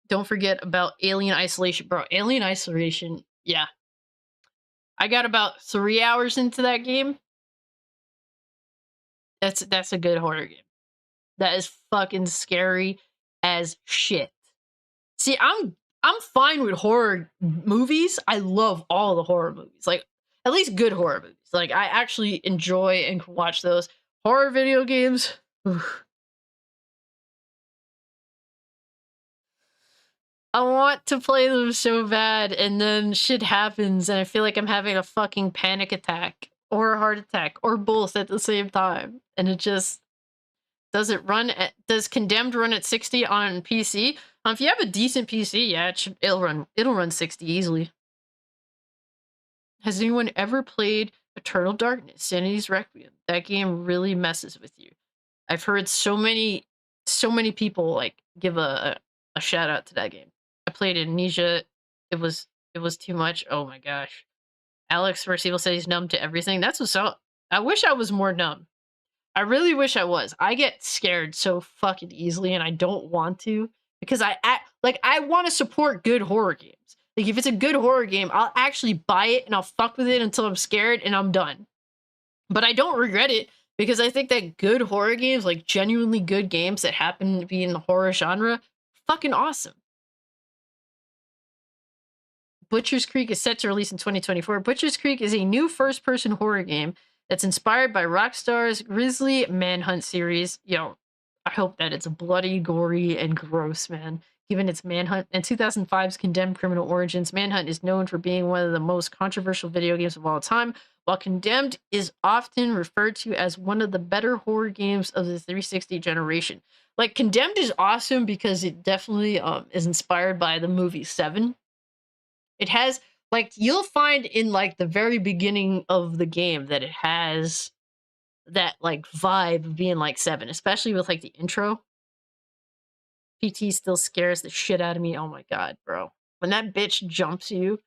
Don't forget about Alien Isolation. Bro, Alien Isolation, yeah. I got about 3 hours into that game. That's a good horror game. That is fucking scary as shit. See, I'm fine with horror movies. I love all the horror movies. Like, at least good horror movies. Like, I actually enjoy and can watch those. Horror video games, oof. I want to play them so bad, and then shit happens, and I feel like I'm having a fucking panic attack, or a heart attack, or both at the same time. And it just... Does Condemned run at 60 on PC? If you have a decent PC, yeah, it'll run 60 easily. Has anyone ever played Eternal Darkness, Sanity's Requiem? That game really messes with you. I've heard so many people like give a shout out to that game. I played Amnesia. It was too much. Oh my gosh. Alex First Evil says he's numb to everything. That's what's up. I wish I was more numb. I really wish I was. I get scared so fucking easily, and I don't want to because I want to support good horror games. Like if it's a good horror game, I'll actually buy it and I'll fuck with it until I'm scared and I'm done. But I don't regret it because I think that good horror games, like genuinely good games that happen to be in the horror genre, fucking awesome. Butcher's Creek is set to release in 2024. Butcher's Creek is a new first-person horror game that's inspired by Rockstar's Grizzly Manhunt series. Yo, I hope that it's bloody, gory, and gross, man. Given its Manhunt and 2005's Condemned Criminal Origins, Manhunt is known for being one of the most controversial video games of all time, while Condemned is often referred to as one of the better horror games of the 360 generation. Like, Condemned is awesome because it definitely is inspired by the movie Seven. It has, like, you'll find in, like, the very beginning of the game that it has that, like, vibe of being like Seven, especially with, like, the intro. PT still scares the shit out of me. Oh my god, bro. When that bitch jumps you,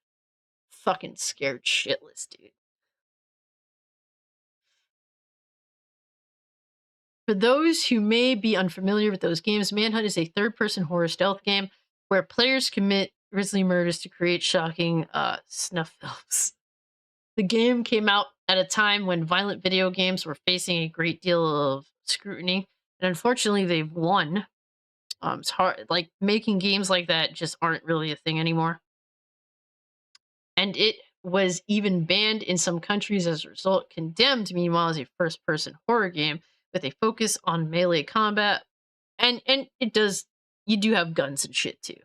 fucking scared shitless, dude. For those who may be unfamiliar with those games, Manhunt is a third-person horror stealth game where players commit grisly murders to create shocking snuff films. The game came out at a time when violent video games were facing a great deal of scrutiny, and unfortunately they've won. It's hard, like, making games like that just aren't really a thing anymore. And it was even banned in some countries as a result. Condemned, meanwhile, is a first-person horror game with a focus on melee combat. And it does, you do have guns and shit too.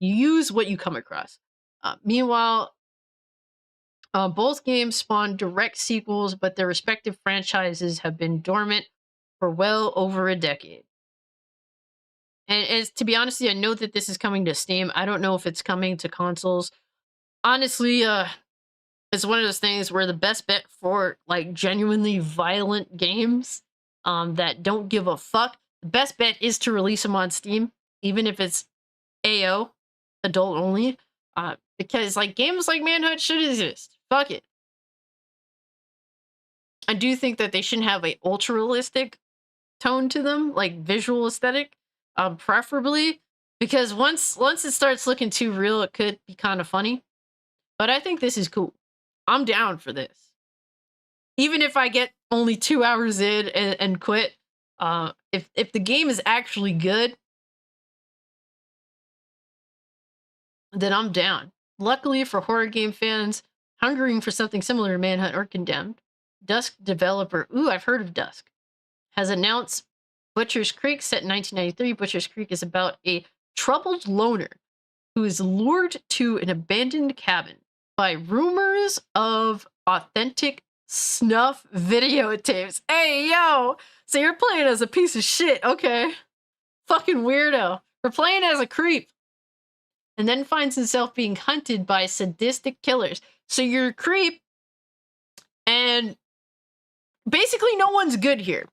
You use what you come across. Meanwhile, Both games spawned direct sequels, but their respective franchises have been dormant for well over a decade. And as to be honest, I know that this is coming to Steam. I don't know if it's coming to consoles. Honestly, it's one of those things where the best bet for like genuinely violent games that don't give a fuck, the best bet is to release them on Steam, even if it's AO, adult only. Because like games like Manhunt should exist. Fuck it. I do think that they shouldn't have a ultra realistic tone to them, like visual aesthetic, preferably, because once it starts looking too real, it could be kind of funny. But I think this is cool. I'm down for this. Even if I get only 2 hours in and quit, if the game is actually good, then I'm down. Luckily for horror game fans hungering for something similar to Manhunt or Condemned, Dusk developer, I've heard of Dusk, has announced Butcher's Creek, set in 1993. Butcher's Creek is about a troubled loner who is lured to an abandoned cabin by rumors of authentic snuff videotapes. Hey, yo! So you're playing as a piece of shit, okay? Fucking weirdo. We're playing as a creep. And then finds himself being hunted by sadistic killers. So you're a creep, and basically no one's good here.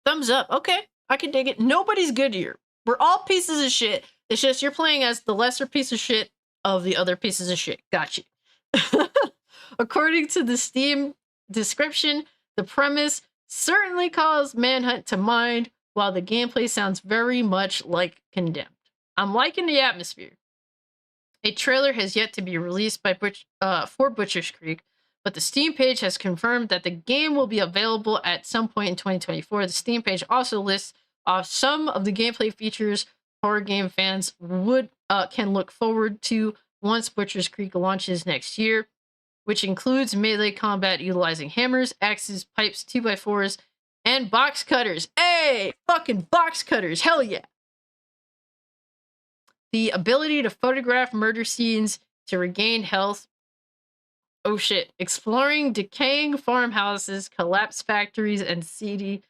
Thumbs up. Okay, I can dig it. Nobody's good here. We're all pieces of shit. It's just you're playing as the lesser piece of shit of the other pieces of shit. Gotcha. According to the Steam description, the premise certainly calls Manhunt to mind, while the gameplay sounds very much like Condemned. I'm liking the atmosphere. A trailer has yet to be released for Butcher's Creek, but the Steam page has confirmed that the game will be available at some point in 2024. The Steam page also lists off some of the gameplay features horror game fans can look forward to once Butcher's Creek launches next year, which includes melee combat utilizing hammers, axes, pipes, 2x4s, and box cutters. Hey! Fucking box cutters! Hell yeah! The ability to photograph murder scenes to regain health. Oh shit. Exploring decaying farmhouses, collapsed factories, and seedy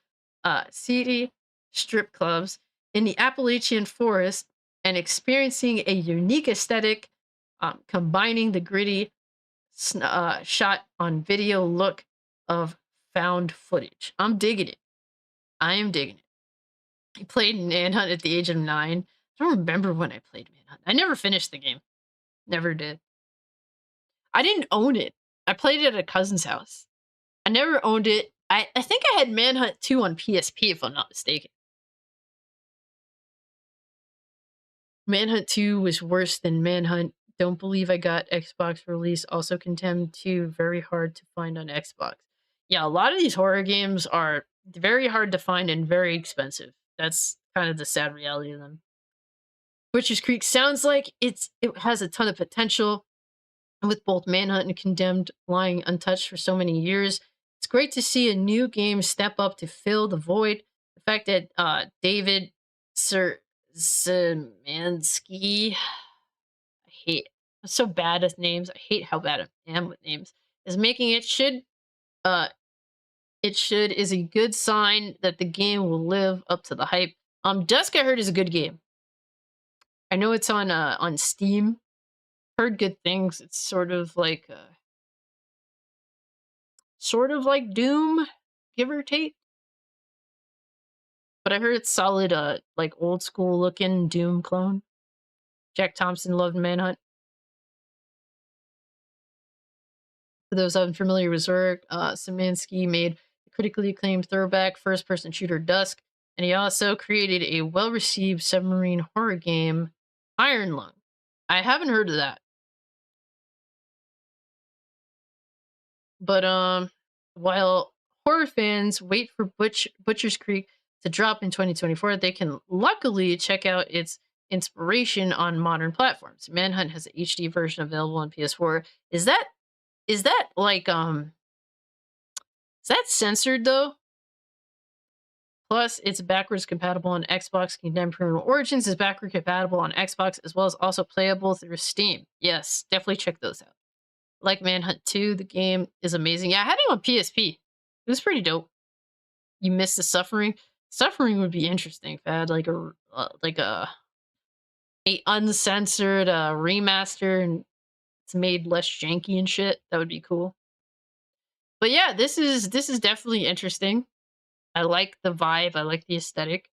strip clubs in the Appalachian forest, and experiencing a unique aesthetic, combining the gritty shot on video look of found footage. I'm digging it. I am digging it. I played Manhunt at the age of 9. I don't remember when I played Manhunt. I never finished the game. Never did. I didn't own it. I played it at a cousin's house. I never owned it. I think I had Manhunt 2 on PSP, if I'm not mistaken. Manhunt 2 was worse than Manhunt. Don't believe I got Xbox release. Also Condemned 2, very hard to find on Xbox. Yeah, a lot of these horror games are very hard to find and very expensive. That's kind of the sad reality of them. Butcher's Creek sounds like it has a ton of potential, with both Manhunt and Condemned lying untouched for so many years. It's great to see a new game step up to fill the void. The fact that David Szymanski, I'm so bad at names. I hate how bad I am with names. Is making it is a good sign that the game will live up to the hype. Dusk, I heard, is a good game. I know it's on Steam. Heard good things. It's sort of like Doom, give or take. But I heard it's solid, like old school looking Doom clone. Jack Thompson loved Manhunt. For those unfamiliar with Zurich, Szymanski made a critically acclaimed throwback first-person shooter Dusk, and he also created a well-received submarine horror game, Iron Lung. I haven't heard of that. But while horror fans wait for Butcher's Creek to drop in 2024, they can luckily check out its inspiration on modern platforms. Manhunt has an HD version available on PS4. Is that like is that censored though? Plus, it's backwards compatible on Xbox. Condemned Criminal Origins is backward compatible on Xbox, as well as also playable through Steam. Yes, definitely check those out. like Manhunt 2. The game is amazing. Yeah, I had it on PSP. It was pretty dope. You missed the Suffering. Suffering would be interesting if I had like a uncensored remaster and it's made less janky and shit. That would be cool. But yeah, this is definitely interesting. I like the vibe. I like the aesthetic.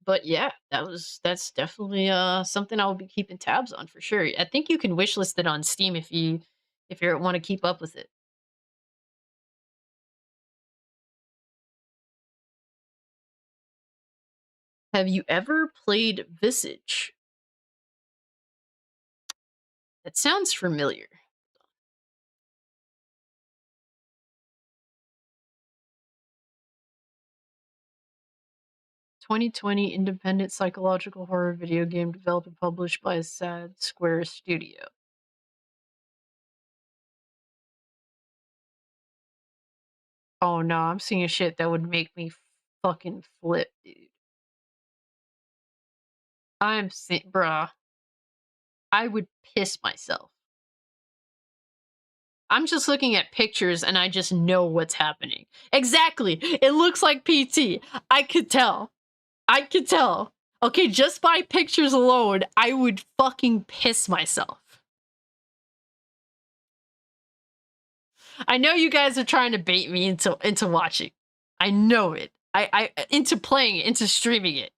But yeah, that's definitely something I'll be keeping tabs on for sure. I think you can wishlist it on Steam if you want to keep up with it. Have you ever played Visage? That sounds familiar. 2020 independent psychological horror video game developed and published by Sad Square Studio. Oh no, I'm seeing shit that would make me fucking flip, dude. I'm seeing, bruh. I would piss myself. I'm just looking at pictures and I just know what's happening. Exactly. It looks like PT. I could tell. I could tell. Okay, just by pictures alone, I would fucking piss myself. I know you guys are trying to bait me into watching. I know it. I into playing it, into streaming it.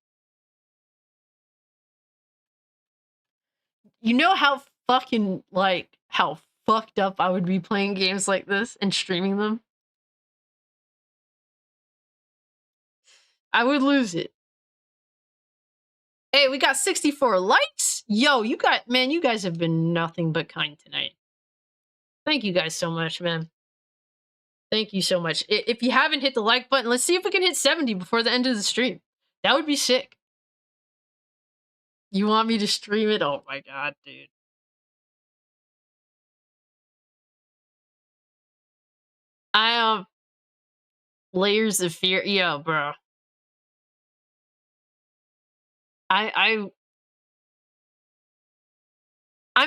You know how fucking like how fucked up I would be playing games like this and streaming them? I would lose it. Hey, we got 64 likes. Yo, you guys have been nothing but kind tonight. Thank you guys so much, man. Thank you so much. If you haven't hit the like button, let's see if we can hit 70 before the end of the stream. That would be sick. You want me to stream it? Oh my god, dude. I Layers of Fear. Yo, bro. I'm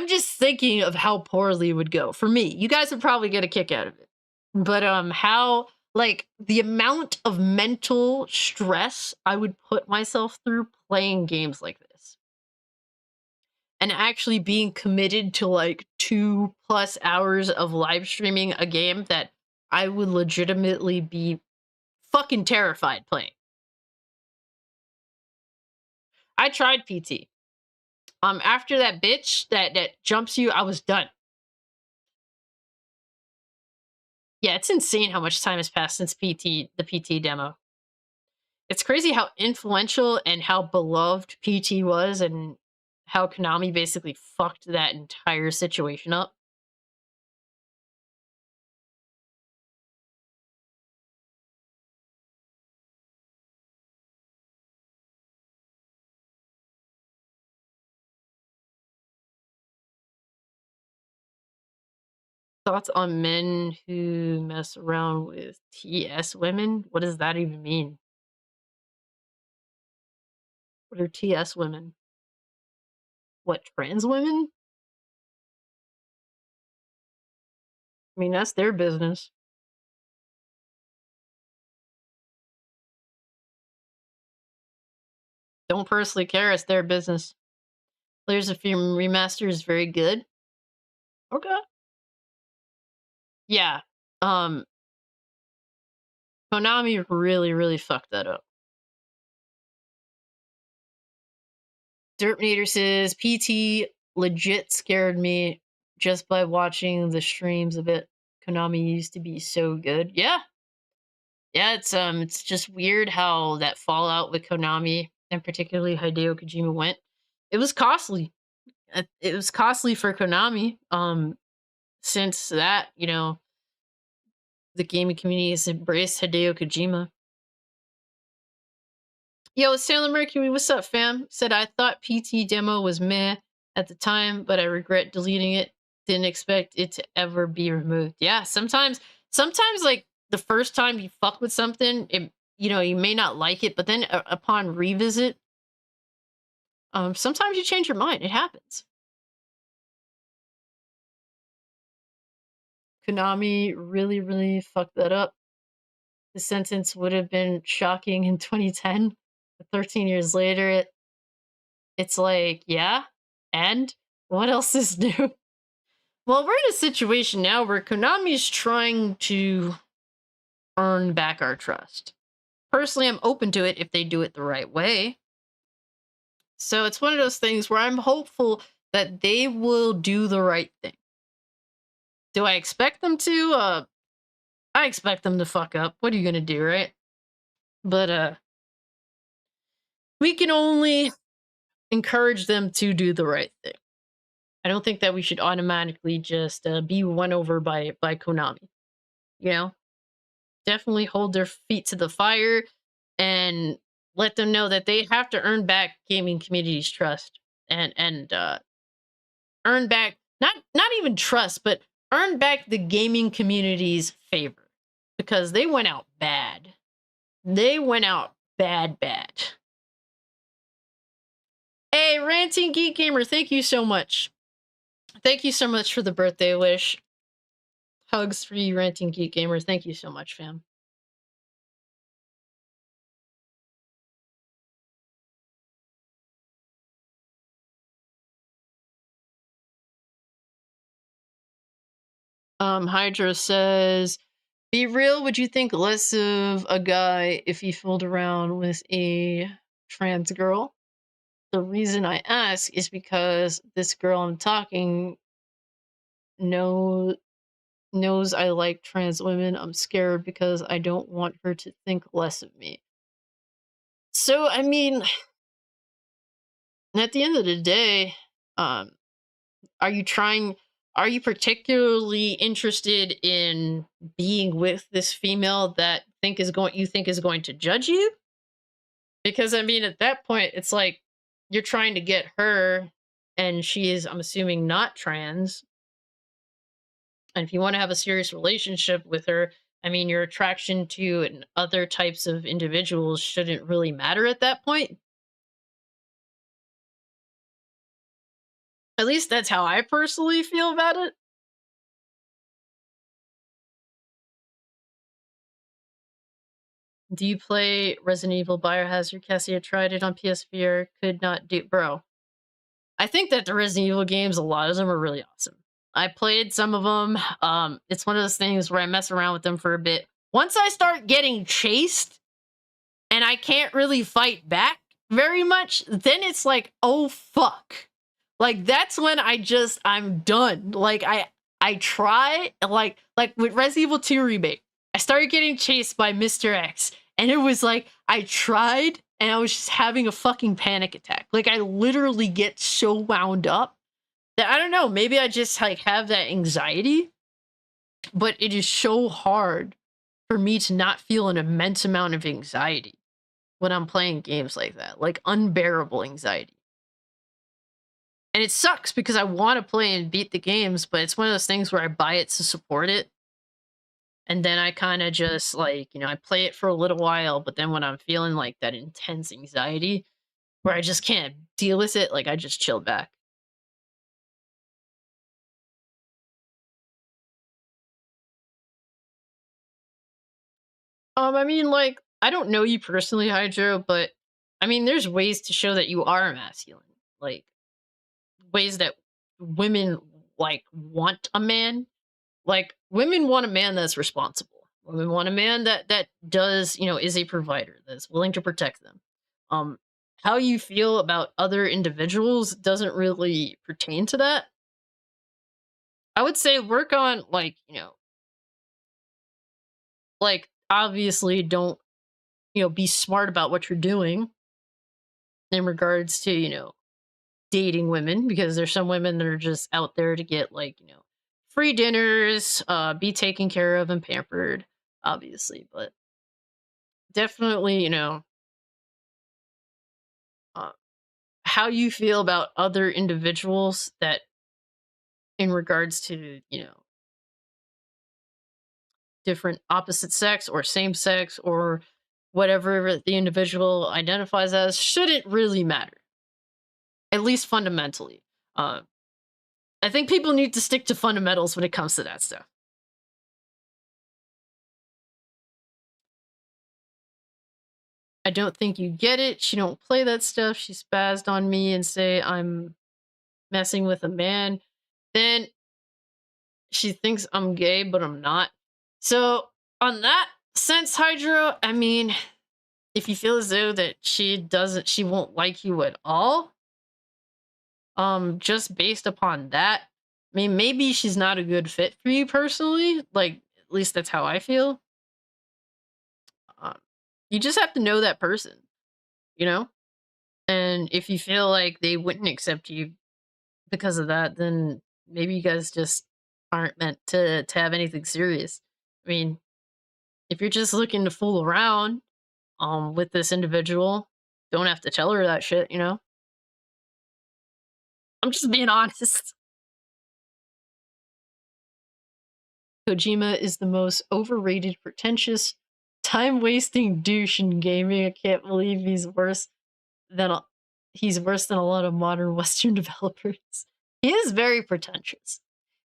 just thinking of how poorly it would go for me. You guys would probably get a kick out of it. But how like the amount of mental stress I would put myself through playing games like this. And actually being committed to like 2+ hours of live streaming a game that I would legitimately be fucking terrified playing. I tried PT. After that bitch that jumps you, I was done. Yeah, it's insane how much time has passed since the PT demo. It's crazy how influential and how beloved PT was and how Konami basically fucked that entire situation up. Thoughts on men who mess around with TS women? What does that even mean? What are TS women? What, trans women? I mean, that's their business. Don't personally care, it's their business. Layers of Fear Remaster is very good. Okay. Yeah. Konami really, really fucked that up. Derpnator says, PT legit scared me just by watching the streams of it. Konami used to be so good. Yeah. Yeah, it's just weird how that fallout with Konami and particularly Hideo Kojima went. It was costly. It was costly for Konami. Since that, the gaming community has embraced Hideo Kojima. Yo, Sailor Mercury, what's up, fam? Said, I thought PT demo was meh at the time, but I regret deleting it. Didn't expect it to ever be removed. Yeah, sometimes like the first time you fuck with something, you may not like it, but then upon revisit, sometimes you change your mind. It happens. Konami really fucked that up. The sentence would have been shocking in 2010. But 13 years later, it's like, yeah, and what else is new? Well, we're in a situation now where Konami's trying to earn back our trust. Personally, I'm open to it if they do it the right way. So it's one of those things where I'm hopeful that they will do the right thing. Do I expect them to? I expect them to fuck up. What are you gonna do, right? But we can only encourage them to do the right thing. I don't think that we should automatically just be won over by Konami. You know, definitely hold their feet to the fire and let them know that they have to earn back gaming community's trust and earn back not even trust, but earn back the gaming community's favor because they went out bad. They went out bad. Hey, Ranting Geek Gamer, thank you so much. Thank you so much for the birthday wish. Hugs for you, Ranting Geek Gamer. Thank you so much, fam. Hydra says, be real, would you think less of a guy if he fooled around with a trans girl? The reason I ask is because this girl I'm talking knows I like trans women. I'm scared because I don't want her to think less of me. So, I mean, at the end of the day, are you particularly interested in being with this female that you think is going to judge you? Because I mean, at that point, it's like you're trying to get her, and she is, I'm assuming, not trans. And if you want to have a serious relationship with her, I mean, your attraction to and other types of individuals shouldn't really matter at that point. At least that's how I personally feel about it. Do you play Resident Evil Biohazard? Cassie, I tried it on PSVR, could not do. Bro, I think that the Resident Evil games, a lot of them are really awesome. I played some of them. It's one of those things where I mess around with them for a bit. Once I start getting chased and I can't really fight back very much, then it's like, oh fuck. Like that's when I'm done. Like I try like with Resident Evil 2 remake. I started getting chased by Mr. X and it was like I tried and I was just having a fucking panic attack. Like I literally get so wound up that I don't know, maybe I just like have that anxiety, but it is so hard for me to not feel an immense amount of anxiety when I'm playing games like that, like unbearable anxiety. And it sucks because I want to play and beat the games, but it's one of those things where I buy it to support it. And then I kind of just like, I play it for a little while, but then when I'm feeling like that intense anxiety where I just can't deal with it, like I just chill back. I mean, like, I don't know you personally, Hydro, but I mean, there's ways to show that you are masculine. Like, ways that women, like, want a man. Like, women want a man that's responsible. Women want a man that does, is a provider, that's willing to protect them. How you feel about other individuals doesn't really pertain to that. I would say work on, like, like, obviously don't, be smart about what you're doing in regards to, dating women, because there's some women that are just out there to get, like, free dinners, be taken care of and pampered, obviously, but definitely, how you feel about other individuals that in regards to, different opposite sex or same sex or whatever the individual identifies as shouldn't really matter. At least fundamentally. I think people need to stick to fundamentals when it comes to that stuff. I don't think you get it. She don't play that stuff. She spazzed on me and say I'm messing with a man. Then she thinks I'm gay, but I'm not. So on that sense, Hydro, I mean, if you feel as though that she won't like you at all, just based upon that, I mean, maybe she's not a good fit for you personally. Like, at least that's how I feel. Um, you just have to know that person, you know? And if you feel like they wouldn't accept you because of that, then maybe you guys just aren't meant to have anything serious. I mean, if you're just looking to fool around with this individual, don't have to tell her that shit, you know? I'm just being honest. Kojima is the most overrated, pretentious, time-wasting douche in gaming. I can't believe than a, he's worse than a lot of modern Western developers. He is very pretentious.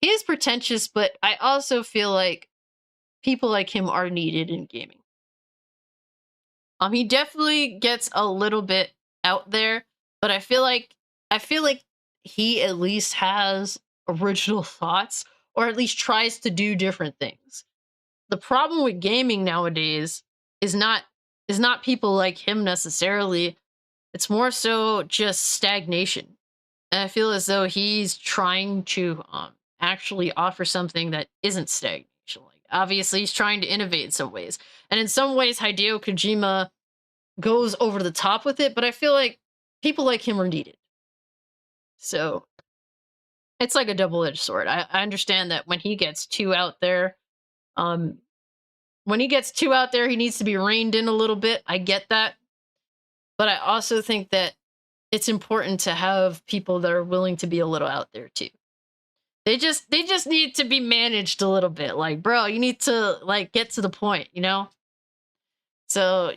He is pretentious, but I also feel like people like him are needed in gaming. He definitely gets a little bit out there, but I feel like he at least has original thoughts, or at least tries to do different things. The problem with gaming nowadays is not people like him necessarily. It's more so just stagnation. And I feel as though he's trying to actually offer something that isn't stagnation. Like, obviously, he's trying to innovate in some ways, and in some ways, Hideo Kojima goes over the top with it. But I feel like people like him are needed. So it's like a double-edged sword. I understand that when he gets too out there, um, he needs to be reined in a little bit. I get that, but I also think that it's important to have people that are willing to be a little out there too. They just need to be managed a little bit. Like, bro, you need to like get to the point, you know? So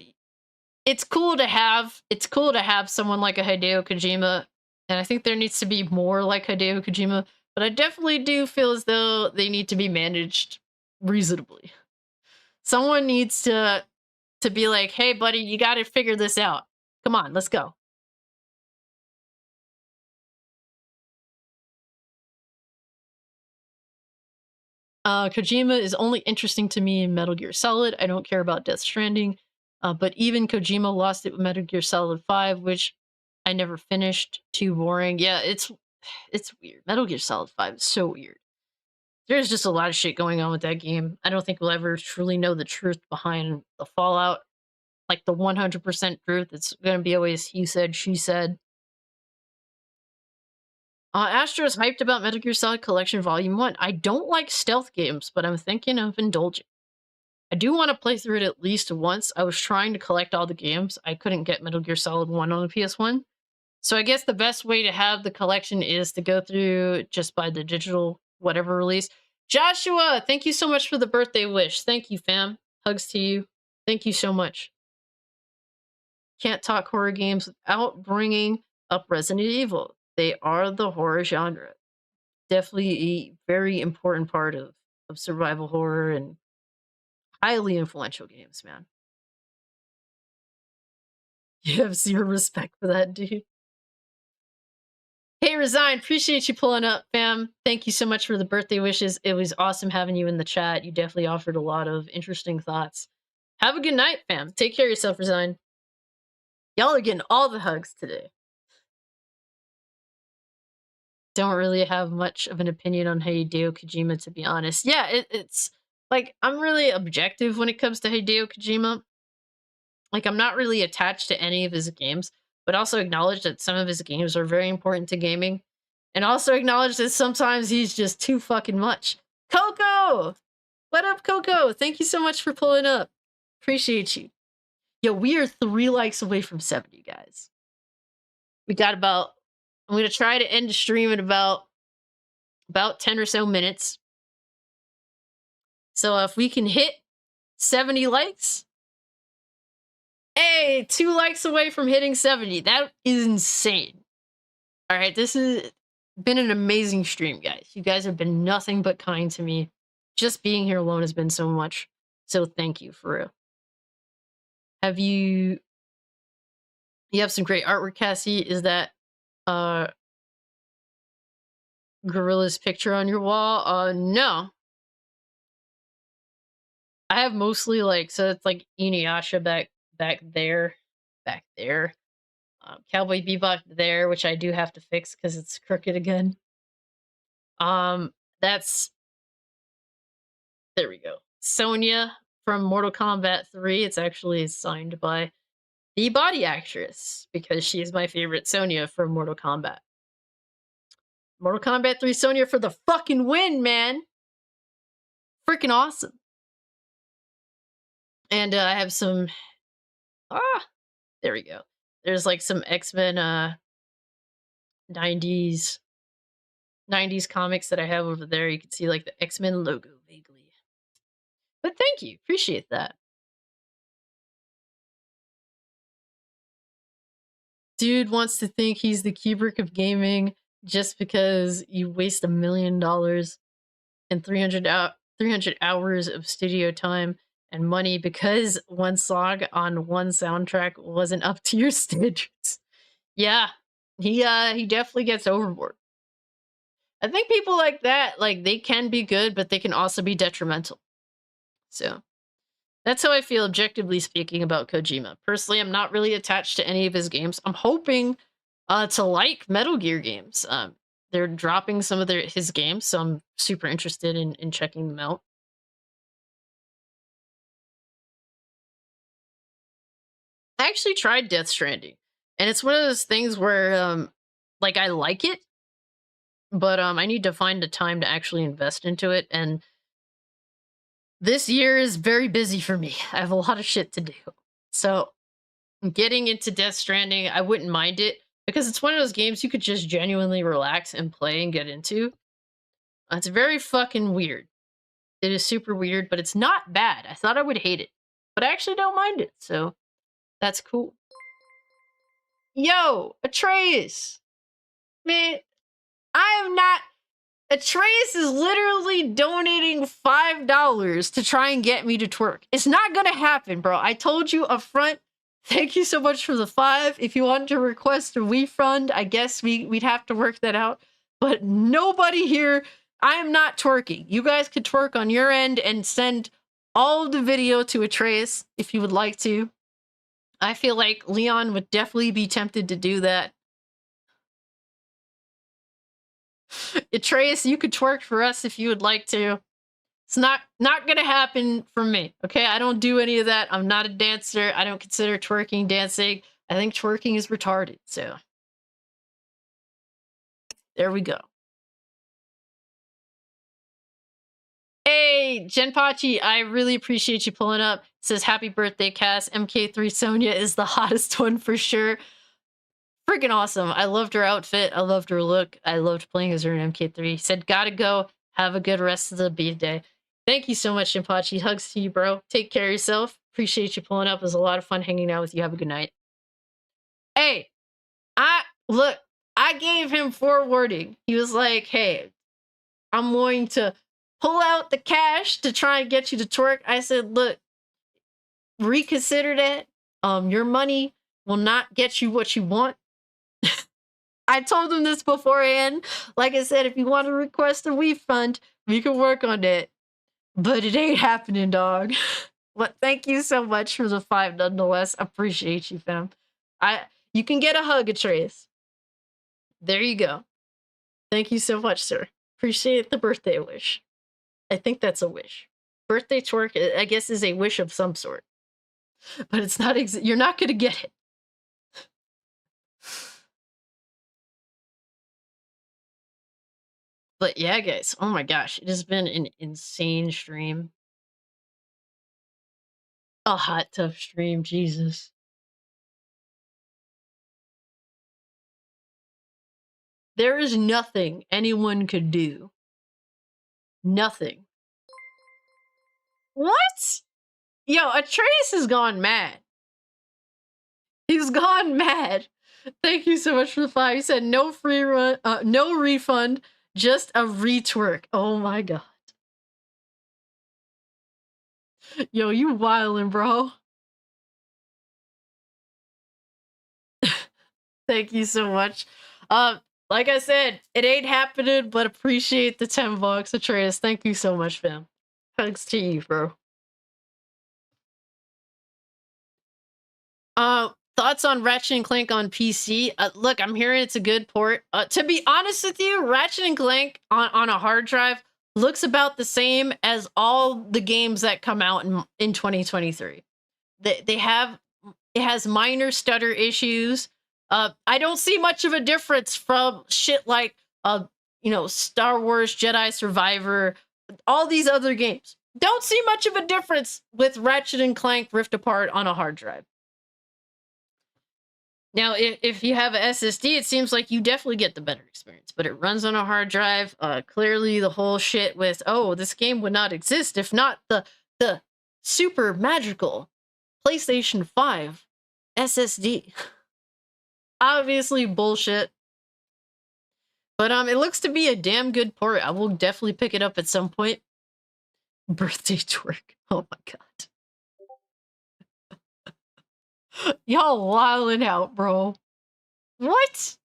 it's cool to have someone like a Hideo Kojima, and I think there needs to be more like Hideo Kojima, but I definitely do feel as though they need to be managed reasonably. Someone needs to be like, "Hey buddy, you got to figure this out. Come on, let's go." Kojima is only interesting to me in Metal Gear Solid. I don't care about Death Stranding. But even Kojima lost it with Metal Gear Solid 5, which I never finished. Too boring. Yeah, it's weird. Metal Gear Solid 5 is so weird. There's just a lot of shit going on with that game. I don't think we'll ever truly know the truth behind the Fallout. Like the 100% truth. It's gonna be always he said, she said. Astro is hyped about Metal Gear Solid Collection Volume 1. I don't like stealth games, but I'm thinking of indulging. I do want to play through it at least once. I was trying to collect all the games. I couldn't get Metal Gear Solid 1 on the PS1. So I guess the best way to have the collection is to go through just by the digital whatever release. Joshua, thank you so much for the birthday wish. Thank you, fam. Hugs to you. Thank you so much. Can't talk horror games without bringing up Resident Evil. They are the horror genre. Definitely a very important part of survival horror and highly influential games, man. You have zero respect for that, dude. Hey, Resign, appreciate you pulling up, fam. Thank you so much for the birthday wishes. It was awesome having you in the chat. You definitely offered a lot of interesting thoughts. Have a good night, fam. Take care of yourself, Resign. Y'all are getting all the hugs today. Don't really have much of an opinion on Hideo Kojima, to be honest. Yeah, it's like I'm really objective when it comes to Hideo Kojima. Like, I'm not really attached to any of his games, but also acknowledge that some of his games are very important to gaming. And also acknowledge that sometimes he's just too fucking much. Coco! What up, Coco? Thank you so much for pulling up. Appreciate you. Yo, we are 3 likes away from 70, guys. We got about... I'm going to try to end the stream in about 10 or so minutes. So if we can hit 70 likes... Hey, 2 likes away from hitting 70. That is insane. All right, this has been an amazing stream, guys. You guys have been nothing but kind to me. Just being here alone has been so much. So thank you, for real. Have you You have some great artwork, Cassie. Is that Gorilla's picture on your wall? No. I have mostly like, so it's like Inuyasha back there. Cowboy Bebop there, which I do have to fix because it's crooked again. That's there we go. Sonya from Mortal Kombat 3. It's actually signed by the body actress because she is my favorite Sonya from Mortal Kombat. Mortal Kombat 3 Sonya for the fucking win, man! Freaking awesome. And I have some there we go. There's like some X-Men 90s comics that I have over there. You can see like the X-Men logo vaguely. But thank you. Appreciate that. Dude wants to think he's the Kubrick of gaming just because you waste $1 million and 300 hours of studio time and money because one song on one soundtrack wasn't up to your standards. Yeah, he definitely gets overboard. I think people like that, like, they can be good, but they can also be detrimental. So that's how I feel, objectively speaking, about Kojima. Personally, I'm not really attached to any of his games. I'm hoping to like Metal Gear games. They're dropping some of his games, so I'm super interested in checking them out. I actually tried Death Stranding, and it's one of those things where, like, I like it, but I need to find the time to actually invest into it, and this year is very busy for me. I have a lot of shit to do. So, getting into Death Stranding, I wouldn't mind it because it's one of those games you could just genuinely relax and play and get into. It's very fucking weird. It is super weird, but it's not bad. I thought I would hate it, but I actually don't mind it. So, that's cool. Yo, Atreus! Man, I am not. Atreus is literally donating $5 to try and get me to twerk. It's not gonna happen, bro. I told you up front. Thank you so much for the 5. If you wanted to request a refund, I guess we'd have to work that out. But nobody here, I am not twerking. You guys could twerk on your end and send all of the video to Atreus if you would like to. I feel like Leon would definitely be tempted to do that. Atreus, you could twerk for us if you would like to. It's not gonna happen for me, okay? I don't do any of that. I'm not a dancer. I don't consider twerking dancing. I think twerking is retarded, so. There we go. Hey, Genpachi, I really appreciate you pulling up. It says, happy birthday, Cass. MK3 Sonya is the hottest one for sure. Freaking awesome. I loved her outfit. I loved her look. I loved playing as her in MK3. Said, gotta go. Have a good rest of the B-day. Thank you so much, Shinpachi. Hugs to you, bro. Take care of yourself. Appreciate you pulling up. It was a lot of fun hanging out with you. Have a good night. Hey, look, I gave him forewarning. He was like, hey, I'm going to pull out the cash to try and get you to twerk. I said, look, reconsider that. Your money will not get you what you want. I told him this beforehand. Like I said, if you want to request a refund, we can work on it. But it ain't happening, dog. But thank you so much for the 5 nonetheless. Appreciate you, fam. You can get a hug, Atreus. There you go. Thank you so much, sir. Appreciate the birthday wish. I think that's a wish. Birthday twerk, I guess, is a wish of some sort. But it's not you're not gonna get it. But yeah, guys, oh my gosh, it has been an insane stream. A hot, tough stream, Jesus. There is nothing anyone could do. Nothing. What? Yo, Atreus has gone mad. He's gone mad. Thank you so much for the 5. He said no free run, no refund, just a retwerk. Oh my god. Yo, you wildin', bro. Thank you so much. Like I said, it ain't happening, but appreciate the $10, Atreus. Thank you so much, fam. Thanks to you, bro. Thoughts on Ratchet and Clank on PC? Look, I'm hearing it's a good port. To be honest with you, Ratchet and Clank on a hard drive looks about the same as all the games that come out in 2023. They have, it has minor stutter issues. I don't see much of a difference from shit like Star Wars Jedi Survivor, all these other games. Don't see much of a difference with Ratchet and Clank Rift Apart on a hard drive. Now, if you have a SSD, it seems like you definitely get the better experience, but it runs on a hard drive. Clearly, the whole shit with, oh, this game would not exist if not the super magical PlayStation 5 SSD. Obviously bullshit. But it looks to be a damn good port. I will definitely pick it up at some point. Birthday twerk. Oh my god. Y'all wildin' out, bro. What?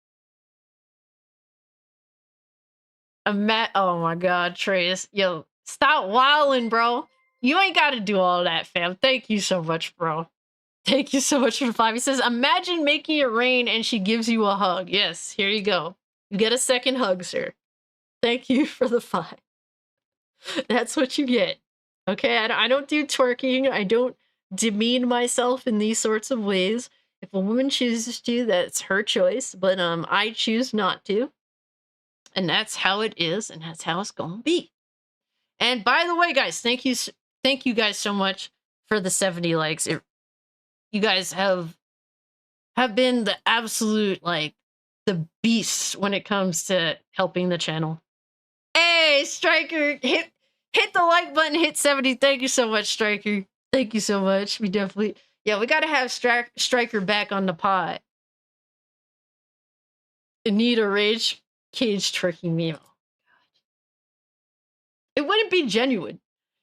Oh my god, Trace. Yo, stop wildin', bro. You ain't gotta do all that, fam. Thank you so much, bro. Thank you so much for the 5. He says, imagine making it rain and she gives you a hug. Yes, here you go. You get a second hug, sir. Thank you for the 5. That's what you get. Okay, I don't do twerking. I don't demean myself in these sorts of ways. If a woman chooses to, that's her choice. But I choose not to. And that's how it is, and that's how it's gonna be. And by the way, guys, thank you guys so much for the 70 likes. You guys have been the absolute, like, the beasts when it comes to helping the channel. Hey, Striker, hit the like button, hit 70. Thank you so much, Striker. Thank you so much. We definitely, yeah, we gotta have Striker back on the pod. Anita Rage Cage Turkey meme. It wouldn't be genuine.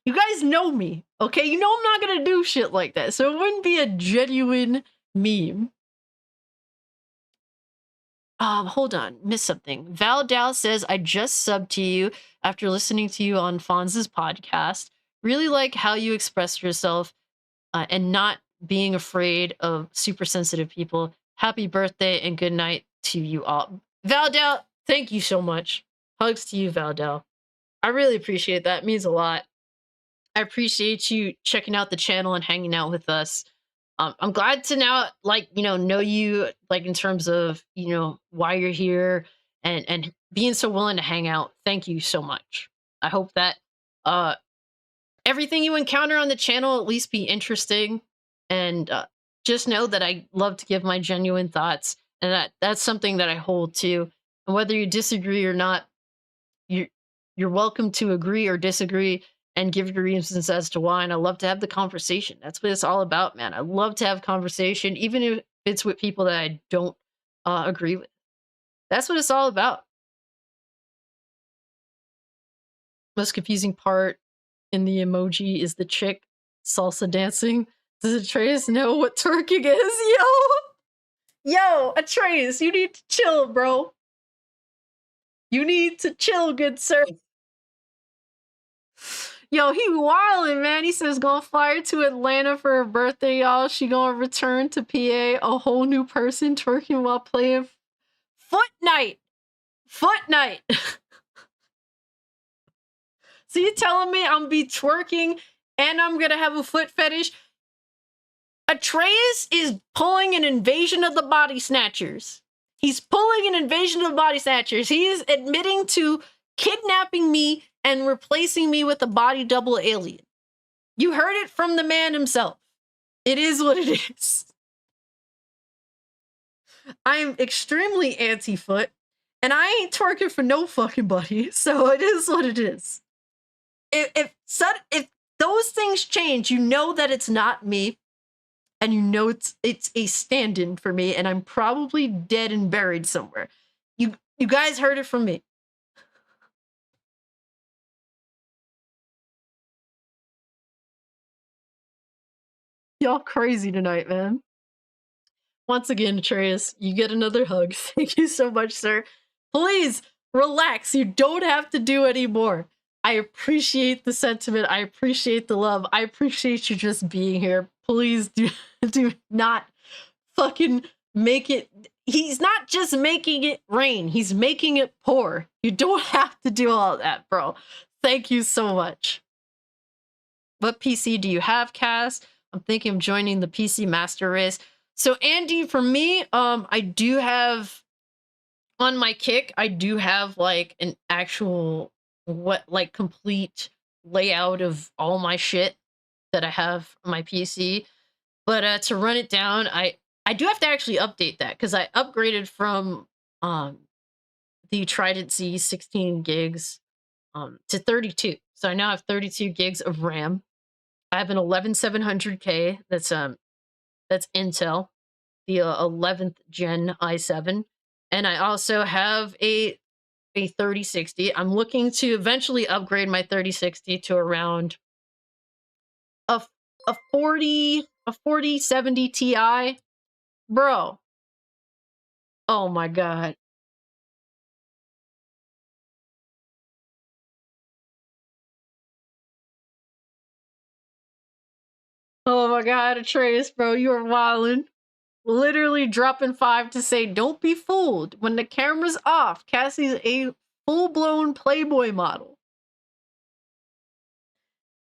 You guys know me, okay? You know I'm not gonna do shit like that, so it wouldn't be a genuine meme. Hold on, missed something. Val Dow says, I just subbed to you after listening to you on Fonz's podcast. Really like how you express yourself and not being afraid of super sensitive people. Happy birthday and good night to you all. Val Dow, thank you so much. Hugs to you, Val Dow. I really appreciate that. It means a lot. I appreciate you checking out the channel and hanging out with us. I'm glad to now, like, know you, like, in terms of, why you're here and being so willing to hang out. Thank you so much. I hope that everything you encounter on the channel at least be interesting, and just know that I love to give my genuine thoughts, and that's something that I hold to. And whether you disagree or not, you're welcome to agree or disagree and give your reasons as to why. And I love to have the conversation. That's what it's all about, man. I love to have conversation, even if it's with people that I don't agree with. That's what it's all about. Most confusing part in the emoji is the chick salsa dancing. Does Atreus know what twerking is? Yo, Atreus, you need to chill, bro. You need to chill, good sir. Yo, he wildin', man. He says gonna fly her to Atlanta for her birthday, y'all. She gonna return to PA a whole new person twerking while playing Fortnite. Fortnite. So you telling me I'm gonna be twerking and I'm gonna have a foot fetish? Atreus is pulling an invasion of the body snatchers. He's pulling an invasion of the body snatchers. He is admitting to kidnapping me and replacing me with a body double alien. You heard it from the man himself. It is what it is. I'm extremely anti-foot, and I ain't twerking for no fucking body, so it is what it is. If those things change, you know that it's not me, and you know it's a stand-in for me, and I'm probably dead and buried somewhere. You guys heard it from me. Y'all crazy tonight, man. Once again, Atreus, you get another hug. Thank you so much, sir. Please relax. You don't have to do any more. I appreciate the sentiment. I appreciate the love. I appreciate you just being here. Please do not fucking make it. He's not just making it rain. He's making it pour. You don't have to do all that, bro. Thank you so much. What PC do you have, Cass? I'm thinking of joining the PC Master Race. So Andy, for me, I do have on my Kick, I do have like an actual complete layout of all my shit that I have on my PC. But to run it down, I do have to actually update that because I upgraded from the Trident Z 16 gigs to 32. So I now have 32 gigs of RAM. I have an 11700K that's Intel, the 11th gen i7, and I also have a 3060. I'm looking to eventually upgrade my 3060 to around a 4070 Ti. Bro. Oh my god. Oh my god, Atreus, bro, you are wildin'. Literally dropping 5 to say, don't be fooled. When the camera's off, Cassie's a full-blown Playboy model.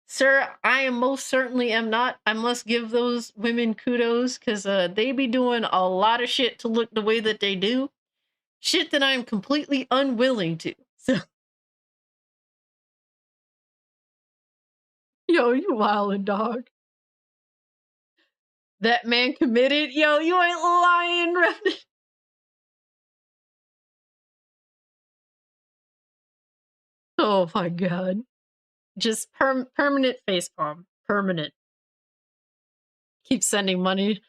Sir, I am most certainly am not. I must give those women kudos because they be doing a lot of shit to look the way that they do. Shit that I'm completely unwilling to. So, yo, you wildin', dog. That man committed? Yo, you ain't lying, Revenant. Oh my god. Just permanent facepalm. Permanent. Keep sending money.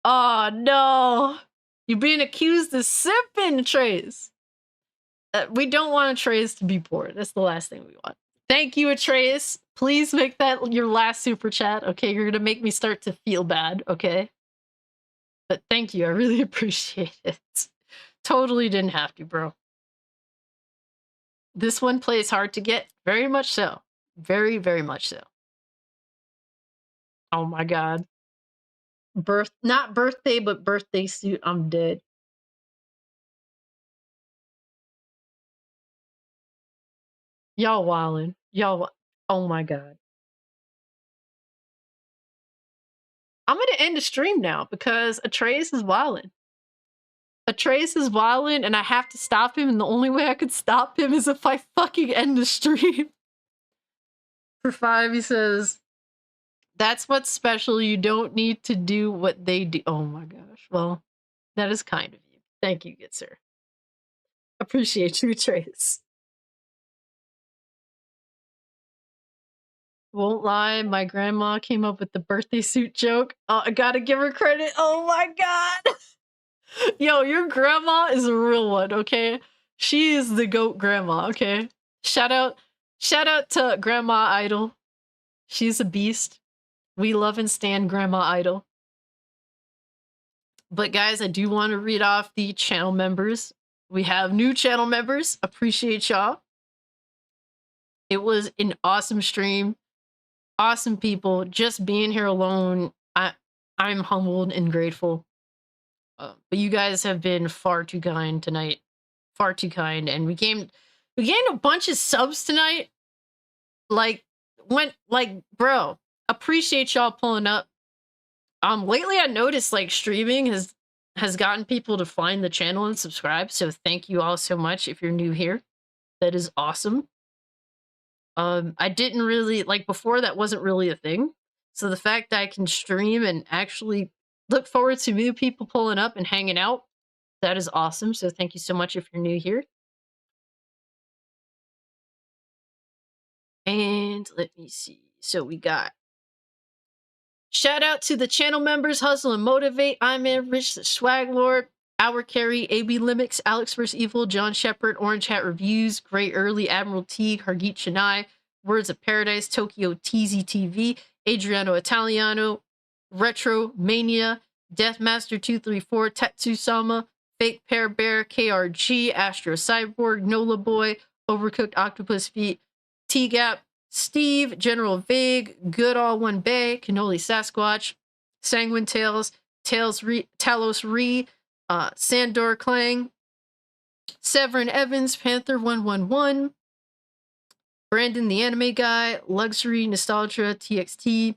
Oh no. You're being accused of sipping, Trace. We don't want Atreus to be poor. That's the last thing we want. Thank you, Atreus. Please make that your last super chat, okay? You're gonna make me start to feel bad, okay? But thank you. I really appreciate it. Totally didn't have to, bro. This one plays hard to get. Very much so. Very, very much so. Oh my god. Not birthday, but birthday suit. I'm dead. Y'all wildin'. Oh my god. I'm gonna end the stream now because Atreus is wildin'. Atreus is wildin', and I have to stop him, and the only way I could stop him is if I fucking end the stream. For 5, he says, that's what's special. You don't need to do what they do. Oh my gosh. Well, that is kind of you. Thank you, good sir. Appreciate you, Atreus. Won't lie, my grandma came up with the birthday suit joke. I gotta give her credit. Oh my god. Yo, your grandma is a real one, okay? She is the GOAT grandma, okay? Shout out to Grandma Idol. She's a beast. We love and stand Grandma Idol. But guys, I do want to read off the channel members. We have new channel members. Appreciate y'all. It was an awesome stream. Awesome people. Just being here alone, I'm humbled and grateful. But you guys have been far too kind tonight. Far too kind. And we gained a bunch of subs tonight. Bro, appreciate y'all pulling up. Lately I noticed like streaming has gotten people to find the channel and subscribe. So thank you all so much if you're new here. That is awesome. I didn't really before that wasn't really a thing. So the fact that I can stream and actually look forward to new people pulling up and hanging out, that is awesome. So thank you so much if you're new here. And let me see. So we got shout out to the channel members, Hustle and Motivate, I'm in Rich, the Swag Lord, Our Carry, AB Limix, Alex vs. Evil, John Shepard, Orange Hat Reviews, Gray Early, Admiral Teague, Hargeet Chennai, Words of Paradise, Tokyo TZ TV, Adriano Italiano, Retro Mania, Deathmaster234, Tetsu-sama, Fake Pear Bear, KRG, Astro Cyborg, Nola Boy, Overcooked Octopus Feet, T-Gap, Steve, General Vague, Good All One Bay, Cannoli Sasquatch, Sanguine Tails, Talos Re, Sandor Clang, Severin Evans, Panther 111, Brandon the Anime Guy, Luxury Nostalgia TXT,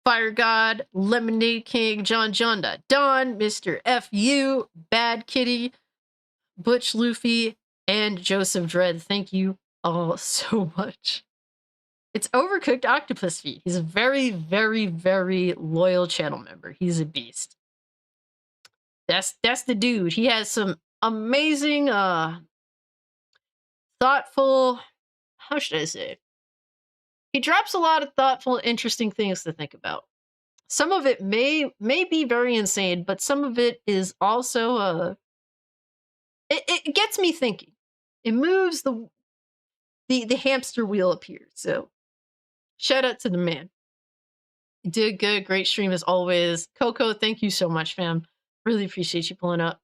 Fire God, Lemonade King, John Don, Mr. FU, Bad Kitty, Butch Luffy, and Joseph Dredd. Thank you all so much. It's Overcooked Octopus Feet. He's a very, very, very loyal channel member. He's a beast. That's the dude. He has some amazing, thoughtful, how should I say? He drops a lot of thoughtful, interesting things to think about. Some of it may be very insane, but some of it is also it gets me thinking. It moves the hamster wheel up here. So shout out to the man. You did good, great stream as always. Coco, thank you so much, fam. Really appreciate you pulling up.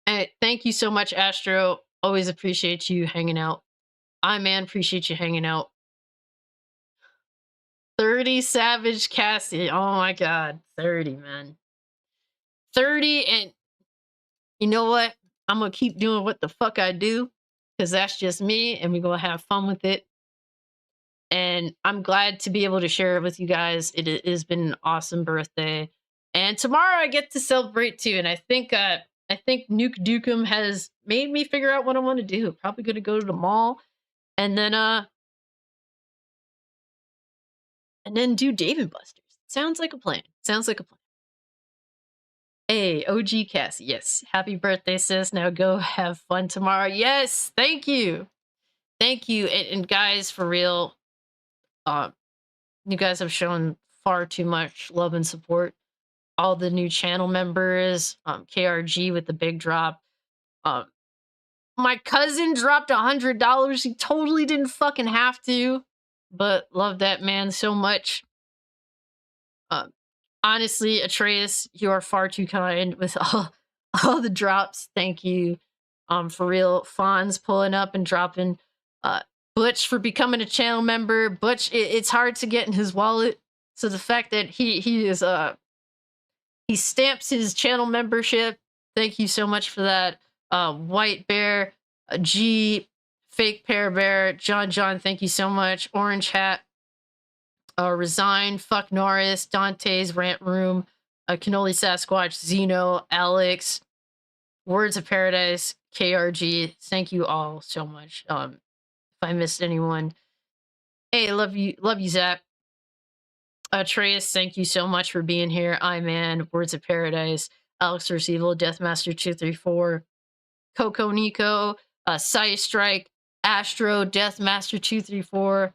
And thank you so much, Astro. Always appreciate you hanging out. Man, appreciate you hanging out. 30 Savage Cassie. Oh my god. 30, man. 30, and you know what? I'm gonna keep doing what the fuck I do, because that's just me, and we're gonna have fun with it. And I'm glad to be able to share it with you guys. It has been an awesome birthday. And tomorrow I get to celebrate too. And I think Nuke Dukem has made me figure out what I want to do. Probably gonna go to the mall and then do Dave & Buster's. Sounds like a plan. Sounds like a plan. Hey, OG Cassie. Yes. Happy birthday, sis. Now go have fun tomorrow. Yes. Thank you. Thank you. And guys, for real, you guys have shown far too much love and support. All the new channel members, KRG with the big drop. My cousin dropped $100. He totally didn't fucking have to, but love that man so much. Honestly, Atreus, you are far too kind with all the drops. Thank you. For real, Fawn's pulling up and dropping. Butch for becoming a channel member. Butch, it's hard to get in his wallet. So the fact that he stamps his channel membership. Thank you so much for that. White Bear, G, Fake Pear Bear, John, thank you so much. Orange Hat, Resign, Fuck Norris, Dante's Rant Room, Cannoli Sasquatch, Zeno, Alex, Words of Paradise, KRG. Thank you all so much. If I missed anyone, hey, love you, Zach. Atreus, thank you so much for being here. Man, Words of Paradise, Alex Evil, Deathmaster234, Coco Nico, Sai Strike, Astro, Deathmaster234,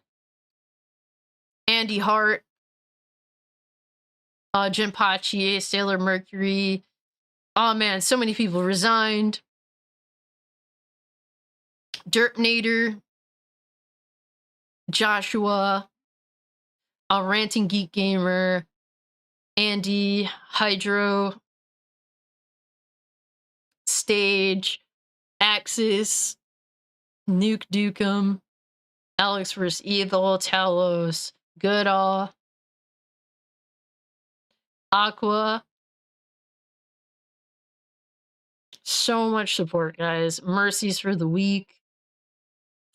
Andy Hart, Jinpachi, Sailor Mercury. Oh man, so many people resigned. Derpnator, Joshua, Ranting Geek Gamer, Andy, Hydro, Stage, Axis, Nuke Dukem, Alex vs. Evil, Talos, Goodall, Aqua. So much support, guys. Mercies for the week.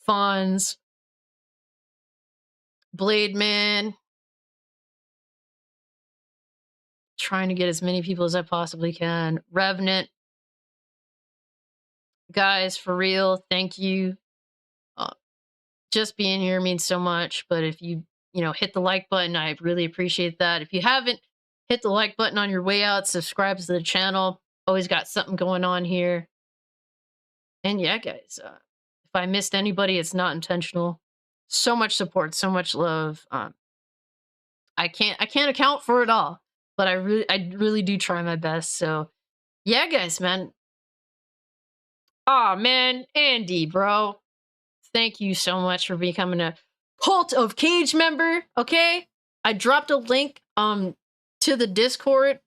Fawns, Blade Man. Trying to get as many people as I possibly can. Revenant. Guys, for real, thank you. Just being here means so much, but if you hit the like button, I really appreciate that. If you haven't hit the like button on your way out, subscribe to the channel. Always got something going on here. And yeah, guys, if I missed anybody, it's not intentional. So much support, so much love. I can't account for it all, but I really do try my best. So yeah, guys, man. Oh man, Andy, bro. Thank you so much for becoming a Cult of Cage member, okay? I dropped a link to the Discord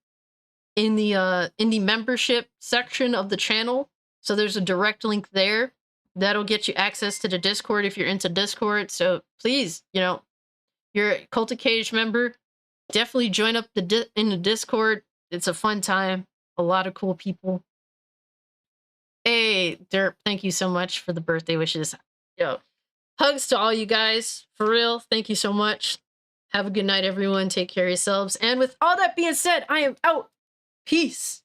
in the membership section of the channel. So there's a direct link there. That'll get you access to the Discord if you're into Discord. So please, you know, you're a Cult of Cage member, definitely join up in the Discord. It's a fun time. A lot of cool people. Hey, Derp, thank you so much for the birthday wishes. Yo, hugs to all you guys. For real, thank you so much. Have a good night, everyone. Take care of yourselves. And with all that being said, I am out. Peace.